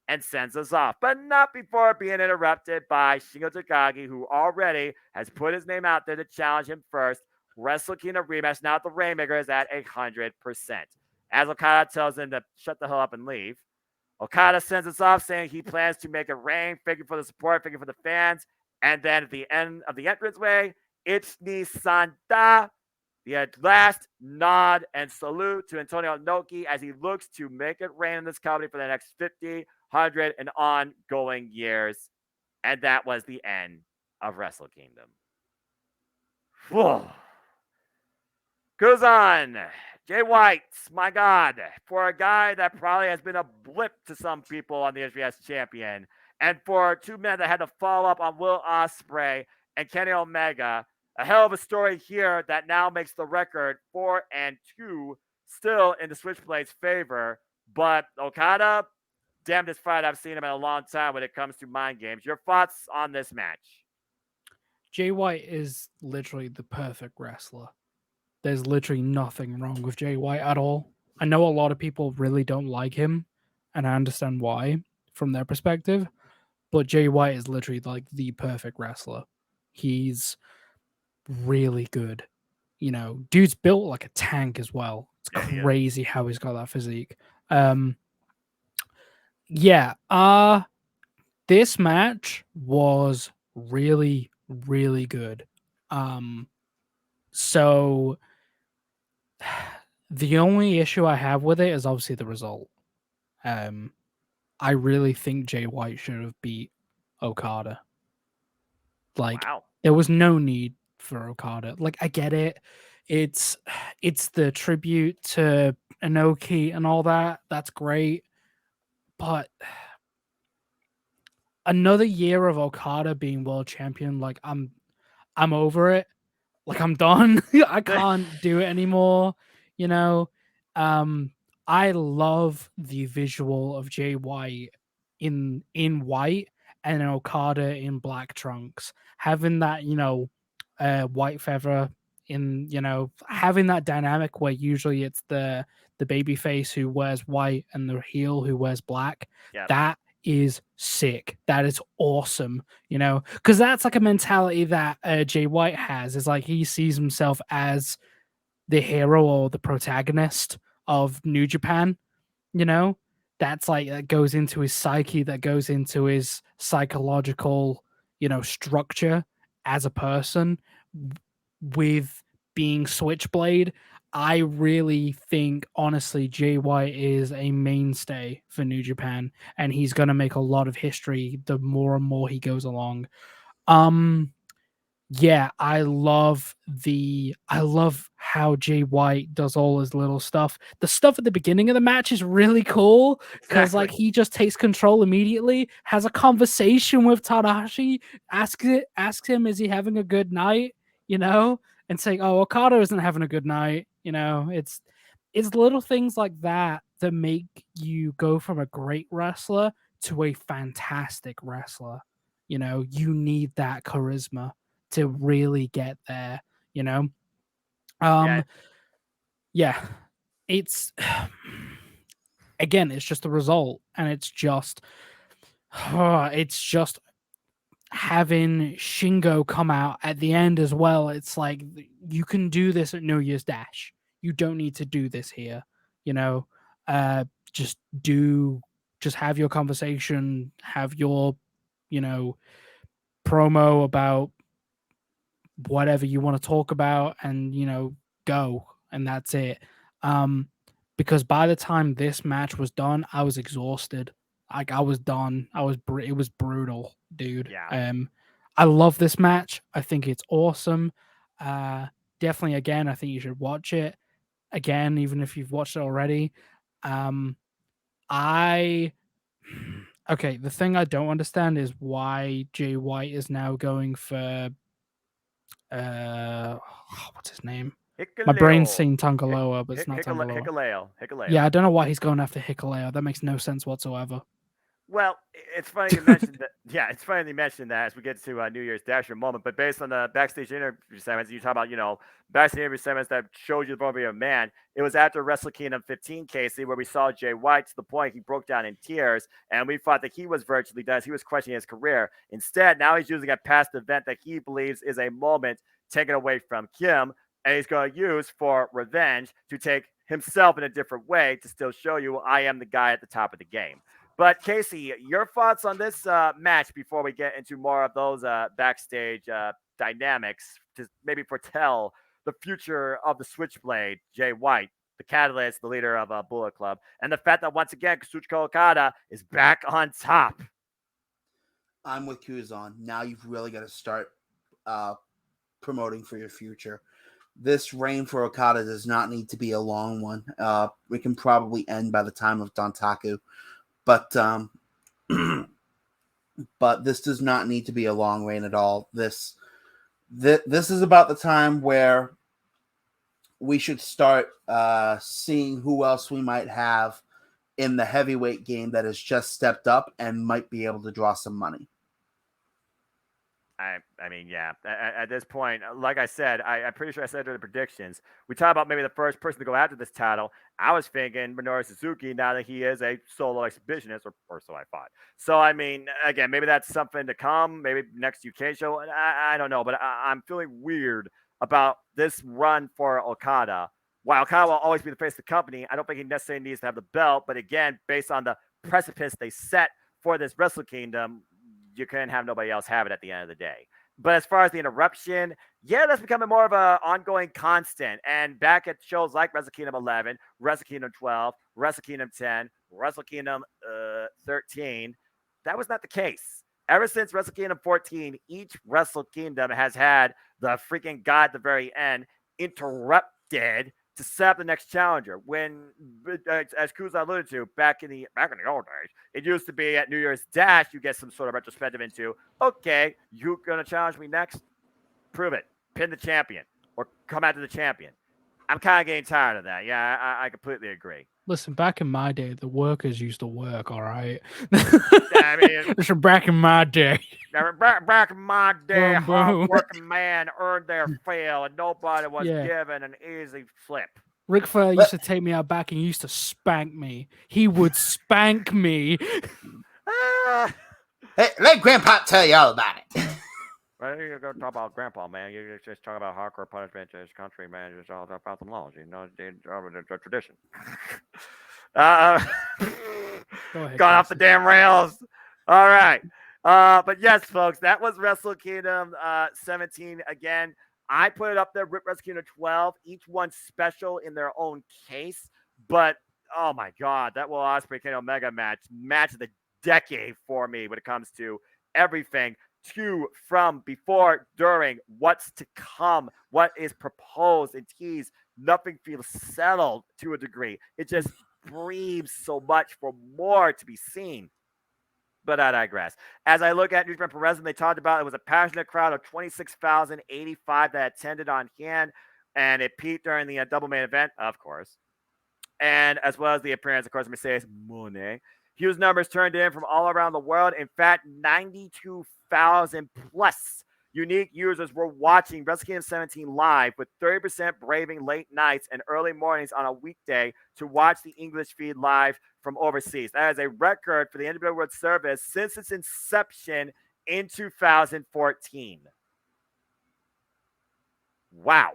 and sends us off, but not before being interrupted by Shingo Takagi, who already has put his name out there to challenge him first. Wrestle Kingdom rematch. Now the Rainmaker is at 100%. as Okada tells him to shut the hell up and leave. Okada sends us off saying he plans to make it rain, thanking for the support, thanking for the fans. And then at the end of the entranceway, it's Nisanta. The last nod and salute to Antonio Inoki as he looks to make it rain in this company for the next 50, 100, and ongoing years. And that was the end of Wrestle Kingdom. Whoa. Kuzon, Jay White, my God, for a guy that probably has been a blip to some people on the history as champion, and for two men that had to follow up on Will Ospreay and Kenny Omega, a hell of a story here that now makes the record 4-2 still in the Switchblade's favor. But Okada, damnedest fight I've seen him in a long time when it comes to mind games. Your thoughts on this match? Jay White is literally the perfect wrestler. There's literally nothing wrong with Jay White at all. I know a lot of people really don't like him, and I understand why from their perspective, but Jay White is literally like the perfect wrestler. He's really good. You know, dude's built like a tank as well. It's crazy how he's got that physique. This match was really, really good. So the only issue I have with it is obviously the result. I really think Jay White should have beat Okada. Like, there was no need for Okada. Like, I get it. It's the tribute to Inoki and all that. That's great. But another year of Okada being world champion, like I'm over it. Like I'm done. I can't do it anymore. You know, I love the visual of Jay White in white and an Okada in black trunks. Having that, white feather in, having that dynamic where usually it's the baby face who wears white and the heel who wears black. Yep. That is sick. That is awesome, because that's like a mentality that Jay White has. Is like he sees himself as the hero or the protagonist of New Japan. That's like that goes into his psyche, that goes into his psychological, structure as a person with being Switchblade. I really think, honestly, Jay White is a mainstay for New Japan, and he's going to make a lot of history the more and more he goes along. Yeah, I love how Jay White does all his little stuff. The stuff at the beginning of the match is really cool because like he just takes control immediately, has a conversation with Tanahashi, asks him, is he having a good night? And saying, oh, Okada isn't having a good night. It's little things like that that make you go from a great wrestler to a fantastic wrestler. You need that charisma to really get there. It's again, it's just the result, and it's just having Shingo come out at the end as well. It's like, you can do this at New Year's Dash. You don't need to do this here. Just have your conversation, have your, promo about whatever you want to talk about, and, go. And that's it. Because by the time this match was done, I was exhausted. Like, I was done. It was brutal, dude. Yeah. I love this match. I think it's awesome. Definitely, again, I think you should watch it again, even if you've watched it already. Okay, the thing I don't understand is why Jay White is now going for what's his name? Hikuleo. My brain's saying Tangaloa, but it's not Tangaloa. Hikuleo. Yeah, I don't know why he's going after Hikuleo. That makes no sense whatsoever. Well, it's funny you mentioned that. Yeah, it's funny you mentioned that as we get to New Year's Dash in a moment. But based on the backstage interview segments, you talk about, backstage interview segments that showed you the point of a man. It was after Wrestle Kingdom 15, Casey, where we saw Jay White to the point he broke down in tears, and we thought that he was virtually done. He was questioning his career. Instead, now he's using a past event that he believes is a moment taken away from Kim. and he's going to use for revenge to take himself in a different way to still show you I am the guy at the top of the game. But Casey, your thoughts on this match before we get into more of those backstage dynamics to maybe foretell the future of the Switchblade, Jay White, the Catalyst, the leader of Bullet Club, and the fact that once again Kazuchika Okada is back on top. I'm with Kuzon. Now you've really got to start promoting for your future. This reign for Okada does not need to be a long one. We can probably end by the time of Dontaku, but but this does not need to be a long reign at all. This is about the time where we should start seeing who else we might have in the heavyweight game that has just stepped up and might be able to draw some money. I mean, yeah. At this point, like I said, I'm pretty sure I said during the predictions, we talked about maybe the first person to go after this title. I was thinking Minoru Suzuki now that he is a solo exhibitionist, or so I thought. So, I mean, again, maybe that's something to come. Maybe next UK show. I don't know, but I'm feeling weird about this run for Okada. While Okada will always be the face of the company, I don't think he necessarily needs to have the belt. But again, based on the precipice they set for this Wrestle Kingdom, you couldn't have nobody else have it at the end of the day. But as far as the interruption, yeah, that's becoming more of an ongoing constant. And back at shows like Wrestle Kingdom 11, Wrestle Kingdom 12, Wrestle Kingdom 10, Wrestle Kingdom 13, that was not the case. Ever since Wrestle Kingdom 14, each Wrestle Kingdom has had the freaking guy at the very end interrupted to set up the next challenger. When, as Kuzon alluded to, back in the old days, it used to be at New Year's Dash, you get some sort of retrospective into, okay, you gonna challenge me next? Prove it. Pin the champion or come after the champion. I'm kind of getting tired of that. Yeah, I completely agree. Listen, back in my day, the workers used to work, all right? I mean, Listen, back in my day. Back in my day, Boom, boom. hard-working man earned their fill, and nobody was Yeah. given an easy flip. Ric Flair used to take me out back and used to spank me. He would spank me. Hey, let Grandpa tell you all about it. Well, you're going to talk about Grandpa, man. You're just talking about hardcore punishment in this country, man. It's all about the laws, you know, the tradition. Go ahead, Gone off the Casey. damn rails. All right. But yes, folks, that was Wrestle Kingdom 17. Again, I put it up there with Wrestle Kingdom 12, each one special in their own case. But, oh my God, that Will Ospreay Kenny Omega match of the decade for me when it comes to everything. To, from, before, during, what's to come, what is proposed and teased. Nothing feels settled to a degree. It just breathes so much for more to be seen. But I digress. As I look at New Japan Pro Wrestling, they talked about it was a passionate crowd of 26,085 that attended on hand, and it peaked during the double main event, of course. And as well as the appearance, of course, Mercedes Moné. Huge numbers turned in from all around the world. In fact, 92,000 plus unique users were watching Wrestle Kingdom 17 live, with 30% braving late nights and early mornings on a weekday to watch the English feed live from overseas. That is a record for the NWA World Service since its inception in 2014. Wow.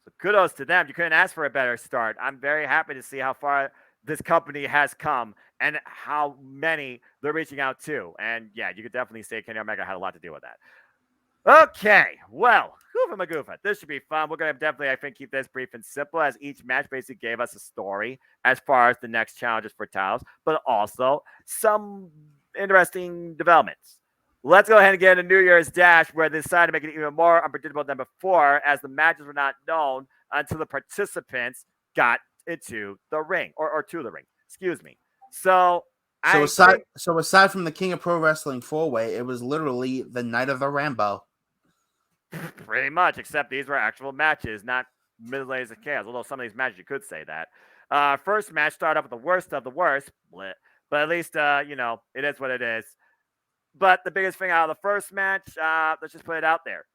So kudos to them. You couldn't ask for a better start. I'm very happy to see how far this company has come and how many they're reaching out to. And yeah, you could definitely say Kenny Omega had a lot to do with that. Okay, well, Goofa Magoofa. This should be fun. We're going to definitely, I think, keep this brief and simple, as each match basically gave us a story as far as the next challenges for titles, but also some interesting developments. Let's go ahead and get into New Year's Dash, where they decided to make it even more unpredictable than before, as the matches were not known until the participants got into the ring, or to the ring. Excuse me. So aside from the King of Pro Wrestling 4-way, it was literally the night of the Rambo. Pretty much, except these were actual matches, not middle-aged chaos. Although some of these matches you could say that. First match started off with the worst of the worst, but at least it is what it is. But the biggest thing out of the first match, let's just put it out there.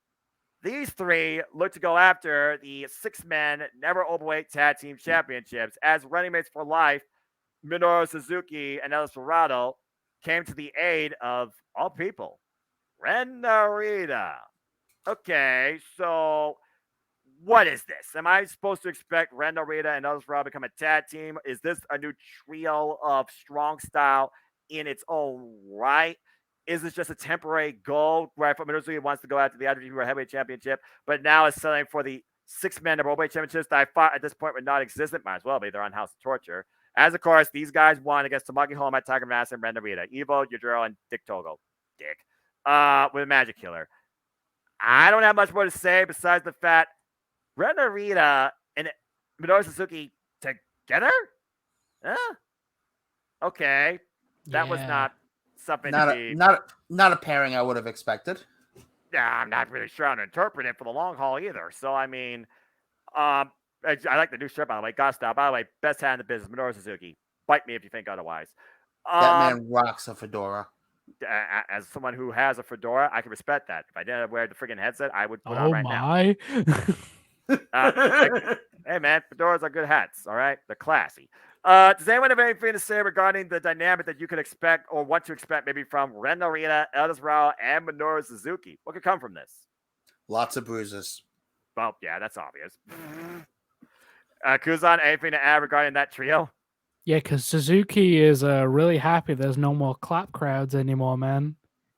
These three look to go after the 6-man Never Openweight Tag Team Championships, as running mates for life, Minoru Suzuki and El Dorado, came to the aid of all people, Ren Narita. Okay, so what is this? Am I supposed to expect Ren Narita and Otis Raw become a tag team? Is this a new trio of strong style in its own right? Is this just a temporary goal where Minoru wants to go after the IWGP World Heavyweight Championship, but now is selling for the six-man World Championships that I thought at this point were not existent? Might as well be. They're on House of Torture. As, of course, these guys won against Tamaki Homa, Tiger Mask, and Ren Narita. Evo, Yujiro, and Dick Togo. With a Magic Killer. I don't have much more to say besides the fact Ren Narita and Minoru Suzuki together? Okay. That was not something not a pairing I would have expected. Yeah, I'm not really sure how to interpret it for the long haul either. So, I mean, I like the new shirt, by the way. God style. By the way, best hat in the business, Minoru Suzuki. Bite me if you think otherwise. That man rocks a fedora. As someone who has a fedora, I can respect that. If I didn't wear the friggin' headset, I would put on right now. Hey, man, fedoras are good hats, all right? They're classy. Does anyone have anything to say regarding the dynamic that you could expect or want to expect maybe from Ren Narita, Otis Rao, and Minoru Suzuki? What could come from this? Lots of bruises. Well, yeah, that's obvious. Kuzon, anything to add regarding that trio? Yeah, because Suzuki is really happy there's no more clap crowds anymore, man.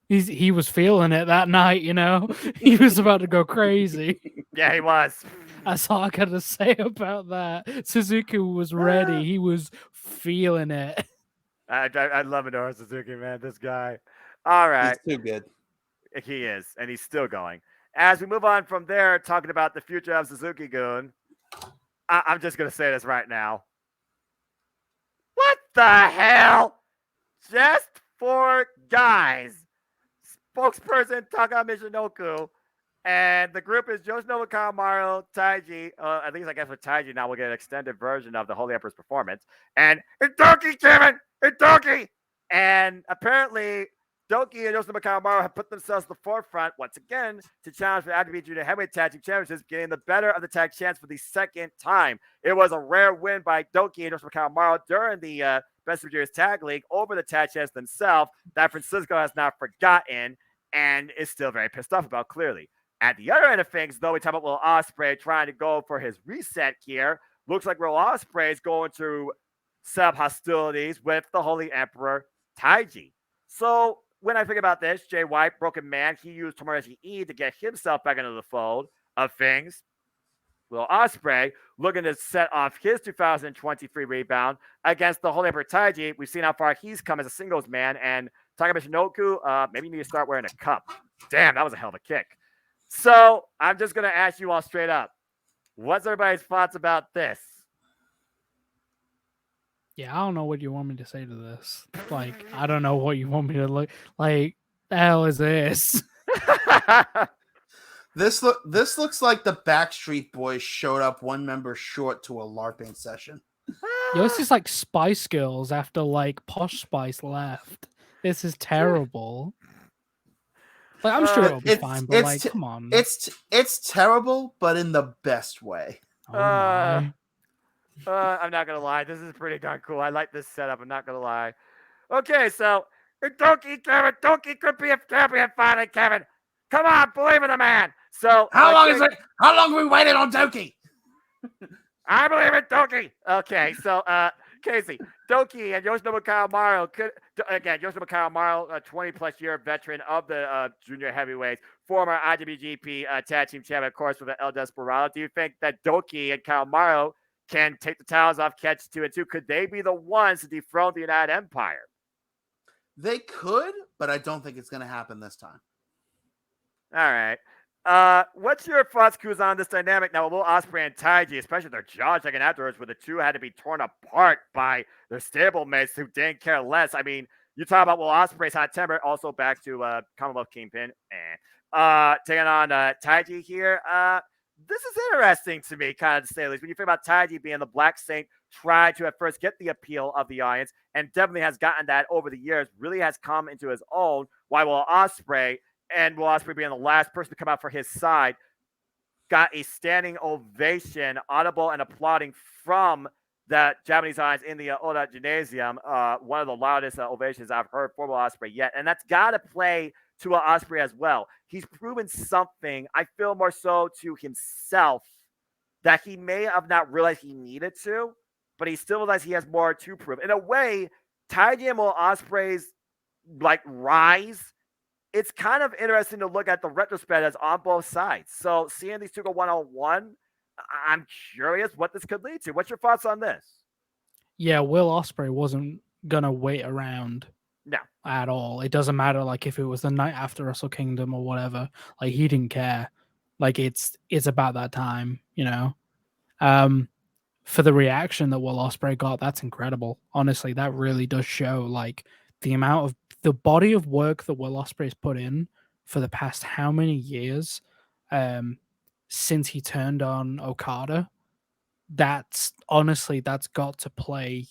He was feeling it that night, you know? He was about to go crazy. Yeah, he was. That's all I got to say about that. Suzuki was ready. He was feeling it. I love Minoru Suzuki, man. This guy. All right. He's too good. He is, and he's still going. As we move on from there, talking about the future of Suzuki-gun, I'm just going to say this right now. What the hell? Just 4 guys. Spokesperson Taka Michinoku. And the group is Yoshinobu Kawamaro, Taiji. At least I guess with Taiji now we'll get an extended version of the Holy Emperor's performance. And Itoki, Kevin! Itoki! And apparently Doki and Yoshinobu Kawamaro have put themselves at the forefront once again to challenge for the IWGP Junior Heavyweight Tag Team Championships, getting the better of the tag champs for the second time. It was a rare win by Doki and Yoshinobu Kawamaro during the Best of Juniors Tag League over the tag champs themselves that Francisco has not forgotten and is still very pissed off about, clearly. At the other end of things, though, we talk about Will Ospreay trying to go for his reset here. Looks like Will Ospreay is going to set up hostilities with the Holy Emperor Taiji. So when I think about this, Jay White, Broken Man, he used Tomoyasu E to get himself back into the fold of things. Will Ospreay looking to set off his 2023 rebound against the Holy Emperor Taiji. We've seen how far he's come as a singles man. And Taka Michinoku, maybe you need to start wearing a cup. Damn, that was a hell of a kick. So I'm just going to ask you all straight up. What's everybody's thoughts about this? Yeah, I don't know what you want me to say to this. Like, I don't know what you want me to look like. The hell is this? This looks like the Backstreet Boys showed up one member short to a LARPing session. Yo, this is like Spice Girls after like Posh Spice left. This is terrible. Like, I'm sure it'll be fine, but like, come on. It's terrible, but in the best way. Oh my. I'm not gonna lie. This is pretty darn cool. I like this setup. I'm not gonna lie. Okay, so Doki, Kevin, Doki could be a champion finally, Kevin. Come on, believe in the man. So how long is it? How long have we waited on Doki? I believe in Doki. Okay, so Casey, Doki and Yoshinobu Kawamaro Yoshinobu Kawamaro, a 20-plus year veteran of the junior heavyweights, former IWGP tag team champion, of course, with the El Desperado. Do you think that Doki and Kawamaro can take the towels off Catch 2 and 2? Could they be the ones to dethrone the United Empire? They could, but I don't think it's going to happen this time. All right. What's your thoughts, Kuzon, on this dynamic now with Will Ospreay and Taiji, especially their jaw checking afterwards, where the two had to be torn apart by their stablemates who didn't care less? I mean, you talk about Will Ospreay's hot temper, also back to Commonwealth Kingpin, taking on Taiji here. This is interesting to me, kind of to say the least. When you think about Taiji being the Black Saint, tried to at first get the appeal of the audience, and definitely has gotten that over the years, really has come into his own, while Will Ospreay being the last person to come out for his side, got a standing ovation, audible and applauding from the Japanese audience in the Oda Gymnasium. One of the loudest ovations I've heard for Will Ospreay yet. And that's got to play to Will Ospreay as well. He's proven something, I feel more so to himself that he may have not realized he needed to, but he still realized he has more to prove. In a way, Taiji and Will Ospreay's like rise, it's kind of interesting to look at the retrospect as on both sides. So seeing these two go one-on-one, I'm curious what this could lead to. What's your thoughts on this? Yeah, Will Ospreay wasn't gonna wait around. No. At all. It doesn't matter like if it was the night after Wrestle Kingdom or whatever. Like he didn't care. Like it's about that time, you know. For the reaction that Will Ospreay got, that's incredible. Honestly, that really does show like the amount of the body of work that Will Ospreay's put in for the past how many years since he turned on Okada. That's honestly that's got to play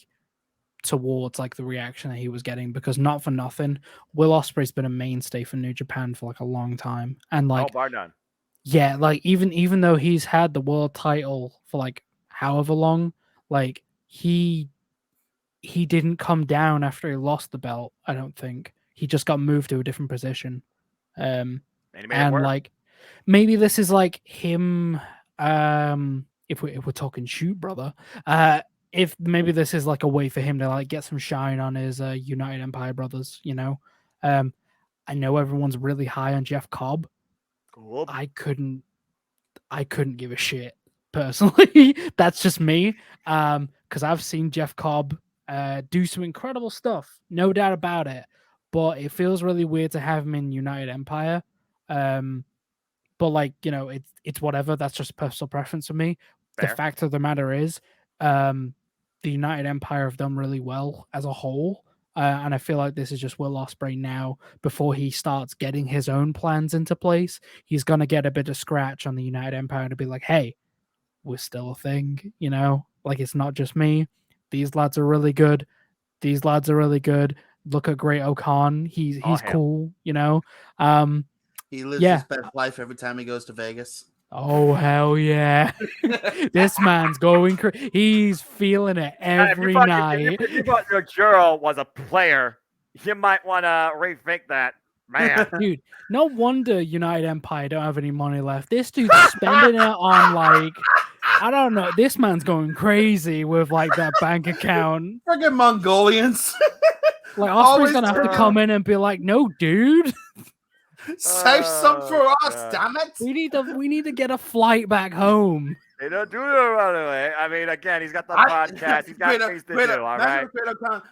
towards like the reaction that he was getting, because not for nothing, Will Ospreay's been a mainstay for New Japan for like a long time, and like bar none. Yeah, like even though he's had the world title for like however long, like he didn't come down after he lost the belt. I don't think he just got moved to a different position, and like maybe this is like him. If we're talking shoot brother, if maybe this is like a way for him to like get some shine on his United Empire brothers, you know. I know everyone's really high on Jeff Cobb. Cool. I couldn't give a shit personally. That's just me. Because I've seen Jeff Cobb do some incredible stuff, no doubt about it. But it feels really weird to have him in United Empire. But like, you know, it's whatever. That's just personal preference for me. Fair. The fact of the matter is, the United Empire have done really well as a whole. And I feel like this is just Will Ospreay now. Before he starts getting his own plans into place, he's going to get a bit of scratch on the United Empire to be like, hey, we're still a thing, you know? Like, it's not just me. These lads are really good. These lads are really good. Look at Great Okan. He's cool, you know? He lives his best life every time he goes to Vegas. Oh, hell yeah. This man's going crazy. He's feeling it every night. If you thought Yojiro was a player, you might want to rethink that. Man. Dude, no wonder United Empire don't have any money left. This dude's spending it on, like, I don't know. This man's going crazy with, like, that bank account. Friggin' Mongolians. Like, Ospreay's going to have to come in and be like, no, dude. Save some for us, damn it! We need to get a flight back home. They don't do it right away. I mean, again, he's got the podcast. He's got things to do. All right.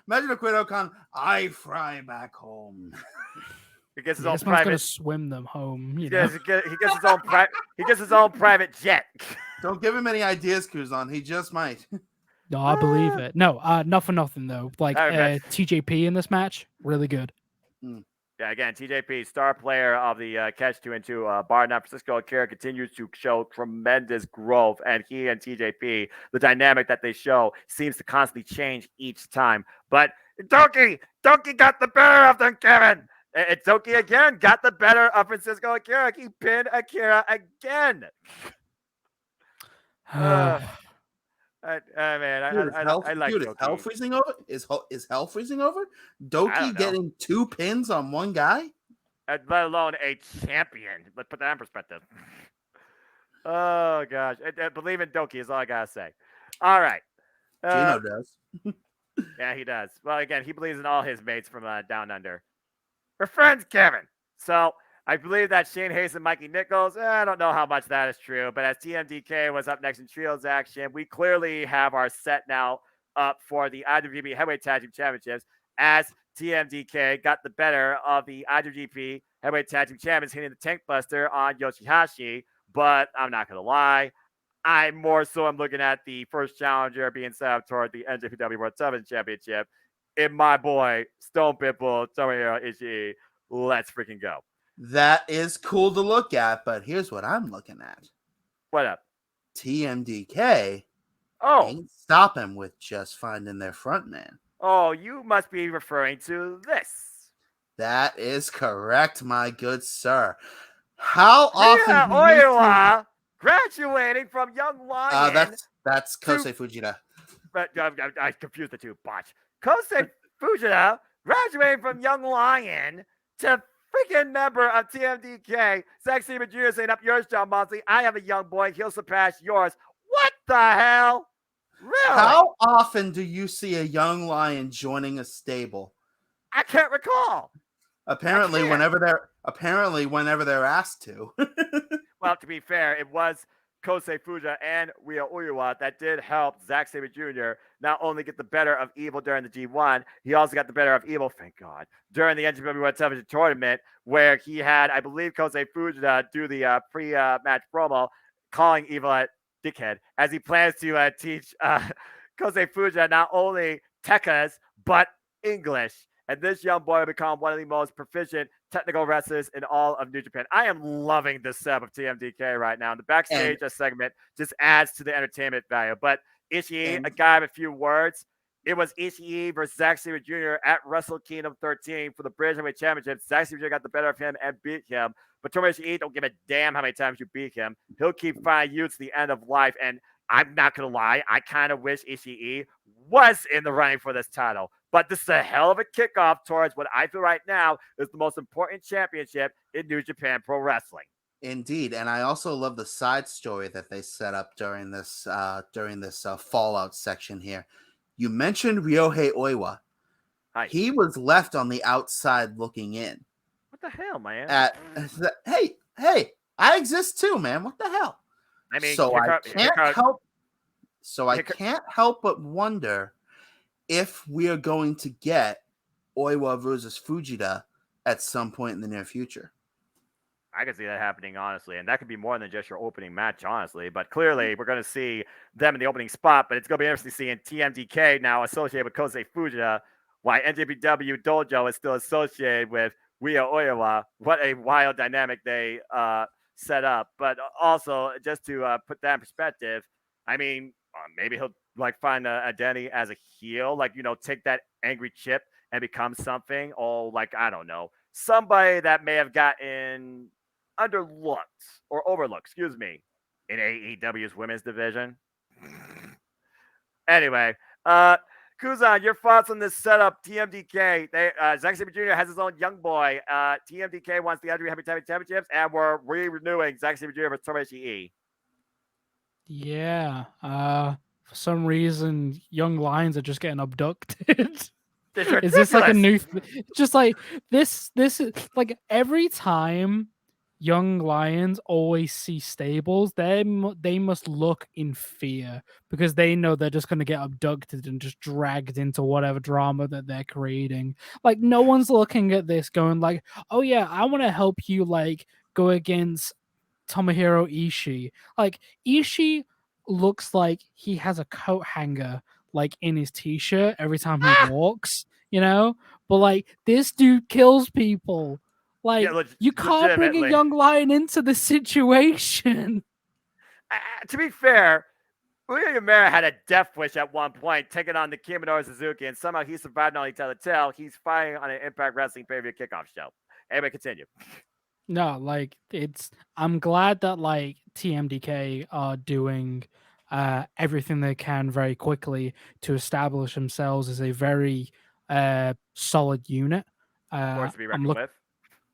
Imagine a Great Okan. I fly back home. He gets his own private. Gonna swim them home. He gets his own He gets his own private jet. Don't give him any ideas, Kuzon. He just might. No, I believe it. No, not for nothing though. Like TJP in this match, really good. Yeah, again, TJP, star player of the Catch 2 and 2 bar. Now, Francisco Akira continues to show tremendous growth, and he and TJP, the dynamic that they show seems to constantly change each time. But Doki got the better of them, Kevin. And Doki again got the better of Francisco Akira. He pinned Akira again. I like Dude, is hell freezing over? Is hell freezing over? Doki getting 2 pins on one guy? Let alone a champion. Let's put that in perspective. Oh, gosh. Believe in Doki is all I got to say. All right. Gino does. Yeah, he does. Well, again, he believes in all his mates from Down Under. We're friends, Kevin. So I believe that Shane Hayes and Mikey Nichols, I don't know how much that is true, but as TMDK was up next in trios action, we clearly have our set now up for the IWGP Heavyweight Tag Team Championships as TMDK got the better of the IWGP Heavyweight Tag Team Champions, hitting the Tank Buster on Yoshihashi. But I'm not going to lie, I more so am looking at the first challenger being set up toward the NJPW World Television Championship in my boy, Stone Pitbull, Tomohiro Ishii. Let's freaking go. That is cool to look at, but here's what I'm looking at. What up? TMDK ain't stopping with just finding their front man. Oh, you must be referring to this. That is correct, my good sir. How often Oiwa graduating from Young Lion. That's Kosei Fujita. But I confused the two. Botch. Kosei Fujita graduating from Young Lion to freaking member of TMDK. Zack Seaman Jr. saying up yours, John Mosley. I have a young boy. He'll surpass yours. What the hell? Really? How often do you see a young lion joining a stable? I can't recall. Apparently, can't. whenever they're asked to. Well, to be fair, it was Kosei Fuja and Ryo Uiwa that did help Zack Sabre Jr. not only get the better of Evil during the G1, he also got the better of Evil, thank God, during the NJPW World Television Tournament, where he had, I believe, Kosei Fuja do the pre-match promo, calling Evil a dickhead, as he plans to teach Kosei Fuja not only Tekkas, but English. And this young boy will become one of the most proficient technical wrestlers in all of New Japan. I am loving this setup of TMDK right now. And the backstage segment just adds to the entertainment value. But Ishii, a guy with a few words, it was Ishii versus Zack Sabre Jr. at WrestleKingdom 13 for the British Heavyweight Championship. Zack Sabre Jr. got the better of him and beat him. But Tomohiro Ishii don't give a damn how many times you beat him. He'll keep fighting you to the end of life. And I'm not going to lie, I kind of wish Ishii was in the running for this title. But this is a hell of a kickoff towards what I feel right now is the most important championship in New Japan Pro Wrestling. Indeed, and I also love the side story that they set up during this Fallout section here. You mentioned Ryohei Oiwa. Hi. He was left on the outside looking in. What the hell, man? Hey, I exist too, man. What the hell? I mean, I can't help but wonder if we are going to get Oiwa versus Fujita at some point in the near future. I can see that happening, honestly. And that could be more than just your opening match, honestly. But clearly, we're going to see them in the opening spot. But it's going to be interesting seeing TMDK now associated with Kosei Fujita, while NJPW Dojo is still associated with Ryo Oiwa. What a wild dynamic they set up. But also, just to put that in perspective, I mean, maybe he'll find a identity as a heel, take that angry chip and become something. Or I don't know, somebody that may have gotten underlooked or overlooked, excuse me, in AEW's women's division. Anyway, Kuzon, your thoughts on this setup? TMDK, Zack Sabre Jr. has his own young boy. TMDK wants the Andrew Happy Championships, and we're renewing Zack Sabre Jr. versus Tomohiro Ishii. Yeah. For some reason, young lions are just getting abducted. Is this like a new? Just like this is like every time young lions always see stables, they must look in fear because they know they're just going to get abducted and just dragged into whatever drama that they're creating. Like no one's looking at this going like, oh yeah, I want to help you go against Tomohiro Ishii. Like Ishii looks like he has a coat hanger in his t-shirt every time he walks, but this dude kills people. You can't bring a young lion into the situation. To be fair, William Mara had a death wish at one point, taking on the Kiminoru Suzuki, and somehow he survived. Not only tell the tale, he's fighting on an Impact Wrestling pay-per-view kickoff show. Anyway, continue. No, I'm glad that TMDK are doing everything they can very quickly to establish themselves as a very solid unit. Of course, to be reckoned with.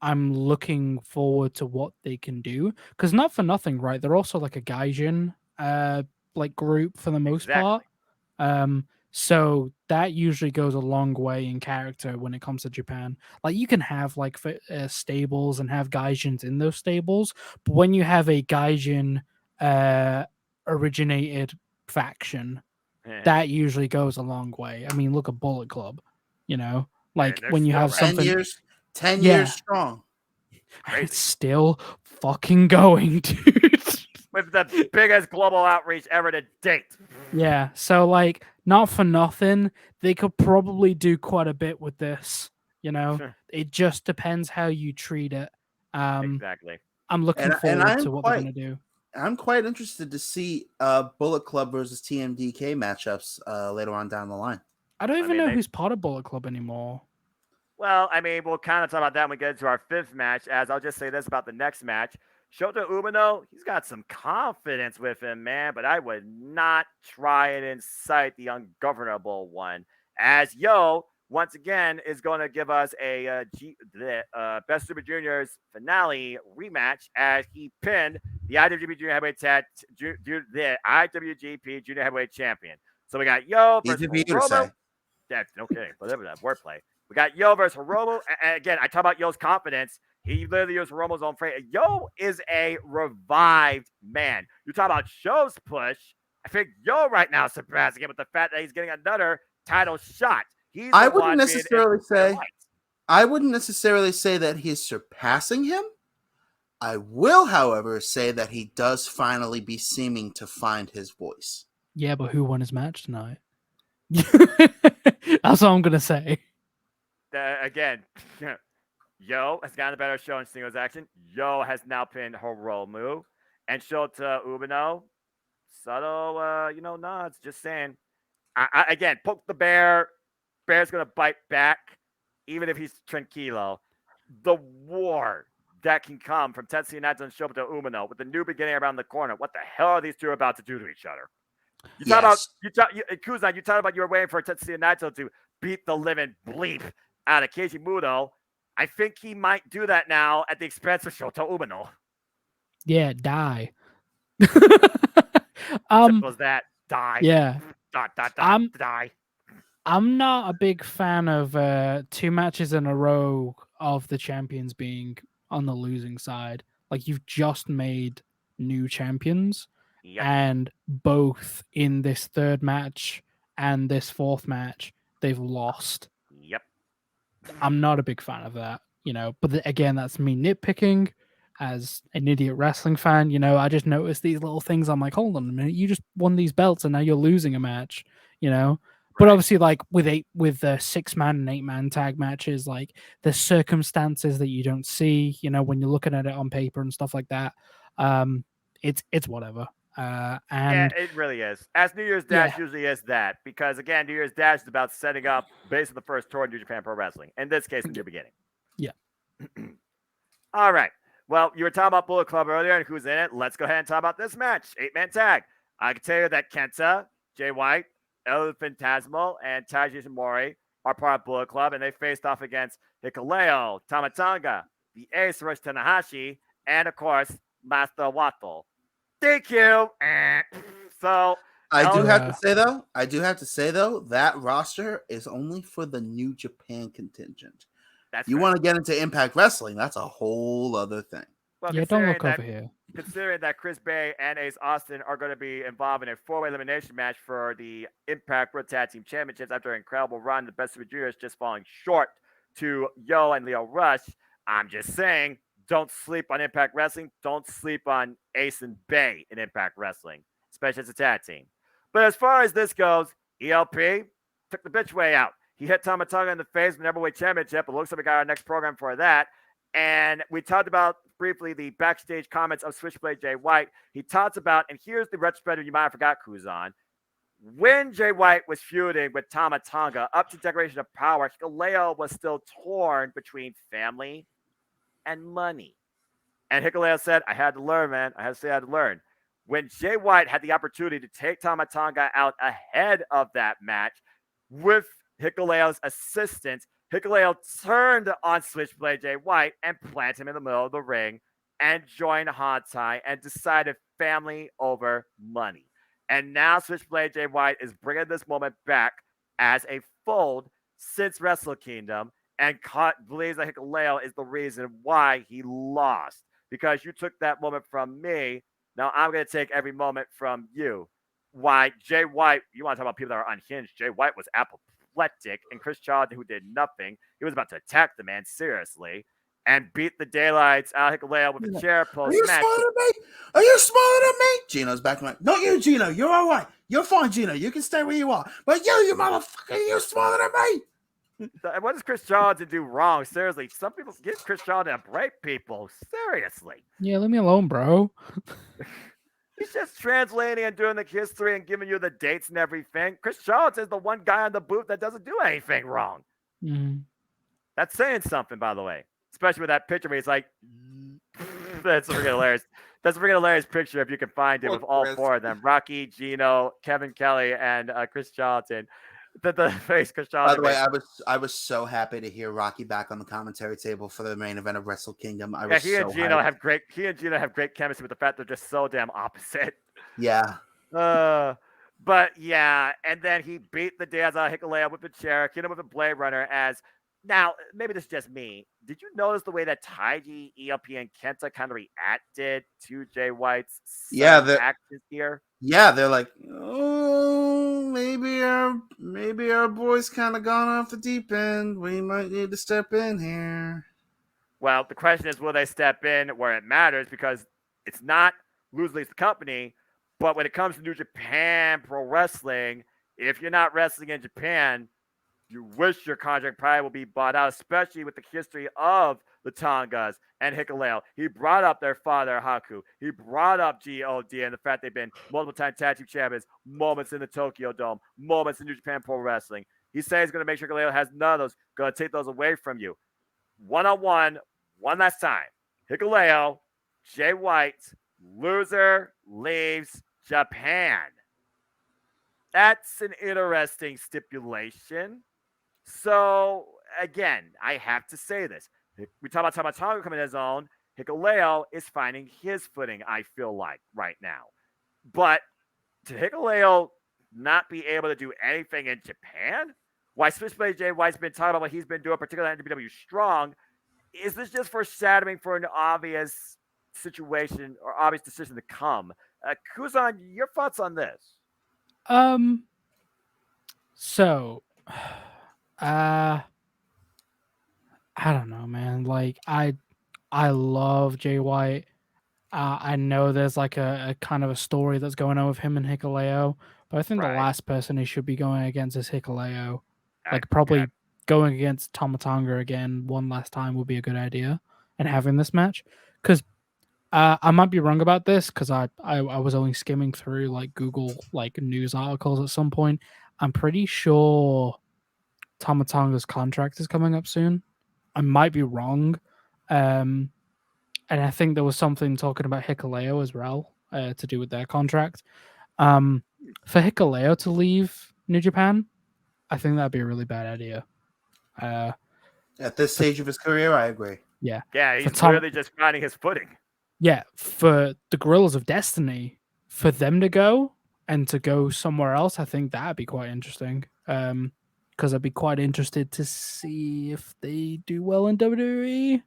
I'm looking forward to what they can do because not for nothing, right? They're also a Gaijin group for the most part. So that usually goes a long way in character when it comes to Japan. You can have stables and have Gaijins in those stables, but when you have a Gaijin originated faction, that usually goes a long way. I mean, look at Bullet Club, when you have something 10 years strong. Crazy. It's still fucking going, dude. With the biggest global outreach ever to date. Yeah, so not for nothing, they could probably do quite a bit with this. It just depends how you treat it. Exactly. I'm looking forward to what they're gonna do. I'm quite interested to see Bullet Club versus TMDK matchups later on down the line. I don't even know who's part of Bullet Club anymore. Well, I mean, we'll kind of talk about that when we get into our fifth match, as I'll just say this about the next match. Shota Umino, he's got some confidence with him, man, but I would not try and incite the ungovernable one. As Yo, once again, is going to give us a Best Super Juniors finale rematch as he pinned the IWGP Junior Heavyweight Champion. So we got Yo versus Easy for you to say. Hiromu. That's okay, whatever that wordplay. We got Yo versus Hiromu. And again, I talk about Yo's confidence. He literally used Hiromu's own phrase. Yo is a revived man. You talk about Sho's push. I think Yo right now is surpassing him with the fact that he's getting another title shot. I wouldn't necessarily say that he's surpassing him. I will, however, say that he does finally be seeming to find his voice. Yeah, but who won his match tonight? That's all I'm gonna say. Again, Yo has gotten a better show in singles action. Yo has now pinned Hiromu and Shota Umino. Subtle, nods. Just saying. Again, poke the bear. Bear's gonna bite back, even if he's tranquilo. The war that can come from Tetsuya Naito and Shota Umino with the new beginning around the corner. What the hell are these two about to do to each other? Kuzon, you talk about you were waiting for Tetsuya Naito to beat the living bleep out of Keiji Muto. I think he might do that now at the expense of Shota Umino. Yeah, die. Simple as that. Die. Yeah. Die. I'm not a big fan of 2 matches in a row of the champions being on the losing side. Like, you've just made new champions, and both in this 3rd match and this 4th match, they've lost. Yep. I'm not a big fan of that, but again, that's me nitpicking as an idiot wrestling fan. I just noticed these little things. I'm like, hold on a minute, you just won these belts and now you're losing a match, But obviously, like with 6-man and 8-man tag matches, like there's circumstances that you don't see, when you're looking at it on paper and stuff like that. It's whatever. And it really is. As New Year's Dash usually is that, because again, New Year's Dash is about setting up basically the first tour in New Japan Pro Wrestling. In this case, in the beginning. Yeah. All right. Well, you were talking about Bullet Club earlier and who's in it. Let's go ahead and talk about this match. 8-man tag. I can tell you that Kenta, Jay White, El Phantasmal, and Taiji Ishimori are part of Bullet Club, and they faced off against Hikuleo, Tamatanga, the Ace Rush Tanahashi, and of course, Master Wato. Thank you. So I do have to say though, that roster is only for the New Japan contingent. You want to get into Impact Wrestling, that's a whole other thing. Well, don't look over here. Considering that Chris Bay and Ace Austin are going to be involved in a 4-way elimination match for the Impact World Tag Team Championships after an incredible run, the Best of the Juniors just falling short to Yo and Leo Rush, I'm just saying, don't sleep on Impact Wrestling. Don't sleep on Ace and Bay in Impact Wrestling, especially as a tag team. But as far as this goes, ELP took the bitch way out. He hit Tamatanga in the face in the Neverweight Championship. It looks like we got our next program for that. And we talked about briefly the backstage comments of Switchblade Jay White. He talks about, and here's the retrospective you might have forgot, Kuzon. When Jay White was feuding with Tamatanga up to Declaration of Power, Hikuleo was still torn between family and money. And Hikuleo said, I had to learn, man. I had to learn. When Jay White had the opportunity to take Tamatanga out ahead of that match with Hikuleo's assistance, Hikuleo turned on Switchblade Jay White and planted him in the middle of the ring and joined Hantai and decided family over money. And now Switchblade Jay White is bringing this moment back as a fold since Wrestle Kingdom and believes that Hikuleo is the reason why he lost. Because you took that moment from me, now I'm going to take every moment from you. Why Jay White, you want to talk about people that are unhinged, Jay White was apoplectic, and Chris Charlton, who did nothing, he was about to attack the man seriously and beat the daylights out of Hikuleo with a chair post match. Are you smaller than me? Gino's back like, not you, Gino. You're all right. You're fine, Gino. You can stay where you are. But you motherfucker, you're smaller than me. What does Chris Charlton do wrong? Seriously, some people give Chris Charlton a break, people. Seriously. Yeah, leave me alone, bro. He's just translating and doing the history and giving you the dates and everything. Chris Charlton is the one guy on the booth that doesn't do anything wrong. Mm-hmm. That's saying something, by the way. Especially with that picture where he's like, that's a freaking hilarious. That's a freaking hilarious picture if you can find it with all 4 of them. Rocky, Gino, Kevin Kelly, and Chris Charlton. the face Kuzon. By the way, I was so happy to hear Rocky back on the commentary table for the main event of Wrestle Kingdom. I was he and so Gino hyped. have great. He and Gino have great chemistry, with the fact they're just so damn opposite. Yeah. But yeah, and then he beat the Diaz out of Hikuleo with the chair, hit him with a Blade Runner. As now, maybe this is just me. Did you notice the way that Taiji, ELP, and Kenta kind of reacted to Jay White's sudden actions here? Yeah, they're like, oh, maybe our boy's kind of gone off the deep end. We might need to step in here. Well, the question is, will they step in where it matters? Because it's not lose leads the company, but when it comes to New Japan Pro Wrestling, if you're not wrestling in Japan, you wish your contract probably will be bought out, especially with the history of the Tongas and Hikuleo. He brought up their father, Haku. He brought up GOD and the fact they've been multiple-time tag team champions, moments in the Tokyo Dome, moments in New Japan Pro Wrestling. He says he's going to make sure Hikuleo has none of those, going to take those away from you. One-on-one, one last time. Hikuleo, Jay White, loser leaves Japan. That's an interesting stipulation. So, again, I have to say this. We talk about Tama Tonga coming in his own. Hikuleo is finding his footing, I feel like, right now. But to Hikuleo not be able to do anything in Japan, why Switchblade Jay White's been talking about what he's been doing, particularly at NWW Strong, is this just foreshadowing for an obvious situation or obvious decision to come? Kuzon, your thoughts on this? So, I don't know, man. Like, I love Jay White. I know there's like a kind of a story that's going on with him and Hikuleo, but I think the last person he should be going against is Hikuleo. Like, probably going against Tama Tonga again one last time would be a good idea, and having this match. Because I might be wrong about this, because I was only skimming through like Google like news articles at some point. I'm pretty sure Tama Tonga's contract is coming up soon. I might be wrong. And I think there was something talking about Hikuleo as well, to do with their contract. For Hikuleo to leave New Japan, I think that'd be a really bad idea. At this stage of his career, I agree. Yeah. Yeah, he's really just finding his footing. Yeah, for the Gorillas of Destiny, for them to go and to go somewhere else, I think that'd be quite interesting. Because I'd be quite interested to see if they do well in WWE.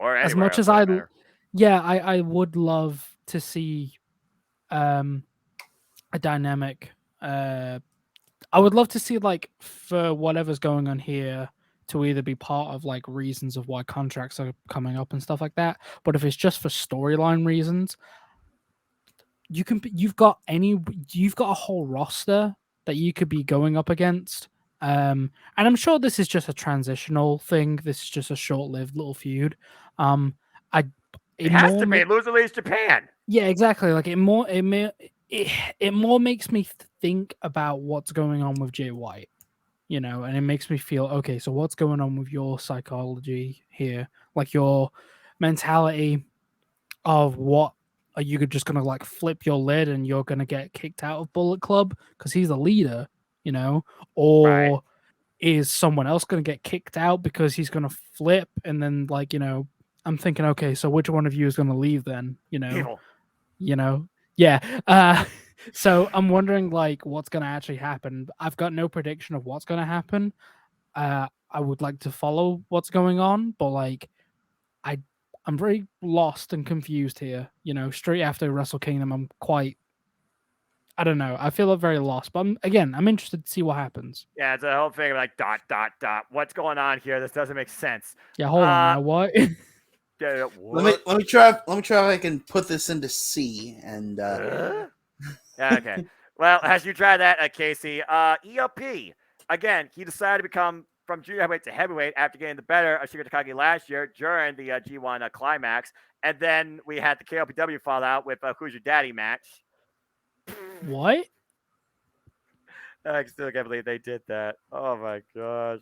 Or as much as I would love to see a dynamic. I would love to see, like, for whatever's going on here, to either be part of like reasons of why contracts are coming up and stuff like that. But if it's just for storyline reasons, you've got a whole roster that you could be going up against. And I'm sure this is just a transitional thing. This is just a short-lived little feud. It has to be. Loser leaves Japan. Yeah, exactly. Like it more makes me think about what's going on with Jay White, and it makes me feel, okay, so what's going on with your psychology here? Like your mentality of what are you just gonna like flip your lid and you're gonna get kicked out of Bullet Club because he's the leader, or is someone else gonna get kicked out because he's gonna flip and then I'm thinking, okay, so which one of you is gonna leave then? Evil. Yeah. So I'm wondering like what's gonna actually happen. I've got no prediction of what's gonna happen. I would like to follow what's going on, but like I'm very lost and confused here. Straight after WrestleKingdom, I don't know. I feel very lost, but I'm interested to see what happens. Yeah, it's a whole thing of like ... What's going on here? This doesn't make sense. Yeah, hold on now. What? Let me try if I can put this into C and okay. Well, as you try that, Casey, ELP again, he decided to become from junior heavyweight to heavyweight after getting the better of Shigeru Takagi last year during the G1 climax, and then we had the KOPW fallout with Who's Your Daddy match. What? I still can't believe they did that. Oh my gosh.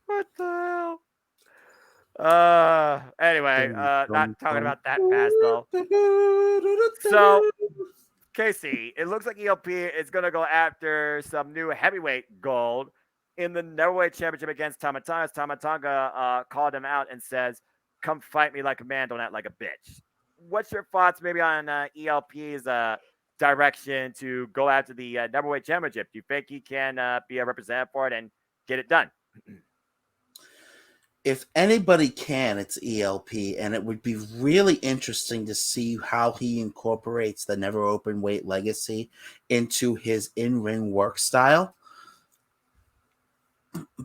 What the hell? Anyway, not talking about that fast though. So Casey, it looks like ELP is going to go after some new heavyweight gold in the Neverweight Championship against Tamatanga. Tamatanga called him out and says, "Come fight me like a man, don't act like a bitch." What's your thoughts maybe on ELP's direction to go after the Neverweight Championship? Do you think he can be a representative for it and get it done? If anybody can, it's ELP, and it would be really interesting to see how he incorporates the never open weight legacy into his in-ring work style.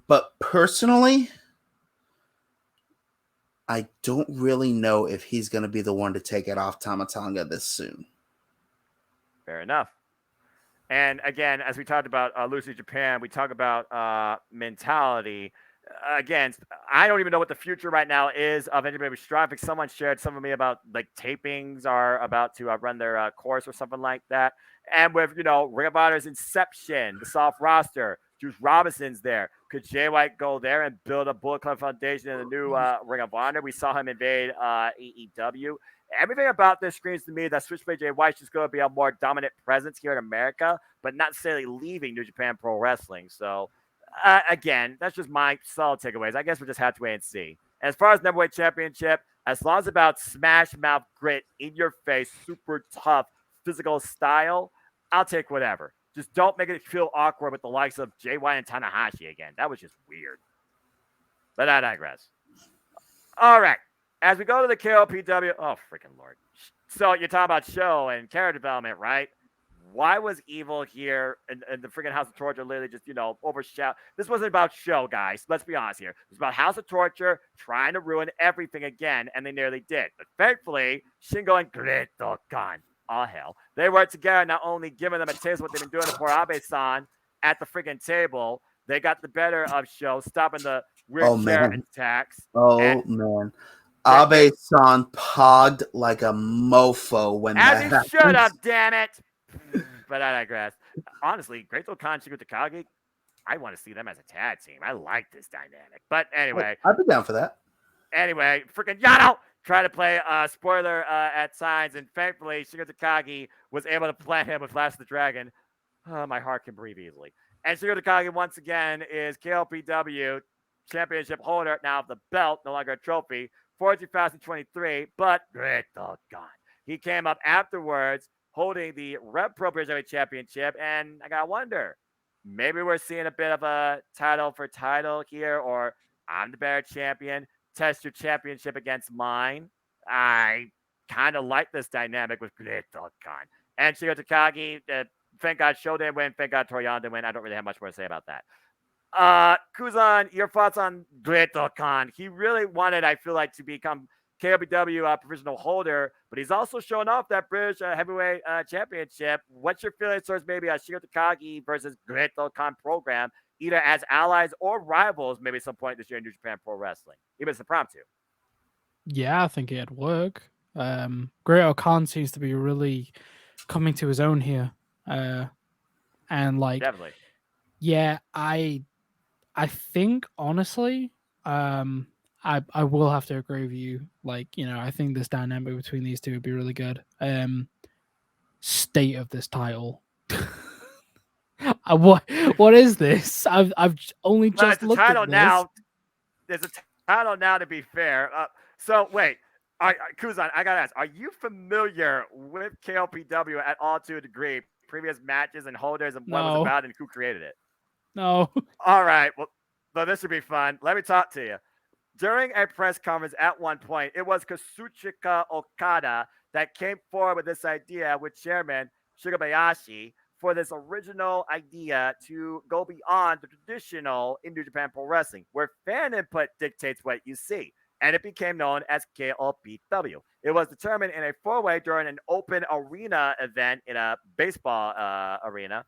But personally, I don't really know if he's going to be the one to take it off Tamatanga this soon. Fair enough. And again, as we talked about Lucy Japan, we talk about mentality. Again, I don't even know what the future right now is of anybody with Strive. I think someone shared some of me about like tapings are about to run their course or something like that. And with, Ring of Honor's inception, the soft roster, Juice Robinson's there. Could Jay White go there and build a Bullet Club Foundation in the new Ring of Honor? We saw him invade AEW. Everything about this screams to me that Switchblade Jay White's just going to be a more dominant presence here in America, but not necessarily leaving New Japan Pro Wrestling. So, again, that's just my solid takeaways. I guess we'll just have to wait and see. As far as Neverweight Championship, as long as it's about smash mouth grit, in your face, super tough, physical style, I'll take whatever. Just don't make it feel awkward with the likes of Jay White and Tanahashi again. That was just weird. But I digress. All right. As we go to the KOPW, oh, freaking Lord. So you're talking about show and character development, right? Why was Evil here and the freaking House of Torture literally just, overshadow? This wasn't about show, guys. Let's be honest here. It was about House of Torture trying to ruin everything again, and they nearly did. But thankfully, Shingo and Greto Khan, oh hell, they worked together, not only giving them a taste of what they've been doing for Abe-san at the freaking table, they got the better of show, stopping the weird chair attacks. Man. Abe-san pogged like a mofo when as that he should have, damn it. But I digress. Honestly, Greto Khan, Shingo Takagi, I want to see them as a tag team. I like this dynamic. But anyway. I'd be down for that. Anyway, freaking Yano tried to play spoiler at signs, and thankfully, Shingo Takagi was able to plant him with Last of the Dragon. Oh, my heart can breathe easily. And Shingo Takagi, once again, is KOPW championship holder, now of the belt, no longer a trophy, for 2023, but Greto Khan. He came up afterwards holding the Rev Pro Bridgeweight Championship, and I gotta wonder, maybe we're seeing a bit of a title for title here, or I'm the better champion, test your championship against mine. I kind of like this dynamic with Greto Khan. And Shingo Takagi, thank God Show didn't win, thank God Toriano didn't win. I don't really have much more to say about that. Kuzon, your thoughts on Greto Khan? He really wanted, I feel like, to become KOPW provisional holder, but he's also showing off that British heavyweight championship. What's your feelings towards maybe a Shingo Takagi versus Greto Khan program, either as allies or rivals, maybe at some point this year in New Japan Pro Wrestling? Even as a prompt to. Yeah, I think it'd work. Greto Khan seems to be really coming to his own here, and like, definitely, yeah, I think honestly, I will have to agree with you. Like, I think this dynamic between these two would be really good. State of this title. What is this? I've only just looked at this. Now. There's a title now, to be fair. So wait, Kuzon, I gotta ask: are you familiar with KOPW at all to a degree? Previous matches and holders and what was about and who created it? No. All right. Well, this would be fun. Let me talk to you. During a press conference at one point, it was Kazuchika Okada that came forward with this idea with chairman Shigebayashi for this original idea to go beyond the traditional in New Japan Pro Wrestling, where fan input dictates what you see. And it became known as KOPW. It was determined in a four-way during an open arena event in a baseball arena.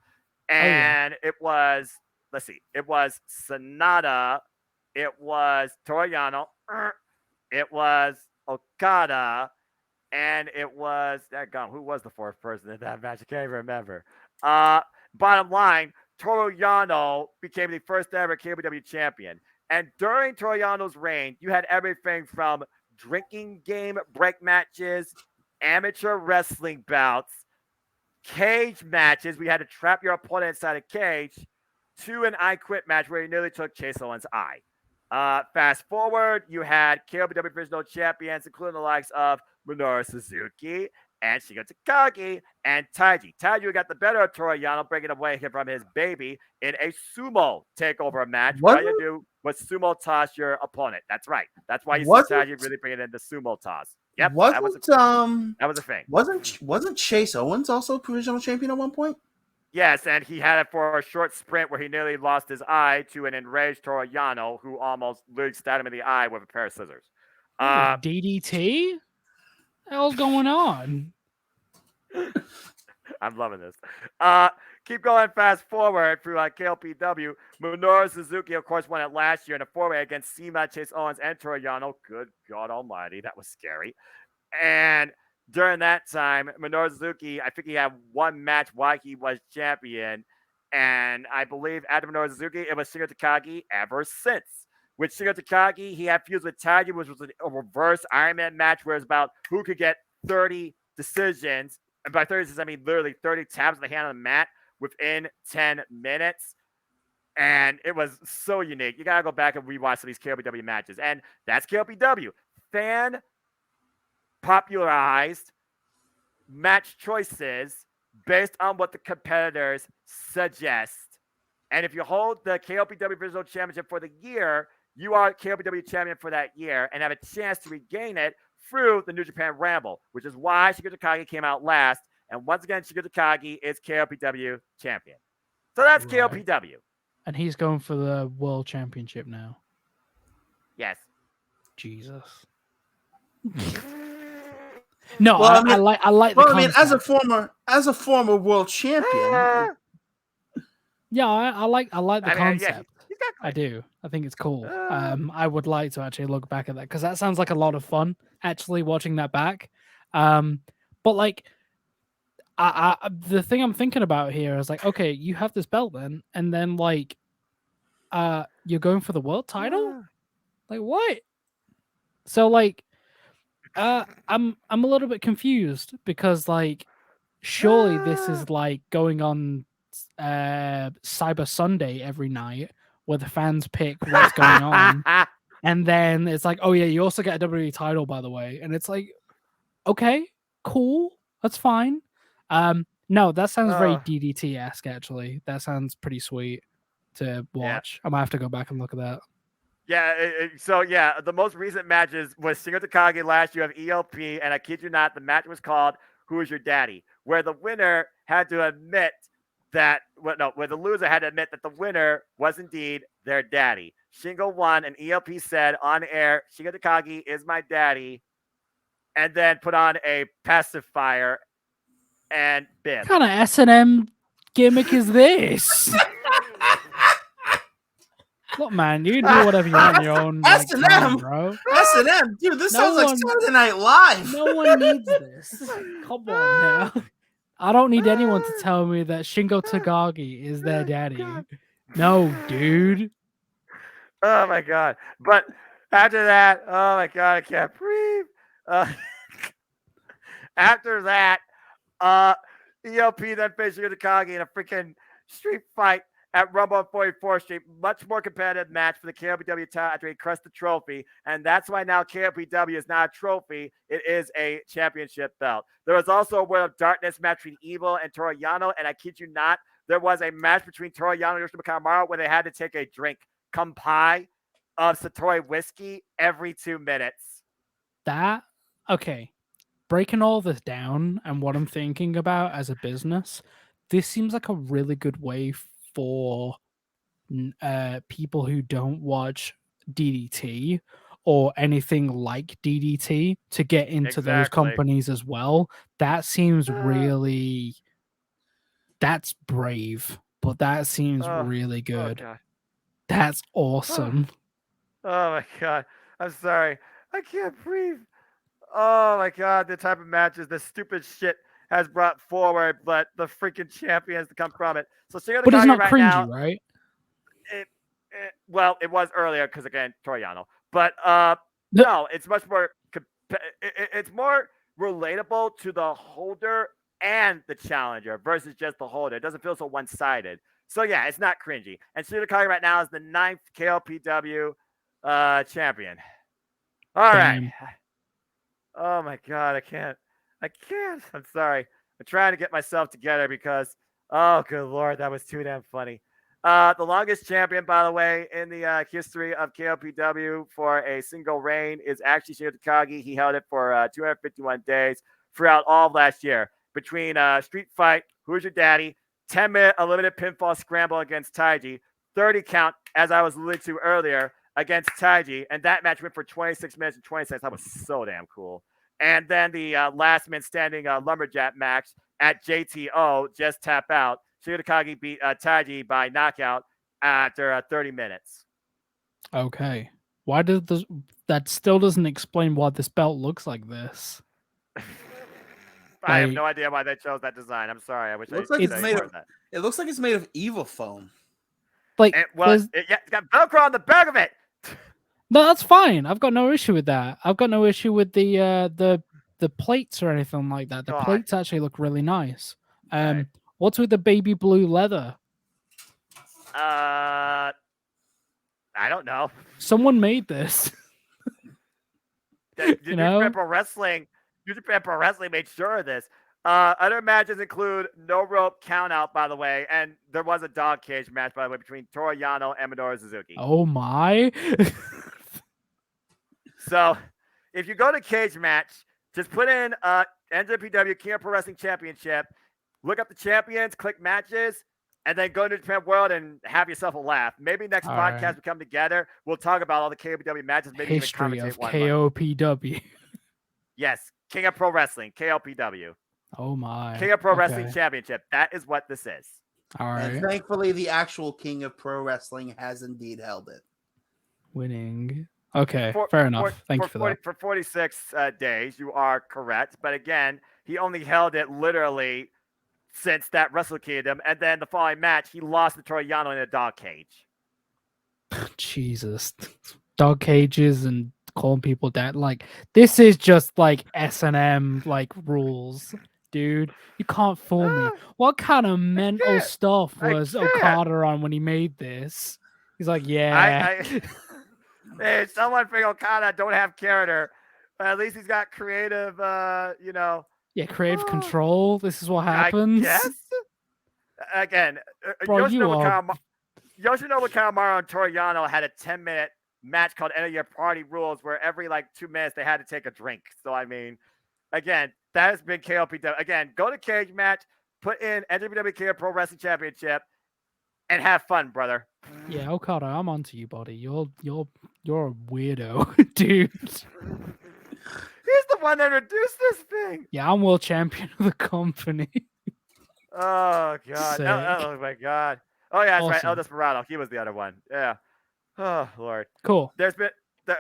And it was, let's see, it was Sonata, it was Toriano, it was Okada, and it was, who was the fourth person in that match? I can't even remember. Bottom line, Toriano became the first ever KOPW champion. And during Toriano's reign, you had everything from drinking game break matches, amateur wrestling bouts, cage matches. We had to trap your opponent inside a cage, to an I Quit match where he nearly took Chase Owens' eye. Fast forward, you had KOPW Divisional Champions, including the likes of Minoru Suzuki and Shingo Takagi and Taiji. Taiji got the better of Toru Yano, breaking away from his baby in a sumo takeover match. What you do was sumo toss your opponent. That's right. That's why you see Taiji really bring it into sumo toss. Yep, that was a thing. Wasn't Chase Owens also provisional champion at one point? Yes, and he had it for a short sprint where he nearly lost his eye to an enraged Toru Yano, who almost literally stabbed him in the eye with a pair of scissors. DDT? What the hell's going on? I'm loving this. Keep going fast forward through KOPW. Minoru Suzuki, of course, won it last year in a four-way against Cena, Chase Owens, and Toru Yano. Good God almighty, that was scary. And during that time, Minoru Suzuki, I think he had one match while he was champion. And I believe after Minoru Suzuki, it was Shingo Takagi ever since. With Shingo Takagi, he had fused with Taiji, which was a reverse Iron Man match where it's about who could get 30 decisions. And by 30 decisions, I mean literally 30 taps of the hand on the mat within 10 minutes. And it was so unique. You got to go back and rewatch some of these KOPW matches. And that's KOPW. Fan popularized match choices based on what the competitors suggest. And if you hold the KOPW Divisional Championship for the year, you are KOPW champion for that year and have a chance to regain it through the New Japan Ramble, which is why Shingo Takagi came out last. And once again, Shingo Takagi is KOPW champion. So that's right. KOPW. And he's going for the World Championship now. Yes. Jesus. No, well, I like the concept. as a former world champion. Yeah, I like the concept. Yeah, I do. I think it's cool. I would like to actually look back at that because that sounds like a lot of fun. Actually, watching that back, but like, the thing I'm thinking about here is like, okay, you have this belt then, and then like, you're going for the world title. Like what? So like. I'm a little bit confused because like surely this is like going on Cyber Sunday every night where the fans pick what's going on and then it's like, oh yeah, you also get a WWE title by the way, and it's like, okay, cool, that's fine. No, that sounds very DDT-esque actually. That sounds pretty sweet to watch. I might have to go back and look at that. Yeah, the most recent matches was Shingo Takagi last year of ELP, and I kid you not, the match was called Who Is Your Daddy? Where the winner had to admit where the loser had to admit that the winner was indeed their daddy. Shingo won, and ELP said on air, Shingo Takagi is my daddy, and then put on a pacifier and bit. What kind of S&M gimmick is this? Look, man, you can do whatever you want in your own S&M, bro. S&M, dude, this sounds like Saturday Night Live. No one needs this. Come on now. I don't need anyone to tell me that Shingo Takagi is their daddy. No, dude. Oh my god! But after that, oh my god, I can't breathe. After that, ELP then faced Shingo Takagi in a freaking street fight at Rumble on 44th Street. Much more competitive match for the KOPW title after he crushed the trophy. And that's why now KOPW is not a trophy. It is a championship belt. There was also a World of Darkness match between Evil and Toru Yano. And I kid you not, there was a match between Toru Yano and Yoshinobu Kanemaru where they had to take a drink, kampai, of Satori whiskey every 2 minutes. Okay. Breaking all this down and what I'm thinking about as a business, this seems like a really good way for people who don't watch DDT or anything like DDT to get into those companies as well. That seems really, that's brave, but that seems really good. That's awesome. Oh my god. I'm sorry. I can't breathe. Oh my god, the type of matches the stupid shit has brought forward, but the freaking champions to come from it. So but it's not right cringy, now, right? Well, it was earlier because again, Toru Yano. But no, it's much more. It's more relatable to the holder and the challenger versus just the holder. It doesn't feel so one-sided. So yeah, it's not cringy. And Shuta Kage right now is the 9th KOPW champion. All right. Oh my God, I can't. I'm sorry. I'm trying to get myself together because, oh good Lord, that was too damn funny. The longest champion, by the way, in the history of KOPW for a single reign is actually Shuta Kage. He held it for 251 days throughout all of last year. Between Street Fight, Who's Your Daddy, 10-minute unlimited pinfall scramble against Taiji, 30 count, as I was alluding to earlier, against Taiji, and that match went for 26 minutes and 20 seconds. That was so damn cool. And then the last man standing lumberjack match at JTO, Just Tap Out. Shuta Kage beat Taiji by knockout after 30 minutes. Okay. Why does that still doesn't explain why this belt looks like this? I have no idea why they chose that design. I'm sorry. I wish Looks I like could it's tell you made more of. that. It looks like it's made of evil foam. Like, It's got Velcro on the back of it. no, that's fine. I've got no issue with that. I've got no issue with the plates or anything like that. The God. plates actually look really nice. Right. What's with the baby blue leather? I don't know. Someone made this. New Japan Pro Wrestling made sure of this. Other matches include no rope count out, by the way, and there was a dog cage match, by the way, between Toru Yano and Minoru Suzuki. Oh my! So, if you go to cage match, just put in NJPW King of Pro Wrestling Championship, look up the champions, click matches, and then go to Japan World and have yourself a laugh. Maybe next podcast we come together, we'll talk about all the KOPW matches. Maybe History even of one. KOPW. Yes, King of Pro Wrestling, KOPW. Oh my! King of Pro Wrestling Championship. That is what this is. All right. And thankfully, the actual King of Pro Wrestling has indeed held it. Winning. Okay, fair enough. Thank you for that. For 46 days, you are correct. But again, he only held it literally since that WrestleKingdom, and then the following match, he lost to Toru Yano in a dog cage. Jesus, dog cages and calling people dad. Like, this is just like S&M like rules, dude. You can't fool me. What kind of mental stuff was Okada on when he made this? He's like, yeah. Hey, someone for Okada don't have character, but at least he's got creative, Yeah, creative control. This is what happens. Yes. Again, Bro, Yoshinobu Kawamura and Toru Yano had a 10-minute match called End of Your Party Rules, where every 2 minutes they had to take a drink. So I mean, again, that has been KOPW. Again, go to cage match, put in NJPW King of Pro Wrestling Championship, and have fun, brother. Yeah, Okada, I'm onto you, buddy. You're a weirdo, dude. He's the one that introduced this thing. Yeah, I'm world champion of the company. Oh God! Oh my God! Oh yeah, that's right. El Desperado. He was the other one. Yeah. Oh Lord. Cool. There's been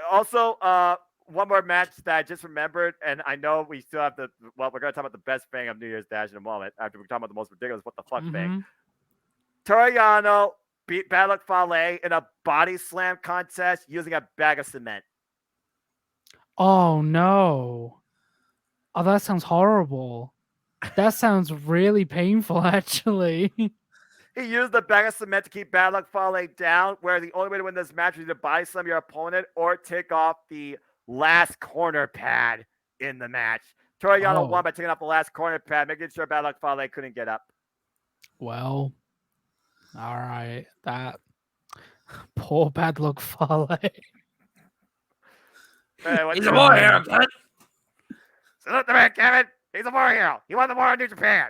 also one more match that I just remembered, and I know we still have we're gonna talk about the best thing of New Year's Dash in a moment after we talk about the most ridiculous what the fuck thing. Toru Yano beat Bad Luck Fale in a body slam contest using a bag of cement. Oh no. Oh, that sounds horrible. That sounds really painful, actually. He used the bag of cement to keep Bad Luck Fale down, where the only way to win this match was to body slam your opponent or take off the last corner pad in the match. Toru Yano won by taking off the last corner pad, making sure Bad Luck Fale couldn't get up. Well, all right. That poor Bad Luck Fale. He's a war hero, Kevin. Salute the man, Kevin. He's a war hero. He won the war in New Japan.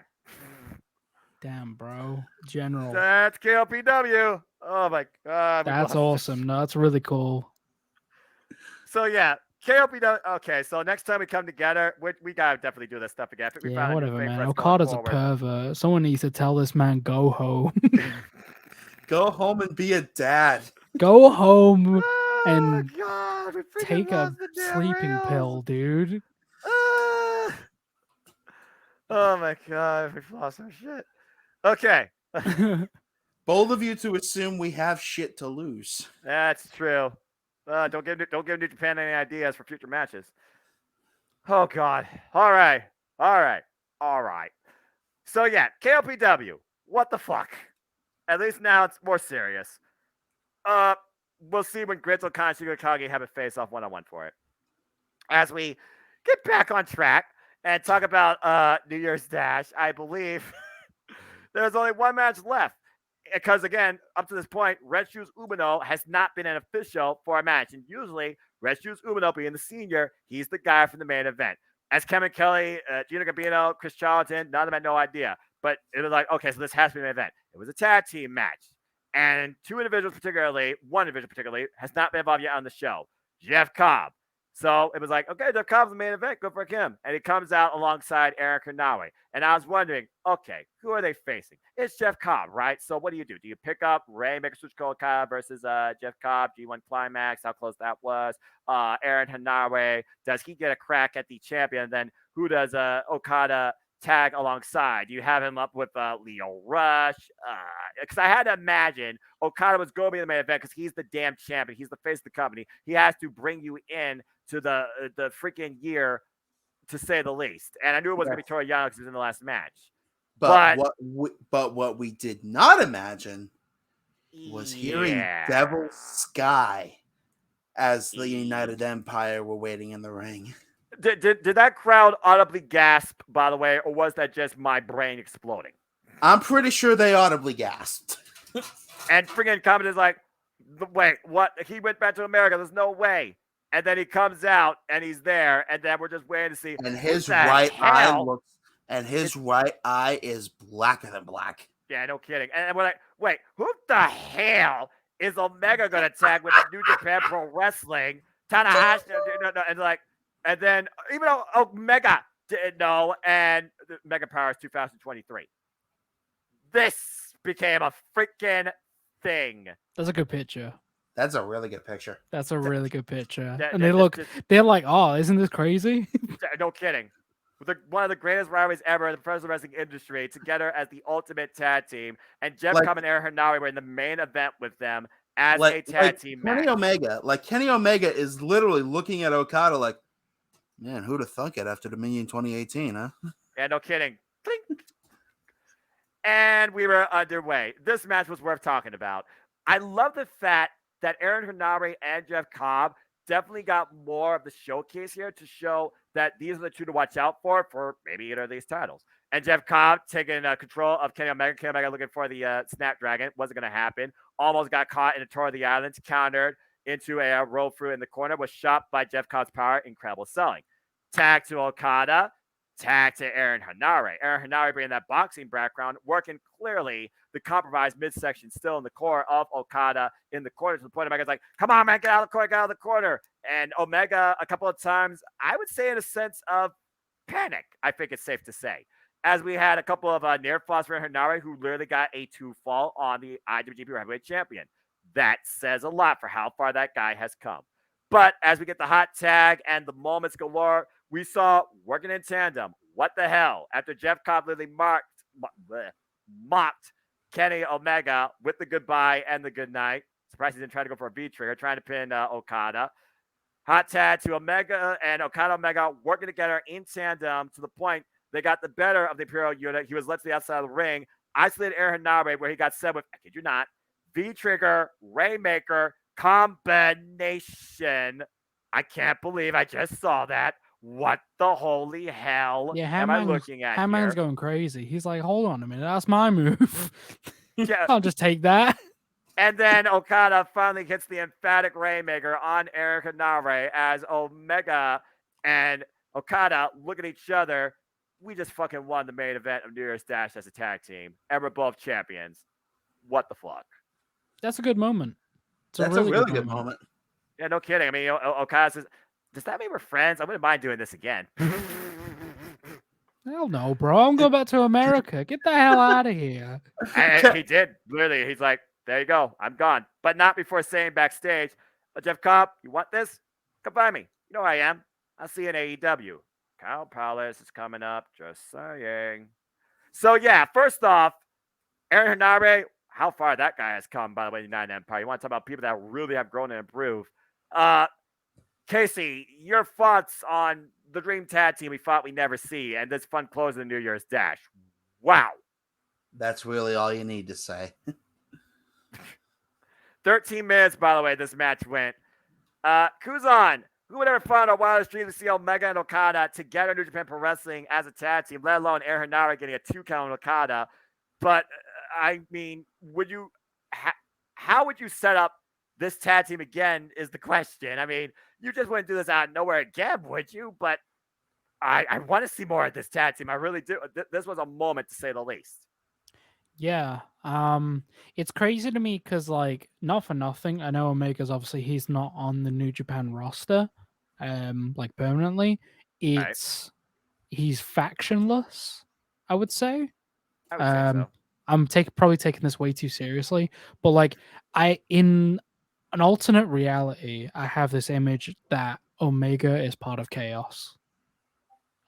Damn, bro. General. That's KOPW. Oh my God. That's awesome. No, that's really cool. So yeah, KOPW. Okay, so next time we come together, we gotta definitely do this stuff again. I think Yeah, whatever, man. Okada's a pervert. Someone needs to tell this man go home. Go home and be a dad. Go home and God, take a sleeping pill, dude. Oh my God, we've lost our shit. Okay. Bold of you to assume we have shit to lose. That's true. Don't give New Japan any ideas for future matches. Oh God. All right. So yeah, KOPW. What the fuck? At least now it's more serious. We'll see when Gritzel and Shigakage have a face-off one-on-one for it. As we get back on track and talk about New Year's Dash, I believe there's only one match left. Because again, up to this point, Red Shoes Umino has not been an official for a match. And usually, Red Shoes Umino being the senior, he's the guy from the main event. As Kevin Kelly, Gino Gambino, Chris Charlton, none of them had no idea. But it was like, okay, so this has to be an event. It was a tag team match. And one individual particularly, has not been involved yet on the show. Jeff Cobb. So it was like, okay, Jeff Cobb's the main event, good for him. And he comes out alongside Eric Hanawe. And I was wondering, okay, who are they facing? It's Jeff Cobb, right? So what do? Do you pick up Ray Mikazuchika Okada versus Jeff Cobb, G1 Climax, how close that was? Aaron Hanawe, does he get a crack at the champion? And then who does Okada tag alongside? You have him up with Leo Rush. Because I had to imagine Okada was going to be the main event because he's the damn champion. He's the face of the company. He has to bring you in to the freaking year, to say the least. And I knew it was going to be Toru Yano because he was in the last match. But what we did not imagine was hearing Devil Sky as the United Empire were waiting in the ring. Did that crowd audibly gasp, by the way, or was that just my brain exploding? I'm pretty sure they audibly gasped. And freaking commented like, wait, what? He went back to America. There's no way. And then he comes out and he's there, and then we're just waiting to see. And his right eye is blacker than black. Yeah, no kidding. And we're like, wait, who the hell is Omega gonna tag with New Japan Pro Wrestling? Tanahashi, and then even though Omega didn't know, and Mega Powers 2023, this became a freaking thing. That's a good picture. That's a really good picture. That's a really good picture. And they're like, oh, isn't this crazy? No kidding. One of the greatest rivalries ever in the professional wrestling industry, together as the ultimate tag team. And Jeff Cobb and Aaron Hanawe were in the main event with them as a tag team match. Kenny Omega is literally looking at Okada like, man, who'd have thunk it after Dominion 2018, huh? Yeah, no kidding. Clink. And we were underway. This match was worth talking about. I love the fact that Aaron Hanawe and Jeff Cobb definitely got more of the showcase here to show that these are the two to watch out for maybe either of these titles. And Jeff Cobb taking control of Kenny Omega. Kenny Omega looking for the Snapdragon. Wasn't going to happen. Almost got caught in a Tour of the Islands. Countered into a roll through in the corner. Was shot by Jeff Cobb's power. Incredible selling. Tag to Okada. Tag to Aaron Hanawe. Aaron Hanawe bringing that boxing background, working clearly the compromised midsection still in the core of Okada in the corner, to the point Omega's like, come on, man, get out of the corner, get out of the corner. And Omega, a couple of times, I would say in a sense of panic, I think it's safe to say. As we had a couple of near falls for Hanawe, who literally got a 2 fall on the IWGP Heavyweight Champion. That says a lot for how far that guy has come. But as we get the hot tag and the moments galore, we saw working in tandem. What the hell? After Jeff Cobb literally mocked Kenny Omega with the goodbye and the good night. Surprised he didn't try to go for a V-trigger, trying to pin Okada. Hot tag to Omega and Omega working together in tandem to the point they got the better of the Imperial unit. He was led to the outside of the ring. Isolated Aaron Hanawe, where he got set with, I kid you not, V-trigger, Rainmaker combination. I can't believe I just saw that. What the holy hell am I looking at here? Man's going crazy. He's like, hold on a minute, that's my move. I'll just take that. And then Okada finally gets the emphatic Rainmaker on Eric Hanawe as Omega and Okada look at each other. We just fucking won the main event of New Year's Dash as a tag team, and we're both champions. What the fuck? That's a good moment. That's a really good moment. Yeah, no kidding. I mean, Okada says, does that mean we're friends? I wouldn't mind doing this again. Hell no, bro. I'm going back to America. Get the hell out of here. And he did. Literally, he's like, there you go. I'm gone. But not before saying backstage, Jeff Cobb, you want this? Come by me. You know who I am. I'll see you in AEW. Kyle Palace is coming up. Just saying. So, yeah, first off, Aaron Hanawe, how far that guy has come, by the way, in the United Empire. You want to talk about people that really have grown and improved. Casey, your thoughts on the Dream Tag Team we thought we'd never see and this fun close of the New Year's Dash. Wow. That's really all you need to say. 13 minutes, by the way, this match went. Kuzon, who would ever find a wildest dream to see Omega and Okada together in New Japan Pro Wrestling as a tag team, let alone Air Hanara getting a 2 count on Okada? But, I mean, how would you set up this tag team again is the question. I mean, you just wouldn't do this out of nowhere again, would you? But I want to see more of this tag team. I really do. This was a moment, to say the least. Yeah. It's crazy to me because, like, not for nothing, I know Omega's obviously he's not on the New Japan roster, like permanently. It's he's factionless, I would say. I would say so. I'm probably taking this way too seriously, but like in an alternate reality, I have this image that Omega is part of Chaos.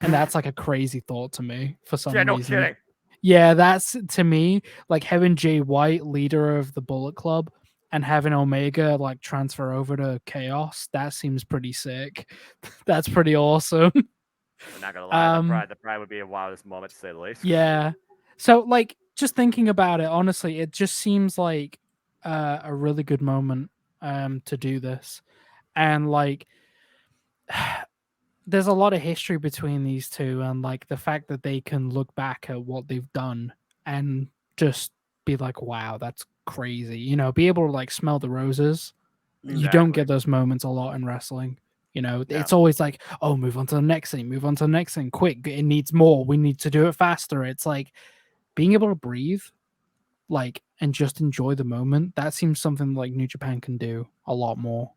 And that's like a crazy thought to me for some Yeah, no reason. kidding. Yeah, that's to me like having Jay White, leader of the Bullet Club, and having Omega like transfer over to Chaos. That seems pretty sick. That's pretty awesome. I'm not gonna lie, that probably would be a wildest moment, to say the least. Yeah. So like just thinking about it, honestly, it just seems like a really good moment to do this. And like there's a lot of history between these two, and like the fact that they can look back at what they've done and just be like, wow, that's crazy. You know, be able to like smell the roses. Exactly. You don't get those moments a lot in wrestling. You know, Yeah. it's always like, oh, move on to the next thing, move on to the next thing, quick. It needs more. We need to do it faster. It's like being able to breathe, like, and just enjoy the moment. That seems something like New Japan can do a lot more.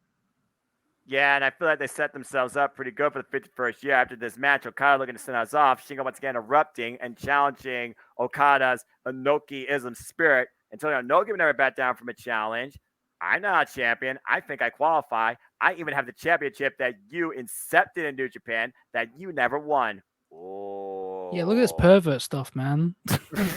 Yeah, and I feel like they set themselves up pretty good for the 51st year after this match. Okada looking to send us off. Shingo once again erupting and challenging Okada's Inoki-ism spirit. Antonio Inoki would never back down from a challenge. I'm not a champion. I think I qualify. I even have the championship that you incepted in New Japan that you never won. Oh. Yeah, look at this pervert stuff, man.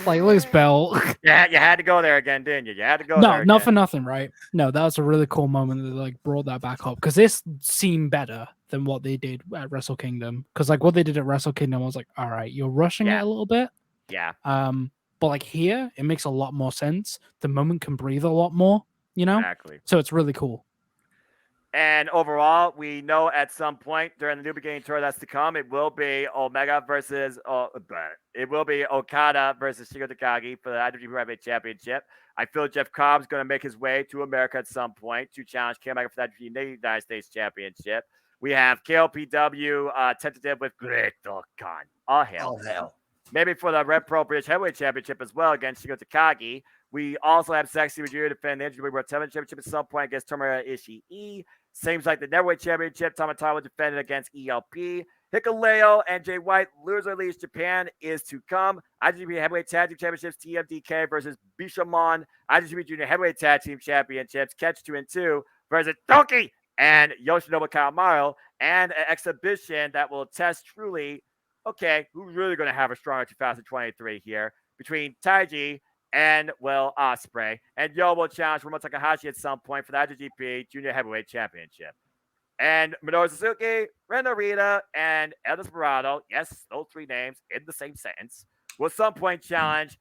Like, look at this belt. Yeah, you had to go there again, didn't you? You had to go there No, again. not for nothing, right? No, that was a really cool moment that they like brought that back up because this seemed better than what they did at Wrestle Kingdom. Because like what they did at Wrestle Kingdom was like, all right, you're rushing it a little bit. Yeah. But like here, it makes a lot more sense. The moment can breathe a lot more, you know? Exactly. So it's really cool. And overall, we know at some point during the New Beginning Tour that's to come, it will be Okada versus Shingo Takagi for the IWGP Heavyweight Championship. I feel Jeff Cobb's going to make his way to America at some point to challenge Cam Omega for the United States Championship. We have KOPW tentative with Great Khan. Oh, hell. Maybe for the Red Pro British Heavyweight Championship as well against Shingo Takagi. We also have Sexy Ryu defend the World Heavyweight Championship at some point against Tomohiro Ishii. Seems like the Neverweight Championship, Tomotawa will defend it against ELP. Hikuleo and Jay White, loser leaves Japan, is to come. IWGP Heavyweight Tag Team Championships, TMDK versus Bishamon. IWGP Junior Heavyweight Tag Team Championships, Catch 2 and 2 versus Donkey and Yoshinobu Kawamaro. And an exhibition that will test truly, okay, who's really going to have a stronger 2023 here between Taiji and Will Ospreay. And Yo will challenge Ramo Takahashi at some point for the IWGP Junior Heavyweight Championship. And Minoru Suzuki, Ren Narita, and El Desperado, yes, those three names in the same sentence, will at some point challenge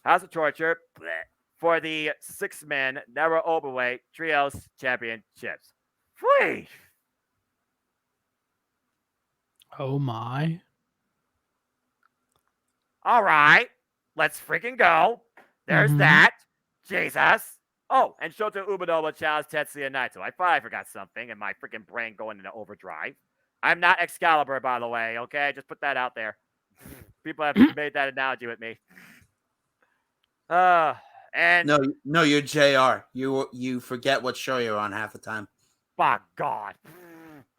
House of Torture for the 6-man Narrow Openweight Trios Championships. Whee! Oh my. All right, let's freaking go. There's that. Jesus. Oh, and Shota Umino will challenge Tetsuya Naito. I thought I forgot something and my freaking brain going into overdrive. I'm not Excalibur, by the way, okay? Just put that out there. People have made that analogy with me. And No, you're JR. You forget what show you're on half the time. by God.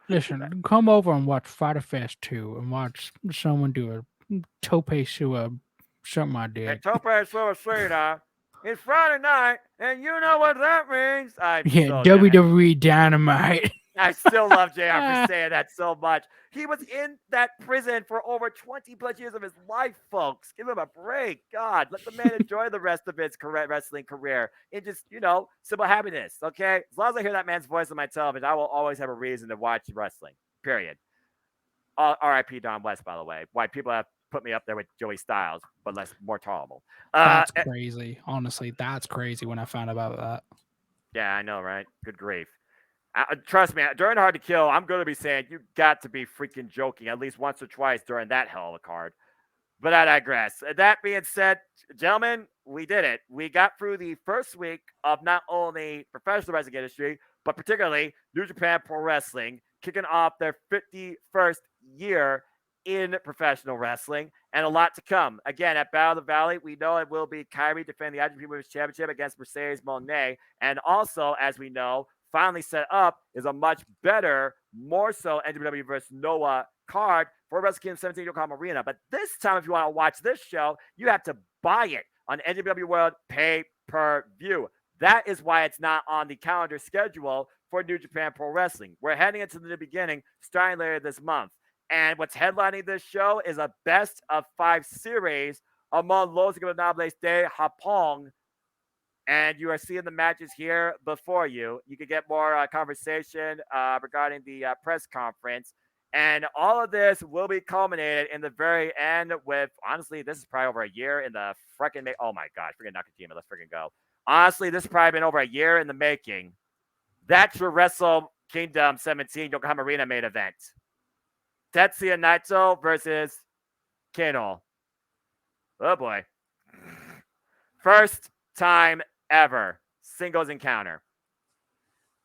Listen, come over and watch Fighter Fest 2 and watch someone do a tope suo something I did. And Tope Suicida. It's Friday night, and you know what that means. WWE Dynamite. I still love JR for saying that so much. He was in that prison for over 20 plus years of his life, folks. Give him a break. God, let the man enjoy the rest of his wrestling career in just, simple happiness, okay? As long as I hear that man's voice on my television, I will always have a reason to watch wrestling, period. R.I.P. Don West, by the way. Why people have put me up there with Joey Styles, but more tolerable. That's crazy. Honestly, that's crazy when I found about that. Yeah, I know, right? Good grief. Trust me, during Hard to Kill, I'm going to be saying you got to be freaking joking at least once or twice during that hell of a card. But I digress. That being said, gentlemen, we did it. We got through the first week of not only professional wrestling industry, but particularly New Japan Pro Wrestling, kicking off their 51st year in professional wrestling, and a lot to come. Again, at Battle of the Valley, we know it will be Kyrie defending the IWGP Women's Championship against Mercedes Moné. And also, as we know, finally set up is a much better, more so NWW versus Noah card for WrestleKingdom 17 Yokohama Arena. But this time, if you want to watch this show, you have to buy it on NWW World pay-per-view. That is why it's not on the calendar schedule for New Japan Pro Wrestling. We're heading into the beginning, starting later this month. And what's headlining this show is a best of 5 series among Los Ingobernables de Japón. And you are seeing the matches here before you. You can get more conversation regarding the press conference. And all of this will be culminated in the very end with, honestly, this is probably over a year in the freaking oh my gosh, freaking Nakajima, let's freaking go. Honestly, this has probably been over a year in the making. That's your WrestleKingdom 17 Yokohama Arena main event. Tetsuya Naito versus Kano. Oh boy. First time ever singles encounter.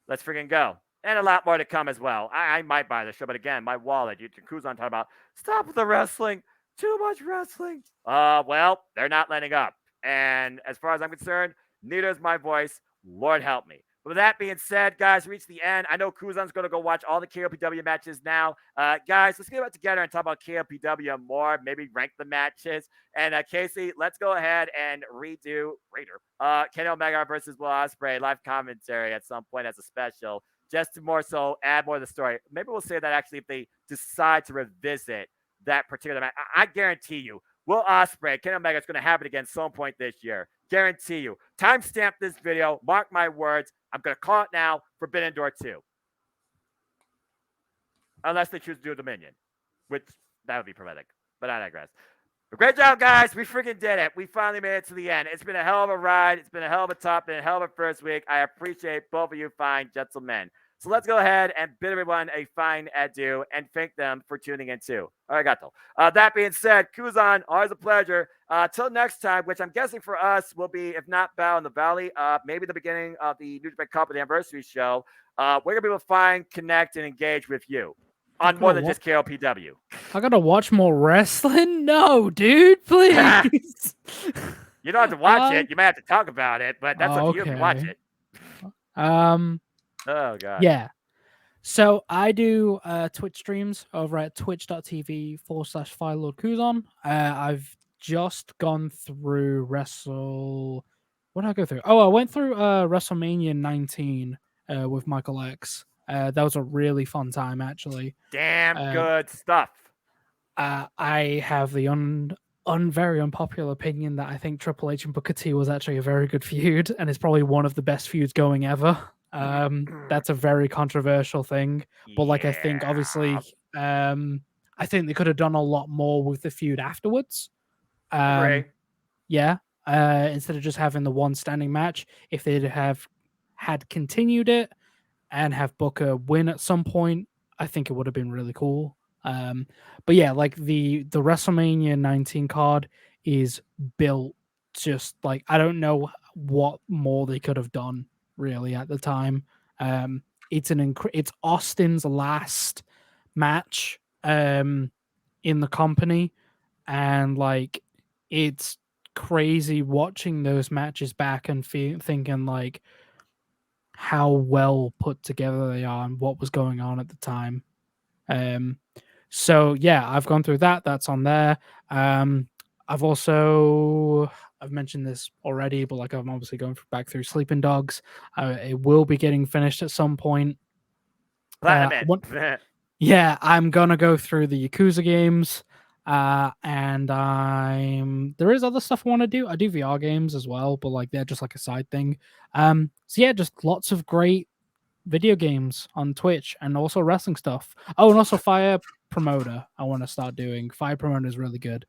Let's freaking go. And a lot more to come as well. I might buy the show, but again, my wallet, Kuzon talking about, stop with the wrestling. Too much wrestling. Well, they're not letting up. And as far as I'm concerned, neither is my voice. Lord help me. With that being said, guys, reach the end. I know Kuzon's going to go watch all the KOPW matches now. Guys, let's get back together and talk about KOPW more, maybe rank the matches. And Casey, let's go ahead and redo Kenny Omega versus Will Ospreay live commentary at some point as a special, just to more so add more to the story. Maybe we'll say that actually if they decide to revisit that particular match. I guarantee you, Will Ospreay, Kenny Omega is going to happen again some point this year. Guarantee you. Timestamp this video. Mark my words. I'm going to call it now. Forbidden Door 2. Unless they choose to do a Dominion, which that would be prophetic. But I digress. But great job, guys. We freaking did it. We finally made it to the end. It's been a hell of a ride. It's been a hell of a top and a hell of a first week. I appreciate both of you fine gentlemen. So let's go ahead and bid everyone a fine adieu and thank them for tuning in too. Arigato. That being said, Kuzon, always a pleasure. Till next time, which I'm guessing for us will be, if not Battle in the Valley, maybe the beginning of the New Japan Cup, the anniversary show. We're going to be able to find, connect, and engage with you on more than just KOPW. I got to watch more wrestling? No, dude, please. You don't have to watch it. You might have to talk about it, but that's up to you if you watch it. Oh, God. Yeah. So I do Twitch streams over at twitch.tv/FireLordKuzon. I've just gone through What did I go through? Oh, I went through WrestleMania 19 with Michael X. That was a really fun time, actually. Damn good stuff. I have the very unpopular opinion that I think Triple H and Booker T was actually a very good feud, and it's probably one of the best feuds going ever. That's a very controversial thing, but like I think obviously I think they could have done a lot more with the feud afterwards. Instead of just having the one standing match, if they'd have had continued it and have Booker win at some point, I think it would have been really cool. But yeah, like the WrestleMania 19 card is built just like, I don't know what more they could have done really at the time. It's Austin's last match in the company, and like it's crazy watching those matches back and thinking like how well put together they are and what was going on at the time. So yeah, I've gone through that. That's on there. I've mentioned this already, but like I'm obviously going back through Sleeping Dogs. It will be getting finished at some point. Yeah, I'm gonna go through the Yakuza games, and there is other stuff I want to do. I do VR games as well, but like they're just like a side thing. So yeah, just lots of great video games on Twitch and also wrestling stuff. Oh, and also Fire Promoter. I want to start doing. Fire Promoter is really good.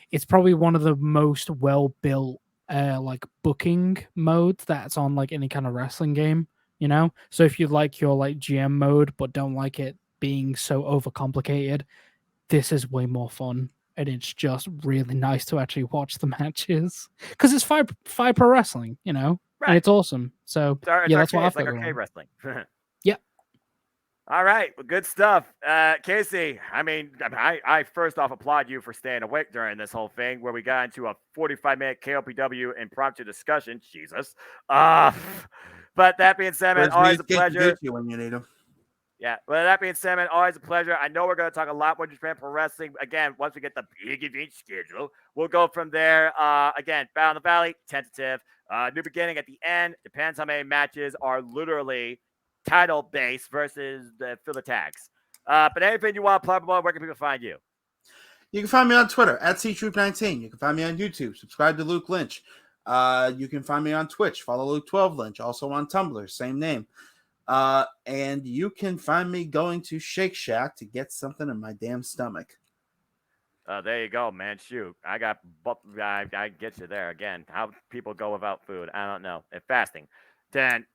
It's probably one of the most well built like booking modes that's on like any kind of wrestling game, you know. So if you like your like GM mode but don't like it being so overcomplicated, this is way more fun. And it's just really nice to actually watch the matches because it's five pro wrestling, you know, and Right. it's awesome. So It's yeah, that's arcade. what I've It's like got arcade going. wrestling. Yeah. All right, well, good stuff, Casey. I mean, I first off applaud you for staying awake during this whole thing, where we got into a 45-minute KOPW impromptu discussion. Jesus, but that being said, man, always a pleasure. When you need them. Yeah, well, that being said, man, always a pleasure. I know we're going to talk a lot more Japan Pro Wrestling. Again, once we get the big event schedule, we'll go from there. Again, Battle in the Valley, tentative. New beginning at the end. Depends how many matches are literally title based versus the fill the tags. But anything you want to plug about, where can people find you? You can find me on Twitter at CTroop19. You can find me on YouTube. Subscribe to Luke Lynch. You can find me on Twitch. Follow Luke12 Lynch. Also on Tumblr, same name. And you can find me going to Shake Shack to get something in my damn stomach. There you go, man. Shoot, I get you there again. How people go without food, I don't know. And fasting. Then,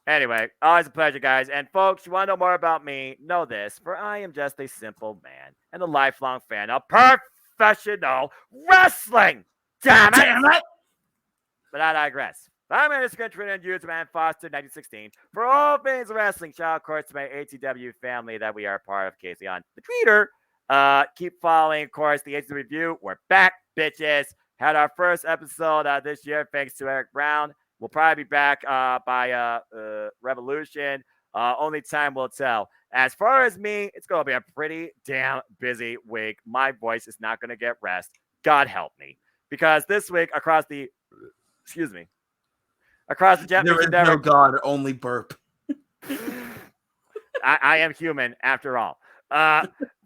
anyway, always a pleasure, guys. And folks, you want to know more about me? Know this, for I am just a simple man and a lifelong fan of professional wrestling. Damn it! But I digress. I'm in this country and YouTube and Foster 1916 for all things wrestling. Shout out, of course, to my ATW family that we are part of, Casey, on the Twitter. Keep following, of course, the ATW Review. We're back, bitches. Had our first episode this year, thanks to Eric Brown. We'll probably be back by Revolution. Only time will tell. As far as me, it's going to be a pretty damn busy week. My voice is not going to get rest. God help me. Because this week, across the Jet There is Mission no Network, God, only burp. I am human after all.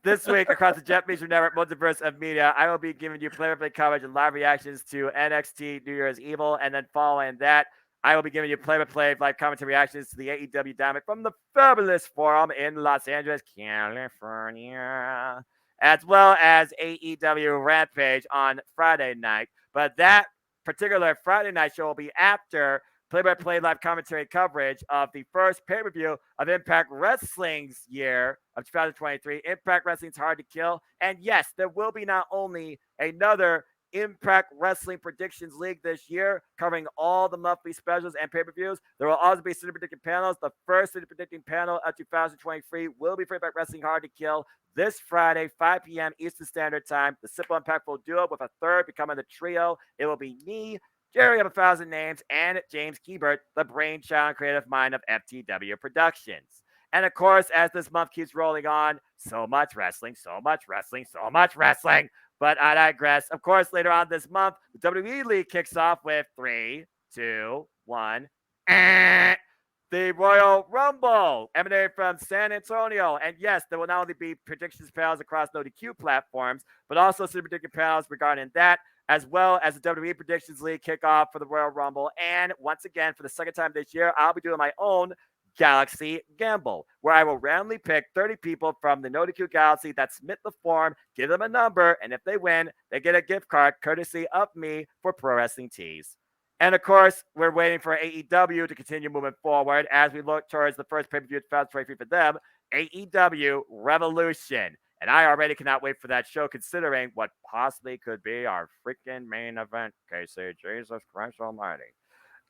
This week, across the Jet Mission Network multiverse of media, I will be giving you play-by-play coverage and live reactions to NXT New Year's Evil. And then following that, I will be giving you play-by-play live commentary reactions to the AEW Dynamite from the Fabulous Forum in Los Angeles, California, as well as AEW Rampage on Friday night. But that particular Friday night show will be after play-by-play live commentary coverage of the first pay-per-view of Impact Wrestling's year of 2023. Impact Wrestling's Hard to Kill. And yes, there will be not only another Impact Wrestling Predictions League this year, covering all the monthly specials and pay-per-views. There will also be City Predicting panels. The first City Predicting panel of 2023 will be for Impact Wrestling Hard to Kill this Friday, 5 p.m. Eastern Standard Time. The Simple Impactful Duo with a third becoming the trio. It will be me, Jerry of 1,000 Names, and James Keebert, the brainchild and creative mind of FTW Productions. And of course, as this month keeps rolling on, so much wrestling. But I digress. Of course, later on this month, the WWE League kicks off with 3, 2, 1. The Royal Rumble emanating from San Antonio. And yes, there will not only be predictions panels across NoDQ platforms, but also some predictive panels regarding that, as well as the WWE Predictions League kickoff for the Royal Rumble. And once again, for the second time this year, I'll be doing my own Galaxy Gamble, where I will randomly pick 30 people from the NoDQ Galaxy that submit the form, give them a number, and if they win, they get a gift card courtesy of me for Pro Wrestling Tees. And of course, we're waiting for AEW to continue moving forward as we look towards the first pay-per-view of 2023 for them, AEW Revolution. And I already cannot wait for that show, considering what possibly could be our freaking main event. Casey, Jesus Christ Almighty.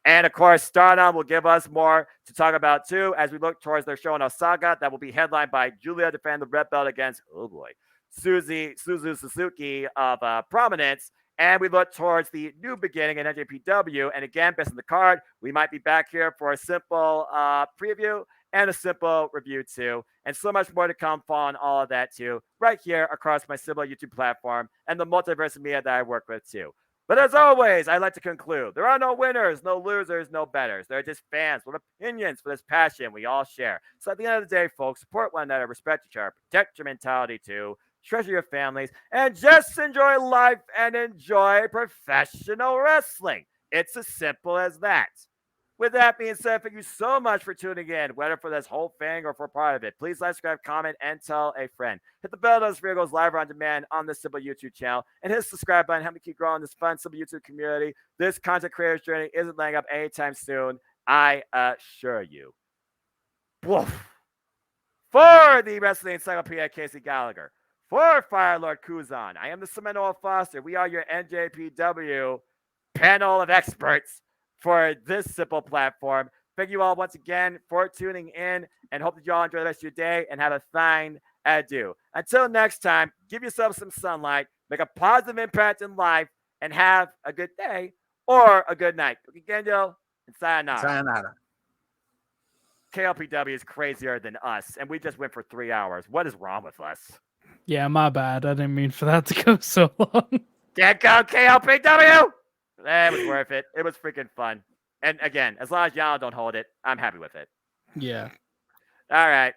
And of course, STARDOM will give us more to talk about too as we look towards their show in Osaka that will be headlined by Julia defending the red belt against, oh boy, Suzu Suzuki of Prominence. And we look towards the new beginning in NJPW. And again, best in the card, we might be back here for a simple preview and a simple review too. And so much more to come on all of that too, right here across my similar YouTube platform and the multiverse of media that I work with too. But as always, I'd like to conclude, there are no winners, no losers, no betters. There are just fans with opinions for this passion we all share. So at the end of the day, folks, support one another, respect each other, protect your mentality too, treasure your families, and just enjoy life and enjoy professional wrestling. It's as simple as that. With that being said, thank you so much for tuning in, whether for this whole thing or for part of it. Please like, subscribe, comment, and tell a friend. Hit the bell those videos live or on demand on the Simple YouTube channel. And hit the subscribe button. Help me keep growing this fun, Simple YouTube community. This content creator's journey isn't laying up anytime soon. I assure you. Woof. For the Wrestling Encyclopedia, Casey Gallagher. For Fire Lord Kuzon, I am the Seminole Foster. We are your NJPW panel of experts for this simple platform. Thank you all once again for tuning in, and hope that you all enjoy the rest of your day and have a fine adieu. Until next time, give yourself some sunlight, make a positive impact in life, and have a good day or a good night. Genjo and sayonara. Sayonara. KOPW is crazier than us, and we just went for 3 hours. What is wrong with us? Yeah, my bad. I didn't mean for that to go so long. Get go, KOPW! It was worth it. It was freaking fun. And again, as long as y'all don't hold it, I'm happy with it. Yeah. All right.